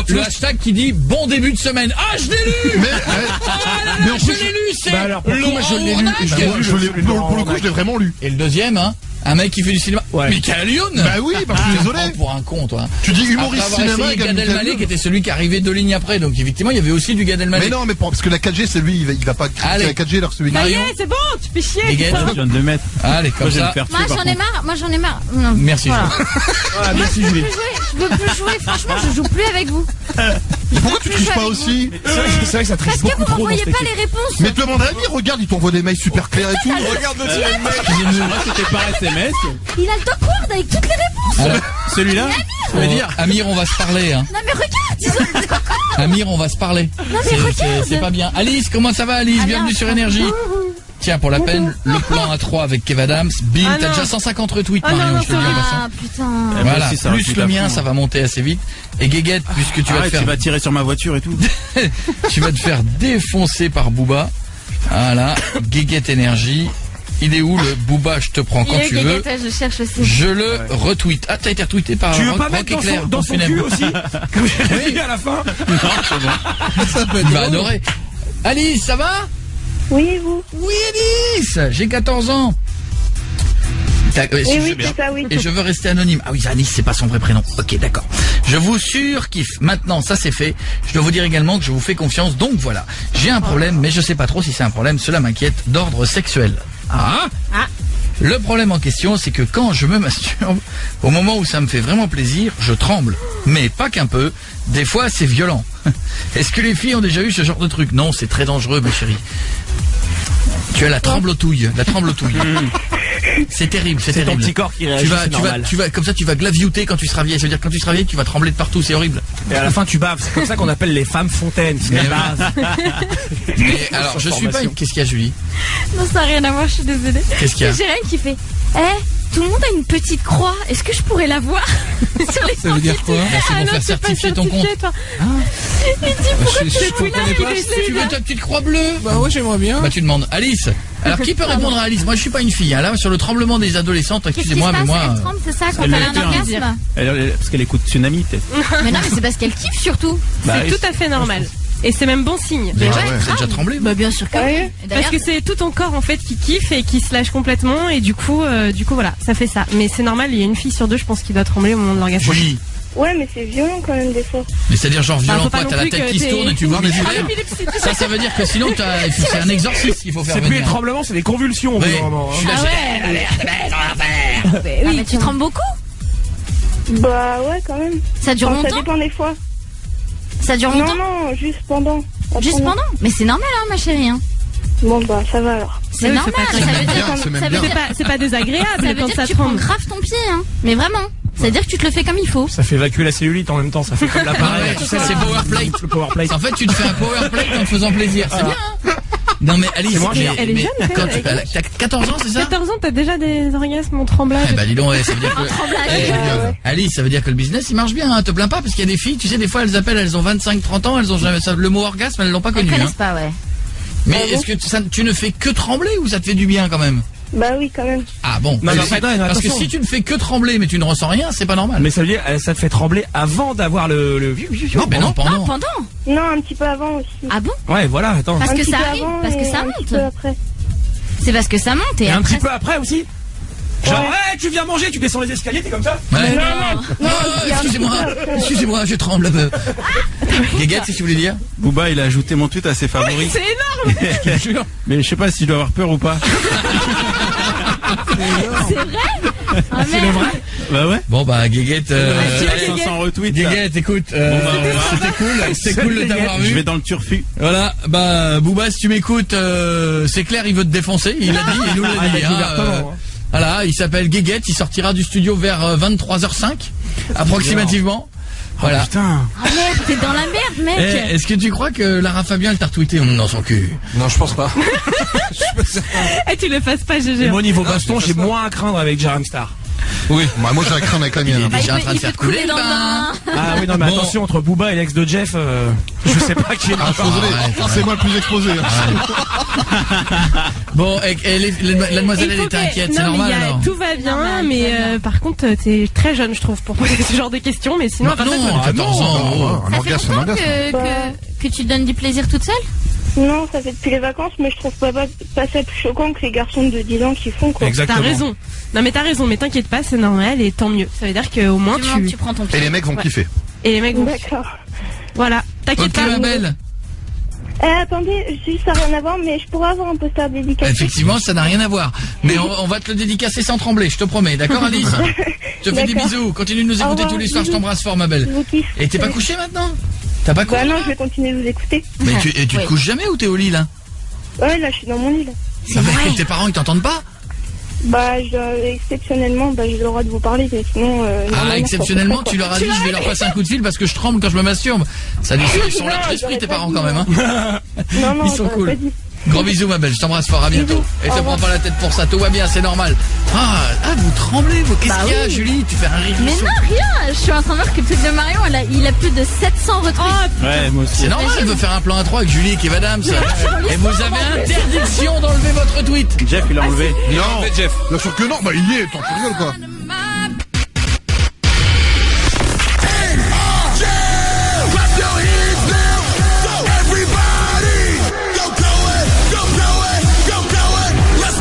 le hashtag qui dit bon début de semaine. Ah, je l'ai lu. Mais en Je plus, l'ai lu, c'est Bah alors, pourquoi Laurent je l'ai lu Ronac. Bah, moi, pour le coup, je l'ai vraiment lu. Et le deuxième, hein, un mec qui fait du cinéma. Ouais. Michael Youn. Bah oui, parce que désolé. Pour un con, toi. Tu dis humoriste Après avoir cinéma, essayé comme Gad Michael Elmaleh Youn. qui était celui qui arrivait 2 lignes après. Donc effectivement, il y avait aussi du Gad Elmaleh. Mais non, mais parce que la 4G, c'est lui, il va pas critiquer Allez. la 4G, alors celui Ça y Marion. est, c'est bon, tu fais chier. Guéguette. Je viens de le mettre. Allez, comme Moi je vais ça. me faire Moi, tuer par j'en ai contre. marre. Moi, j'en ai marre. Non. Merci, Voilà. Voilà, merci Julie. Je veux plus jouer. Franchement, je joue plus avec vous. Pourquoi tu triches pas aussi? C'est vrai que ça triche Parce que beaucoup vous trop dans m'envoyez cette pas équipe. les réponses. Mais demande à lui, regarde, il t'envoie des mails super clairs et tout. Regarde le tien, mec. Excusez-moi, c'était par SMS. Il a le Dockword avec toutes les réponses. Alors, Celui-là je veux dire, Amir, on va se parler. Hein. Non mais regarde, ils ont le Dockword. Amir, on va se parler. Non, mais regarde. C'est pas bien. Alice, comment ça va, Alice? Ah, Bienvenue bien. sur Énergie. Tiens, pour la peine, le plan à 3 avec Kev Adams. Bim, Ah t'as non. déjà 150 retweets, Ah non, Marion, non, je te le dis en passant. Ah putain. Voilà, aussi, ça plus retweet le à mien, fond. ça va monter assez vite. Et Guéguette, puisque tu vas te Arrête, faire tu vas tirer sur ma voiture et tout. tu vas te faire défoncer par Booba. Voilà, Guéguette Énergie. Il est où le Booba? Je te prends quand Il est tu veux. Guéguette, je cherche aussi. Je le retweet. Ah, t'as été retweeté par Tu veux Rock, pas Rock mettre Éclair, dans son funèbre. cul aussi? Comme j'ai dit à la fin. Ça peut être Il va adorer. Alice, ça va? Oui, et vous? Oui, Alice, j'ai 14 ans. Oui, oui, c'est ça, oui. Et je veux rester anonyme. Ah oui, Alice, c'est pas son vrai prénom. Ok, d'accord. Je vous surkiffe. Maintenant, ça c'est fait. Je dois vous dire également que je vous fais confiance. Donc voilà, j'ai un problème, mais je sais pas trop si c'est un problème. Cela m'inquiète d'ordre sexuel. Ah. Le problème en question, c'est que quand je me masturbe, au moment où ça me fait vraiment plaisir, je tremble. Mais pas qu'un peu. Des fois, c'est violent. Est-ce que les filles ont déjà eu ce genre de truc? Non, c'est très dangereux, ma chérie. Tu as la tremblotouille, C'est terrible, c'est C'est ton terrible. petit corps qui réagit, c'est normal. Tu vas, comme ça, tu vas glavioter quand tu seras vieille. Ça veut dire que quand tu seras vieille, tu vas trembler de partout, c'est horrible. Et à la fin, tu baves. C'est comme ça qu'on appelle les femmes fontaines. C'est la base. Mais alors, je suis pas. Qu'est-ce qu'il y a, Julie? Non, ça n'a rien à voir, je suis désolée. Qu'est-ce qu'il y a? C'est Jérém qui fait tout le monde a une petite croix. Est-ce que je pourrais la voir sur les Ça veut dire quoi? C'est pour Ah non, faire c'est pas certifier ton compte. certifié, toi. Il dit pourquoi Je tu fais comprenais tout là, pas. il est Tu veux ta petite croix bleue? Bah ouais, j'aimerais bien. Bah tu demandes. Alice. Alors qui peut répondre à Alice? Moi je suis pas une fille. Hein. Là sur le tremblement des adolescentes, Qu'est-ce qui se excusez-moi, passe? mais moi. Elle tremble, c'est ça, quand Elle elle a le un fait, orgasme. Parce qu'elle écoute Tsunami peut-être. Mais non, mais c'est parce qu'elle kiffe surtout. Bah, C'est tout à fait normal. Et c'est même bon signe. Vous avez ouais, vous avez déjà tremblé? Bah bien sûr que oui. Et Parce d'ailleurs, que c'est tout ton corps en fait qui kiffe et qui se lâche complètement et du coup voilà, ça fait ça. Mais c'est normal, il y a une fille sur deux, je pense, qui doit trembler au moment de l'orgasme. Julie. Ouais, mais c'est violent quand même des fois. Mais c'est-à-dire genre violent faut pas quoi? non T'as la plus tête que qui se t'es- tourne et tu vois des Ah, verres. l'épilepsie, tu Ça veut dire que sinon c'est un exorcisme qu'il faut faire C'est plus les venir. tremblements, c'est des convulsions. au bout Oui. d'un moment, hein. Je suis là, Ah ouais. sais. Ah, mais tu trembles beaucoup? Bah ouais, quand même. Ça dure Enfin, ça longtemps? dépend des fois. Ça dure Non, longtemps? non, juste pendant. Juste pendant? Mais c'est normal, hein, ma chérie. Hein. Bon, bah ça va alors. C'est Oui, normal. c'est pas Ça très veut bien, dire, c'est même ça veut bien. dire, C'est pas désagréable ça veut quand dire ça que tu prends tremble. grave ton pied, hein. Mais vraiment. Ça veut dire que tu te le fais comme il faut. Ça fait évacuer la cellulite en même temps. Ça fait comme l'appareil. Ouais, Tu sais, c'est power plate. Le power plate. En fait, tu te fais un power plate en te faisant plaisir. C'est bien. Hein. Non mais Alice, Elle est jeune, quand t'as 14 ans, c'est ça? 14 ans, t'as déjà des orgasmes en tremblage. Eh bah dis donc, ça veut dire que... Alice, ça veut dire que le business il marche bien, hein, te plains pas, parce qu'il y a des filles, tu sais, des fois elles appellent, elles ont 25-30 ans, elles ont jamais, le mot orgasme, elles l'ont pas connu. Elles connaissent hein. pas, ouais. Mais est-ce que tu ne fais que trembler ou ça te fait du bien quand même? Bah oui, quand même. Ah bon, Non, parce que si tu ne fais que trembler mais tu ne ressens rien, c'est pas normal. Mais ça veut dire, ça te fait trembler avant d'avoir le... Non, mais non, pendant. Pendant. Non, un petit peu avant aussi. Ah bon? Ouais, voilà, attends. Parce Un que petit ça peu arrive, avant parce que et ça un petit monte. peu après. C'est parce que ça monte Et un après, petit peu après aussi. Genre, ouais, tu viens manger, tu descends les escaliers, t'es comme ça? Ouais. Non, Excusez-moi, je tremble un peu. Guéguette, c'est ce que tu voulais dire? Booba, il a ajouté mon tweet à ses favoris. C'est énorme. Je te jure. Mais je sais pas si je dois avoir peur ou pas. C'est vrai? Ah, C'est le vrai? Bah ouais. Bon bah Guéguette, 500 retweets. Guéguette, écoute, c'était cool de t'avoir vu. Je vais dans le turfu. Voilà, bah Booba, si tu m'écoutes, c'est clair, il veut te défoncer, il l'a dit, il nous l'a dit. Voilà, il s'appelle Guéguette, il sortira du studio vers 23h05, approximativement. Voilà. Oh, putain. Ah merde, t'es dans la merde, mec. Est-ce que tu crois que Lara Fabian elle t'a retweeté dans son cul? Non, je pense pas. Et tu le fasses pas, GG. Et moi, niveau baston, j'ai moins à craindre avec Jam Star. Oui, moi j'ai la crainte avec la mienne. Il est déjà en train de Il peut faire couler couler dans le bain. Ah oui, non, mais Bon. attention, entre Booba et l'ex de Jeff, je sais pas qui est Ah, je suis désolé, c'est moi le plus exposé. Bon, la demoiselle elle était inquiète, c'est Non, mais normal alors. tout va bien, Normal, mais tout va bien. par contre, t'es très jeune, je trouve, pour poser ce genre de questions. Mais sinon, à part ça, Non, tout va bien. 14 ans. Un Ça fait orgasme, un longtemps orgasme. que tu donnes du plaisir toute seule? Non, ça fait depuis les vacances, mais je trouve pas ça plus choquant que les garçons de 10 ans qui font, quoi. Exactement. T'as raison. Non, mais t'as raison, mais t'inquiète pas, c'est normal et tant mieux. Ça veut dire qu'au moins Du moment que tu... tu prends ton Et pied. les mecs vont kiffer. Et les mecs vont... D'accord. Voilà, t'inquiète Ok pas. ma belle. Attendez, juste ça n'a rien à voir, mais je pourrais avoir un poster dédicacé. Effectivement, ça n'a rien à voir. Mais on va te le dédicacer sans trembler, je te promets. D'accord Alice? Je te fais des D'accord. bisous. Continue de nous Au écouter revoir, tous les soirs, je bisous. t'embrasse fort ma belle. Je vous kiffe. Et t'es pas couché maintenant? T'as pas couché? Bah non, je vais continuer de vous écouter. Mais tu te Ouais. couches jamais ou t'es au lit là? Ouais, là, je suis dans mon lit, là. Ça veut dire que tes parents ils t'entendent pas? Bah, exceptionnellement, j'ai le droit de vous parler, mais sinon... Ah, exceptionnellement, tu leur as dit je vais leur passer un coup de fil parce que je tremble quand je me masturbe. Ça ils sont larges d'esprit tes parents quand même hein. Non, Ils sont j'aurais cool. pas dit. Gros bisous ma belle, je t'embrasse fort, à bientôt. Et te prends pas la tête pour ça, tout va bien, c'est normal. Ah, vous tremblez, vous, qu'est-ce qu'il y a Julie? Tu fais un rire. Mais non, rien. Je suis en train de voir que le truc de Marion, il a plus de 700 retweets. Ouais, moi aussi. C'est normal, elle veut faire un plan à 3 avec Julie et Kev Adams. Et vous avez interdiction d'enlever votre tweet. Jeff, il a enlevé. Non, Jeff. bien sûr que non, bah il y est, t'en rigoles quoi.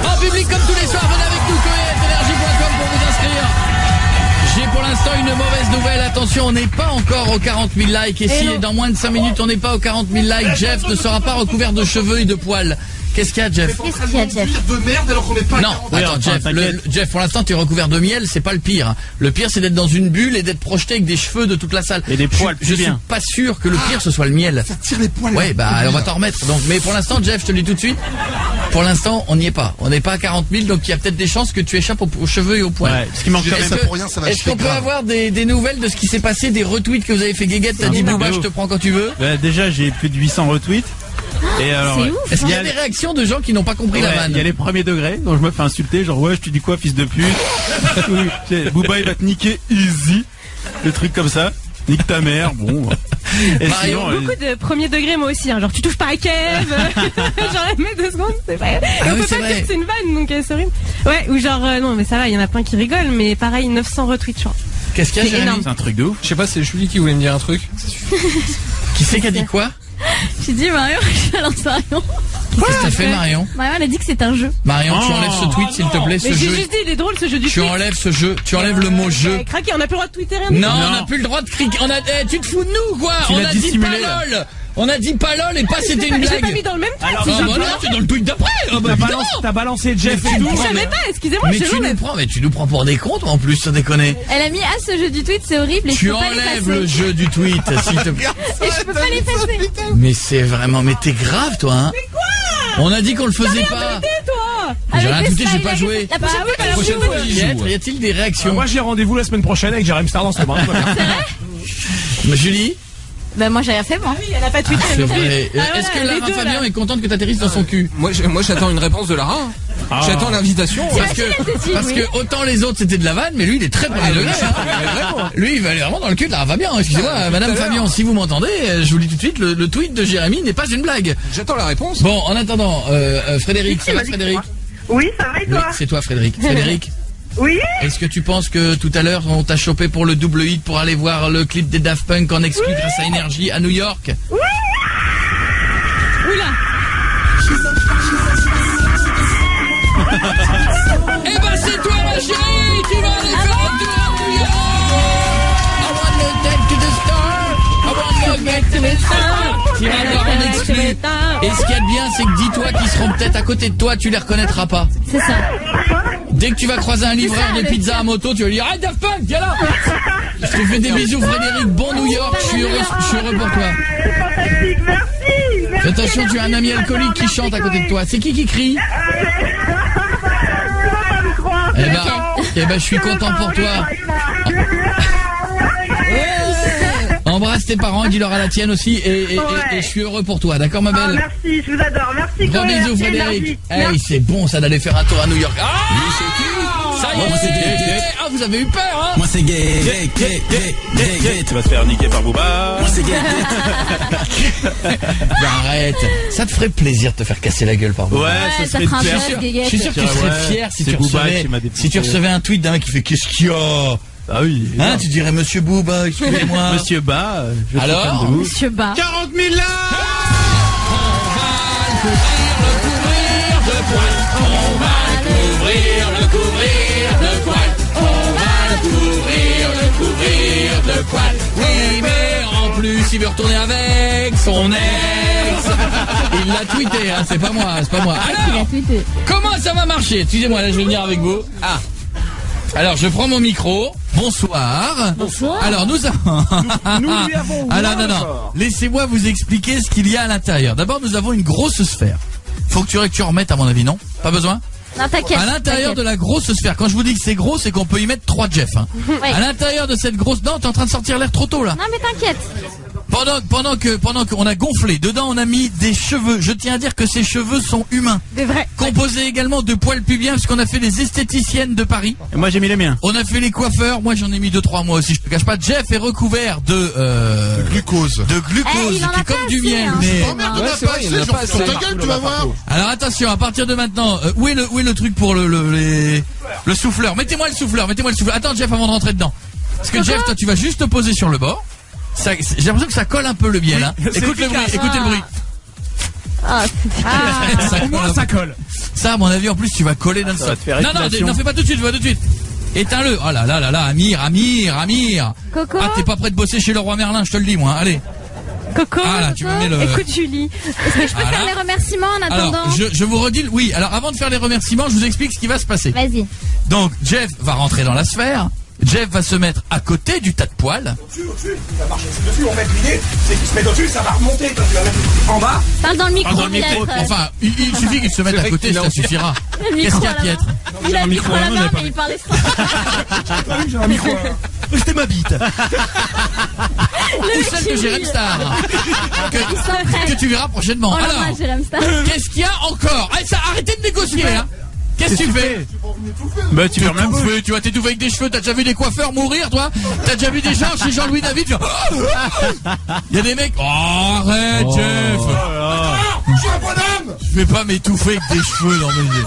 En public comme tous les soirs, venez avec nous, coé@energie.com pour vous inscrire. J'ai pour l'instant une mauvaise nouvelle, attention, on n'est pas encore aux 40 000 likes. Et si dans moins de 5 minutes on n'est pas aux 40 000 likes, Jeff ne sera pas recouvert de cheveux et de poils. Qu'est-ce qu'il y a, Jeff? Qu'est-ce qu'il y a, Jeff? De merde alors qu'on n'est pas. Non, attends, Jeff, Jeff, pour l'instant, tu es recouvert de miel, c'est pas le pire. Le pire, c'est d'être dans une bulle et d'être projeté avec des cheveux de toute la salle. Et des poils, Je suis bien. pas sûr que le pire, ce soit le miel. Ça tire les poils. Ouais, bah, on va t'en remettre. Donc, mais pour l'instant, Jeff, je te le dis tout de suite. Pour l'instant, on n'y est pas. On n'est pas à 40 000, donc il y a peut-être des chances que tu échappes aux cheveux et aux poils. Ouais, ce qui manque quand Ça même. pour rien, ça va Est-ce qu'on peut grave. avoir des nouvelles de ce qui s'est passé, des retweets que vous avez fait? Guéguette, t'as dit Booba, je te prends quand tu veux. Bah, déjà, j'ai plus de 800 retweets. Et alors, C'est ouf. Est-ce qu'il y a des réactions de gens qui n'ont pas compris la ouais, vanne? il y a les premiers degrés, donc je me fais insulter, genre ouais, je te dis quoi, fils de pute. Oui, tu sais, Booba il va te niquer easy, des trucs comme ça. Nique ta mère, bon. Et Mario, sinon, Beaucoup de premier degré, moi aussi. Hein. Genre, tu touches pas à Kev. Genre, mets 2 secondes, c'est vrai. Et Ah on oui, peut c'est pas vrai. dire que c'est une vanne, donc c'est horrible. Ouais, ou genre, non, mais ça va, il y en a plein qui rigolent, mais pareil, 900 retweets, je crois. Qu'est-ce qu'il y a, C'est Jérémy? énorme. c'est un truc de ouf. Je sais pas, c'est Julie qui voulait me dire un truc. Qui c'est qui a dit quoi? J'ai dit Marion, je lance Marion. Qu'est-ce que t'as fait, Marion? Marion, elle a dit que c'est un jeu. Marion, tu Oh. enlèves ce tweet, s'il te plaît, ce Mais j'ai jeu. juste dit, il est drôle ce jeu du Tu tweet. enlèves ce jeu, tu enlèves le mot jeu. Craqué, on a plus le droit de tweeter rien. Non, du tout. on n'a plus le droit de crier. Tu te fous de nous, quoi? Tu On l'as a dit dissimulé, pas lol. On a dit pas lol et pas c'était une Je l'ai pas mis blague. dans le même tweet. Alors, si Ah je bah veux. non, c'est dans le tweet d'après. Ah bah évidemment. T'as balancé Jeff et tout. Je savais pas, excusez-moi, Mais je tu nous l'enlève. prends, mais tu nous prends pour des cons, toi, en plus, sans déconner. Elle a mis ce jeu du tweet, c'est horrible et je Tu peux pas enlèves le l'effacer. jeu du tweet, s'il te plaît. Et je peux pas l'effacer. Mais c'est vraiment, mais t'es grave, toi, hein. Mais quoi? On a dit qu'on le faisait pas. Toi. J'ai rien Avec touté, les j'ai slides, pas avec joué. La prochaine fois, La prochaine fois, j'y joue. Y a-t-il des réactions? Moi, j'ai rendez-vous la semaine prochaine avec Jeremy Star dans son bain. Julie? Bah moi j'ai rien fait moi. Oui, elle a pas tweeté. C'est vrai. Ah ouais, Est-ce que les Lara deux, Fabian là. est contente que t'atterrisses dans son cul? Moi j'attends une réponse de Lara. J'attends l'invitation. Parce que autant les autres c'était de la vanne, mais lui il est très premier degré. Hein. Lui il va aller vraiment dans le cul de Lara Fabian. Excusez-moi, Madame Fabian, si vous m'entendez, je vous le dis tout de suite, le tweet de Jérémy n'est pas une blague. J'attends la réponse. Bon, en attendant, Frédéric, ça va Frédéric? Oui, ça va et Oui, toi? c'est toi Frédéric. Frédéric, Oui. est-ce que tu penses que tout à l'heure on t'a chopé pour le double hit pour aller voir le clip des Daft Punk en exclu grâce à Énergie à New York? Oui. Oula. Eh ben c'est toi ma chérie qui va aller faire un tour à New York. I wanna take to the star. I wanna get to the star. Tu vas voir en exclu. Et ce qu'il y a de bien, c'est que dis-toi qu'ils seront peut-être à côté de toi, tu les reconnaîtras pas. C'est ça. Dès que tu vas croiser un livreur de pizza à moto, tu vas lui dire « Ah, Daft Punk, viens là !» Je te fais des bisous Frédéric, bon New York, je suis heureux pour toi. Fantastique, merci. Attention, tu as un ami alcoolique qui chante à côté de toi. C'est qui crie? Eh ben, je suis content pour toi. Embrasse tes parents, dis-leur à la tienne aussi, et je suis heureux pour toi, d'accord ma belle? Merci, je vous adore, merci. Gros Chloé, bisous merci, Frédéric. Énergie. Hey, c'est bon ça d'aller faire un tour à New York. Ça y est, c'est gay. Ah, vous avez eu peur, hein? Moi c'est gay. Tu vas te faire niquer par Booba. Moi c'est gay. Arrête. Ça te ferait plaisir de te faire casser la gueule par Booba. Ouais, ça serait une Je suis sûr que tu serais fier si tu recevais un tweet d'un mec qui fait qu'est-ce qu'il y a? Ah oui. Hein, tu dirais Monsieur Booba, excusez-moi. Monsieur Ba, je suis alors fan de vous. Monsieur Ba. 40 000 là. On va le couvrir de poil. On va le couvrir de poil. Oui, mais en plus, il veut retourner avec son ex. Il l'a tweeté, hein, c'est pas moi. Alors, comment ça va marcher? Excusez-moi, là, je vais venir avec vous. Ah. Alors, je prends mon micro. Bonsoir. Bonsoir. Alors, nous avons... Nous lui avons Alors, non. Laissez-moi vous expliquer ce qu'il y a à l'intérieur. D'abord, nous avons une grosse sphère. Faut que tu remettes, à mon avis, non? Pas besoin? Non, t'inquiète. À l'intérieur de la grosse sphère. Quand je vous dis que c'est gros, c'est qu'on peut y mettre 3 Jeff. Hein. Oui. À l'intérieur de cette grosse... Non, t'es en train de sortir l'air trop tôt, là. Non, mais t'inquiète. Pendant qu'on a gonflé, dedans on a mis des cheveux. Je tiens à dire que ces cheveux sont humains. C'est vrai. Composés également de poils pubiens, parce qu'on a fait les esthéticiennes de Paris. Et moi j'ai mis les miens. On a fait les coiffeurs. Moi j'en ai mis 2-3 moi aussi. Je te cache pas. Jeff est recouvert de glucose. De glucose, il en a qui est pas comme du assez, miel. hein. Mais... Oh merde, il en a pas assez, genre, sur ta gueule, tu vas voir. Alors attention, à partir de maintenant, où est le truc pour le souffleur? Mettez-moi le souffleur. Attends Jeff, avant de rentrer dedans. Parce que Jeff, toi tu vas juste te poser sur le bord. J'ai l'impression que ça colle un peu le biel. Hein. Écoutez le bruit. Ah, Au moins ça colle. Ça, à mon avis, en plus, tu vas coller dans le sol. Non, fais pas tout de suite, Éteins-le. Oh là là, Amir. Coco. Ah, t'es pas prêt de bosser chez le roi Merlin, je te le dis, moi. Allez. Coco. Ah là, tu me mets le... Écoute Julie. Est-ce que je peux faire les remerciements en attendant? Alors, je vous redis, oui. Alors, avant de faire les remerciements, je vous explique ce qui va se passer. Vas-y. Donc, Jeff va rentrer dans la sphère. Jeff va se mettre à côté du tas de poils. Au-dessus, ça marche. C'est dessus, en fait, l'idée, c'est qu'il se met au-dessus, ça va remonter. Quand tu vas mettre en bas. Parle dans le micro, Enfin, il suffit qu'il se mette à côté, ça suffira. Qu'est-ce qu'il y a, Pietre? Il a le micro à la main, mais il parlait J'ai un micro. C'était ma bite. Ou celle de Jérém Star. Que tu verras prochainement. Alors, qu'est-ce qu'il y a encore? Arrêtez de négocier, hein. Qu'est-ce que tu fais? Bah tu fermes la bouche. Tu vas t'étouffer avec des cheveux. T'as déjà vu des coiffeurs mourir, toi? T'as déjà vu des gens chez Jean-Louis David? Il y a des mecs. Oh, arrête, Jeff. Je suis un bonhomme. Je vais pas m'étouffer avec des cheveux dans mes yeux.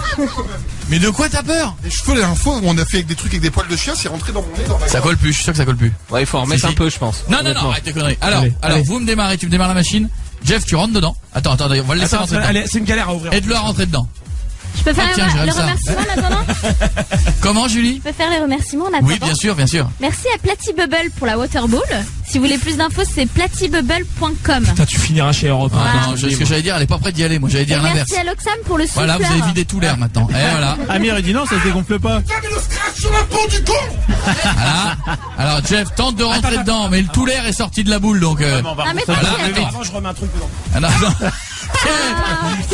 Mais de quoi t'as peur? Les cheveux, la dernière fois, on a fait avec des trucs avec des poils de chien, c'est rentré dans mon nez. Ça colle plus, je suis sûr que ça colle plus. Ouais, il faut en remettre un peu, je pense. Non, arrête tes conneries. Alors, vous me démarrez, tu me démarres la machine. Jeff, tu rentres dedans. Attends, on va le laisser rentrer dedans. C'est une galère à ouvrir. Aide-le à rentrer dedans. Je peux faire le remerciement en attendant? Comment, Julie? Je peux faire les remerciements en attendant? Oui, bien sûr. Merci à Platybubble pour la Waterball. Si vous voulez plus d'infos, c'est platybubble.com. Putain, tu finiras chez Europe 1. Ah, non, ce que j'allais dire, elle est pas prête d'y aller. Moi, j'allais dire l'inverse. Merci à l'Oxam pour le souffleur. Voilà, vous avez vidé tout l'air maintenant. Et voilà. Amir, il dit non, ça se dégonfle pas. Putain, mais le scratch sur la peau du con. Voilà. Alors, Jeff, tente de rentrer dedans, mais tout l'air est sorti de la boule, donc. Ah, mais t'inquiète. Avant, je remets un truc dedans. Ah, non.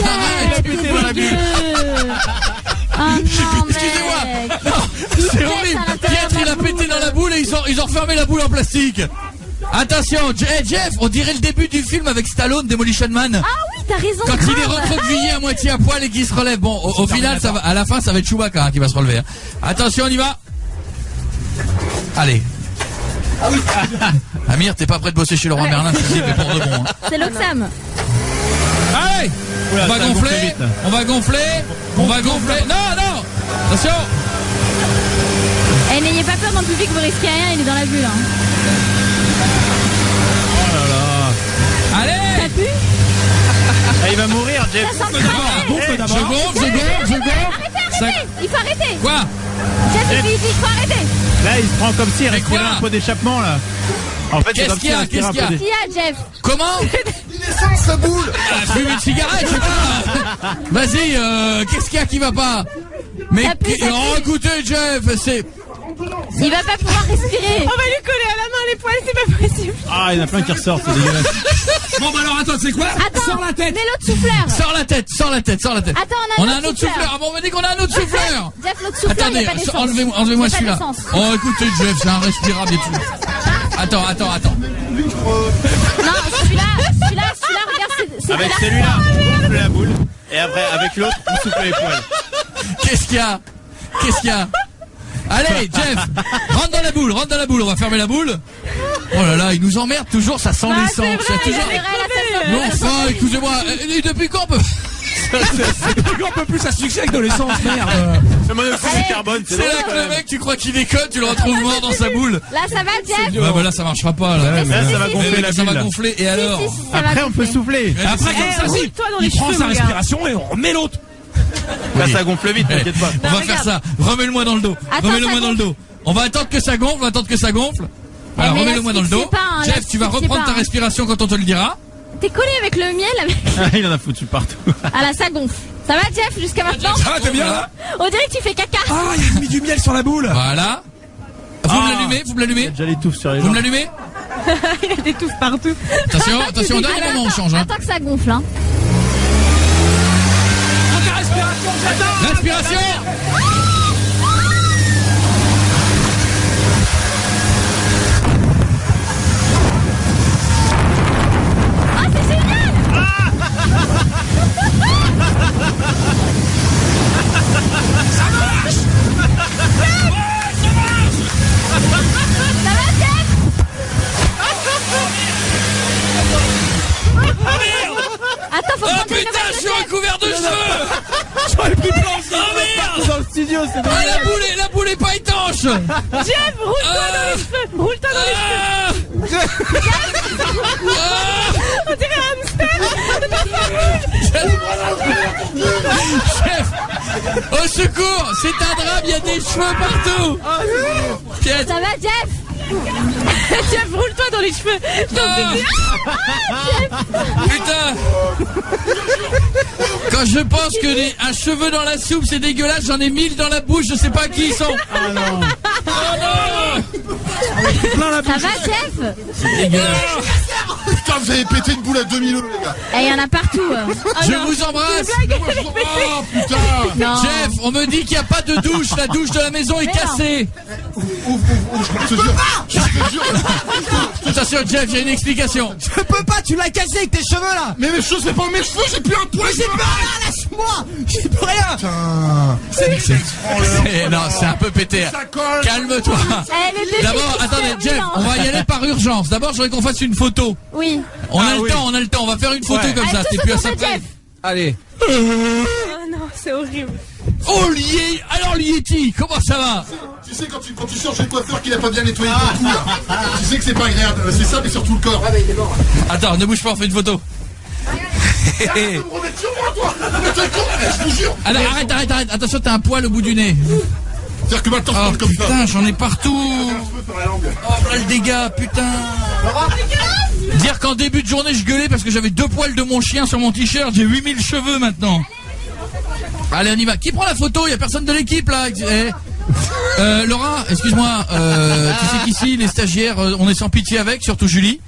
Arrête, pété dans la bulle. Excusez-moi. C'est horrible. Pietre, il a pété dans la boule et ils ont refermé la boule en plastique. Attention, Jeff, on dirait le début du film avec Stallone, Demolition Man. Ah oui, t'as raison. Quand il est recroquevillé à moitié à poil et qu'il se relève. Bon, au final, ça va, à la fin, ça va être Chewbacca qui va se relever. Hein. Attention, on y va. Allez. Ah oui. Amir, t'es pas prêt de bosser chez Laurent Merlin, je te dis, mais pour de bon. Hein. C'est l'Oxam. Allez, oula, on va gonfler, on va gonfler. Non. Attention. Eh, n'ayez pas peur dans le public, vous risquez rien, il est dans la bulle. Hein. Oh là là. Allez. Ça pue. Ah, il va mourir, Jeff. Ça sent le Je gonfle. Arrêtez. Il faut arrêter. Quoi? Jeff, il faut arrêter. Là, il se prend comme s'il respirait quoi un peu d'échappement, là. En fait, Qu'est-ce qu'il y a? Qu'est-ce qu'il y a, Jeff? Comment? Il est sans sa boule. Fumer une cigarette, je sais pas. Vas-y, qu'est-ce qu'il y a qui va pas? Mais Ça pue. écoutez, Jeff, c'est... Il va pas pouvoir respirer. On va lui coller à la main les poils, c'est pas possible. Ah, il y en a plein qui ressortent, c'est dégueulasse. Bon, bah alors, attends, c'est quoi? Attends, Sors la tête. mets l'autre souffleur. Sors la tête. Attends, On a un autre souffleur. Ah bon, on m'a dit qu'on a un autre souffleur. Jeff, l'autre souffleur, Attendez, il y a pas d'essence. enlevez-moi Il y a pas celui-là. d'essence. Oh, écoutez, Jeff, c'est irrespirable et tout. Attends. Non, celui-là, regarde, c'est Avec de la- celui-là, on gonfle la boule. Et après, avec l'autre, on souffle les poils. Qu'est-ce qu'il y a? Allez, Jeff, rentre dans la boule, on va fermer la boule. Oh là là, il nous emmerde toujours, ça sent l'essence. C'est vrai, là, ça sent- Non, enfin, excusez-moi, et depuis quand on peut... Depuis quand on peut plus ça succès avec de l'essence, merde. Le monoxyde de carbone, C'est là que le mec, tu crois qu'il déconne, tu le retrouves mort dans sa boule. Là, ça va, Jeff? Ouais, bah là, ça marchera pas, là. Là, ça va gonfler Mais la ça va bulle. gonfler, et alors? Si, ça va Après, on peut gonfler. souffler. Après, comme ça, roule-toi dans les il prend cheveux, sa mon gars. respiration et on remet l'autre. Là, ça gonfle vite, t'inquiète pas. On va faire ça. Remets-le-moi dans le dos. Attends, Remets-le-moi ça dans le dos. On va attendre que ça gonfle, Alors, mais remets-le-moi dans le dos. l'asphyxie pas, hein, Jeff, tu vas l'asphyxie reprendre pas, ta hein. respiration quand on te le dira. T'es collé avec le miel avec... Ah, il en a foutu partout. Ah là, ça gonfle. Ça va, Jeff, jusqu'à maintenant? Ça va, t'es bien là? On dirait que tu fais caca. Ah, il a mis du miel sur la boule. Voilà. Vous me l'allumez? Il y a déjà les touffes sur les Vous gens. me l'allumez? Il a des touffes partout. Attention, au dernier moment, on change. Hein. Attends que ça gonfle, hein. Prends ta respiration, j'attends. Respiration. Ah, c'est génial! Ça va, Jeff? Attends, faut Oh prendre une putain, nouvelle je suis recouvert de cheveux. J'aurais pris plein de Oh merde. Dans le studio, c'est Ah, la boule est pas étanche. Jeff, roule-toi dans les cheveux. Roule-toi dans les cheveux. On dirait un hamster. Chef, au secours, c'est un drame, il y a des cheveux partout. Tiens. Ça va, Jeff? Jeff, roule-toi dans les cheveux. Je t'en supplie. Putain. Quand je pense que un cheveu dans la soupe c'est dégueulasse, j'en ai 1000 dans la bouche, je sais pas qui ils sont. Ah non. Oh non. Ça va, Jeff? C'est dégueulasse. Putain, vous avez pété une boule à 2000 euros, les gars. Eh, il y en a partout. Je vous embrasse. Oh putain. Non. Jeff, on me dit qu'il n'y a pas de douche, la douche de la maison est Mais non. cassée. Je te jure. Attention Jeff, j'ai une explication. Je peux pas, tu l'as cassé avec tes cheveux là. Mais mes cheveux, c'est pas mes cheveux, j'ai plus un poil. J'ai plus rien, lâche-moi. J'ai plus rien. Putain. Non, c'est un peu pété. Ça colle. Calme-toi. Eh, le défi, D'abord, c'est attendez, super Jeff, violent. on va y aller par urgence. D'abord, je voudrais qu'on fasse une photo. Oui. On a le temps, on va faire une photo Ouais. comme ça. Allez, T'es tous plus à autour ça de près. Jeff. Allez. Oh non, c'est horrible. Oh, alors Lieti, comment ça va? Tu sais, quand tu sors chez le coiffeur qu'il a pas bien nettoyé ton cou, là, tu sais que c'est pas agréable. C'est ça, mais surtout le corps. Attends, ne bouge pas, on fait une photo. Arrête de me remettre sur moi, toi. Mais t'es con, je vous jure. Alors, arrête. Attention, t'as un poil au bout du nez. C'est-à-dire que maintenant, je Oh parle comme ça. putain, j'en ai partout. Oh, là le dégât, putain. Dire qu'en début de journée, je gueulais parce que j'avais 2 poils de mon chien sur mon t-shirt. J'ai 8000 cheveux maintenant. Allez, on y va. Qui prend la photo? Il y a personne de l'équipe là. Laura, excuse-moi. Tu sais qu'ici, les stagiaires, on est sans pitié avec, surtout Julie.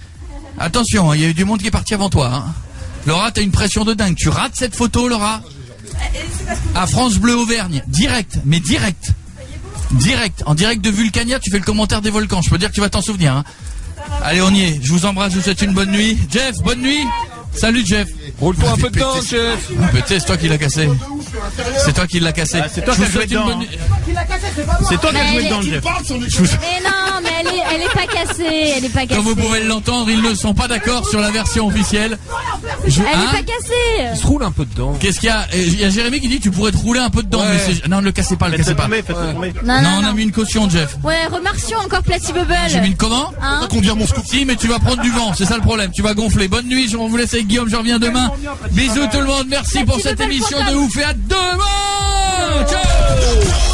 Attention, il y a eu du monde qui est parti avant toi. Hein. Laura, t'as une pression de dingue. Tu rates cette photo, Laura? À France Bleu Auvergne, direct, mais direct. En direct de Vulcania, tu fais le commentaire des volcans. Je peux dire que tu vas t'en souvenir. Hein. Allez, on y est. Je vous embrasse, je vous souhaite une bonne nuit. Jeff, bonne nuit. Salut Jeff. Roule-toi un peu de temps, Jeff. Peut-être c'est toi qui l'as cassé. C'est toi qui l'as cassé. C'est toi qui as joué dedans. C'est toi qui as joué dedans, Jeff. Mais non, mais elle est pas cassée, elle est pas cassée. Comme vous pouvez l'entendre, ils ne sont pas d'accord sur la version officielle. Elle est pas cassée. Il se roule un peu dedans. Qu'est-ce qu'il y a? Il y a Jérémy qui dit tu pourrais te rouler un peu dedans. Ouais. Mais non, ne le cassez pas, le cassez pas. Non, on a mis une caution, Jeff. Ouais, remercions encore Platy Bubble. J'ai mis une comment? Hein? Conduire mon scoop. Si, mais tu vas prendre du vent, c'est ça le problème. Tu vas gonfler. Bonne nuit, on vous laisse avec Guillaume, je reviens demain. Bisous tout le monde, merci pour cette émission de ouf et à demain. Ciao.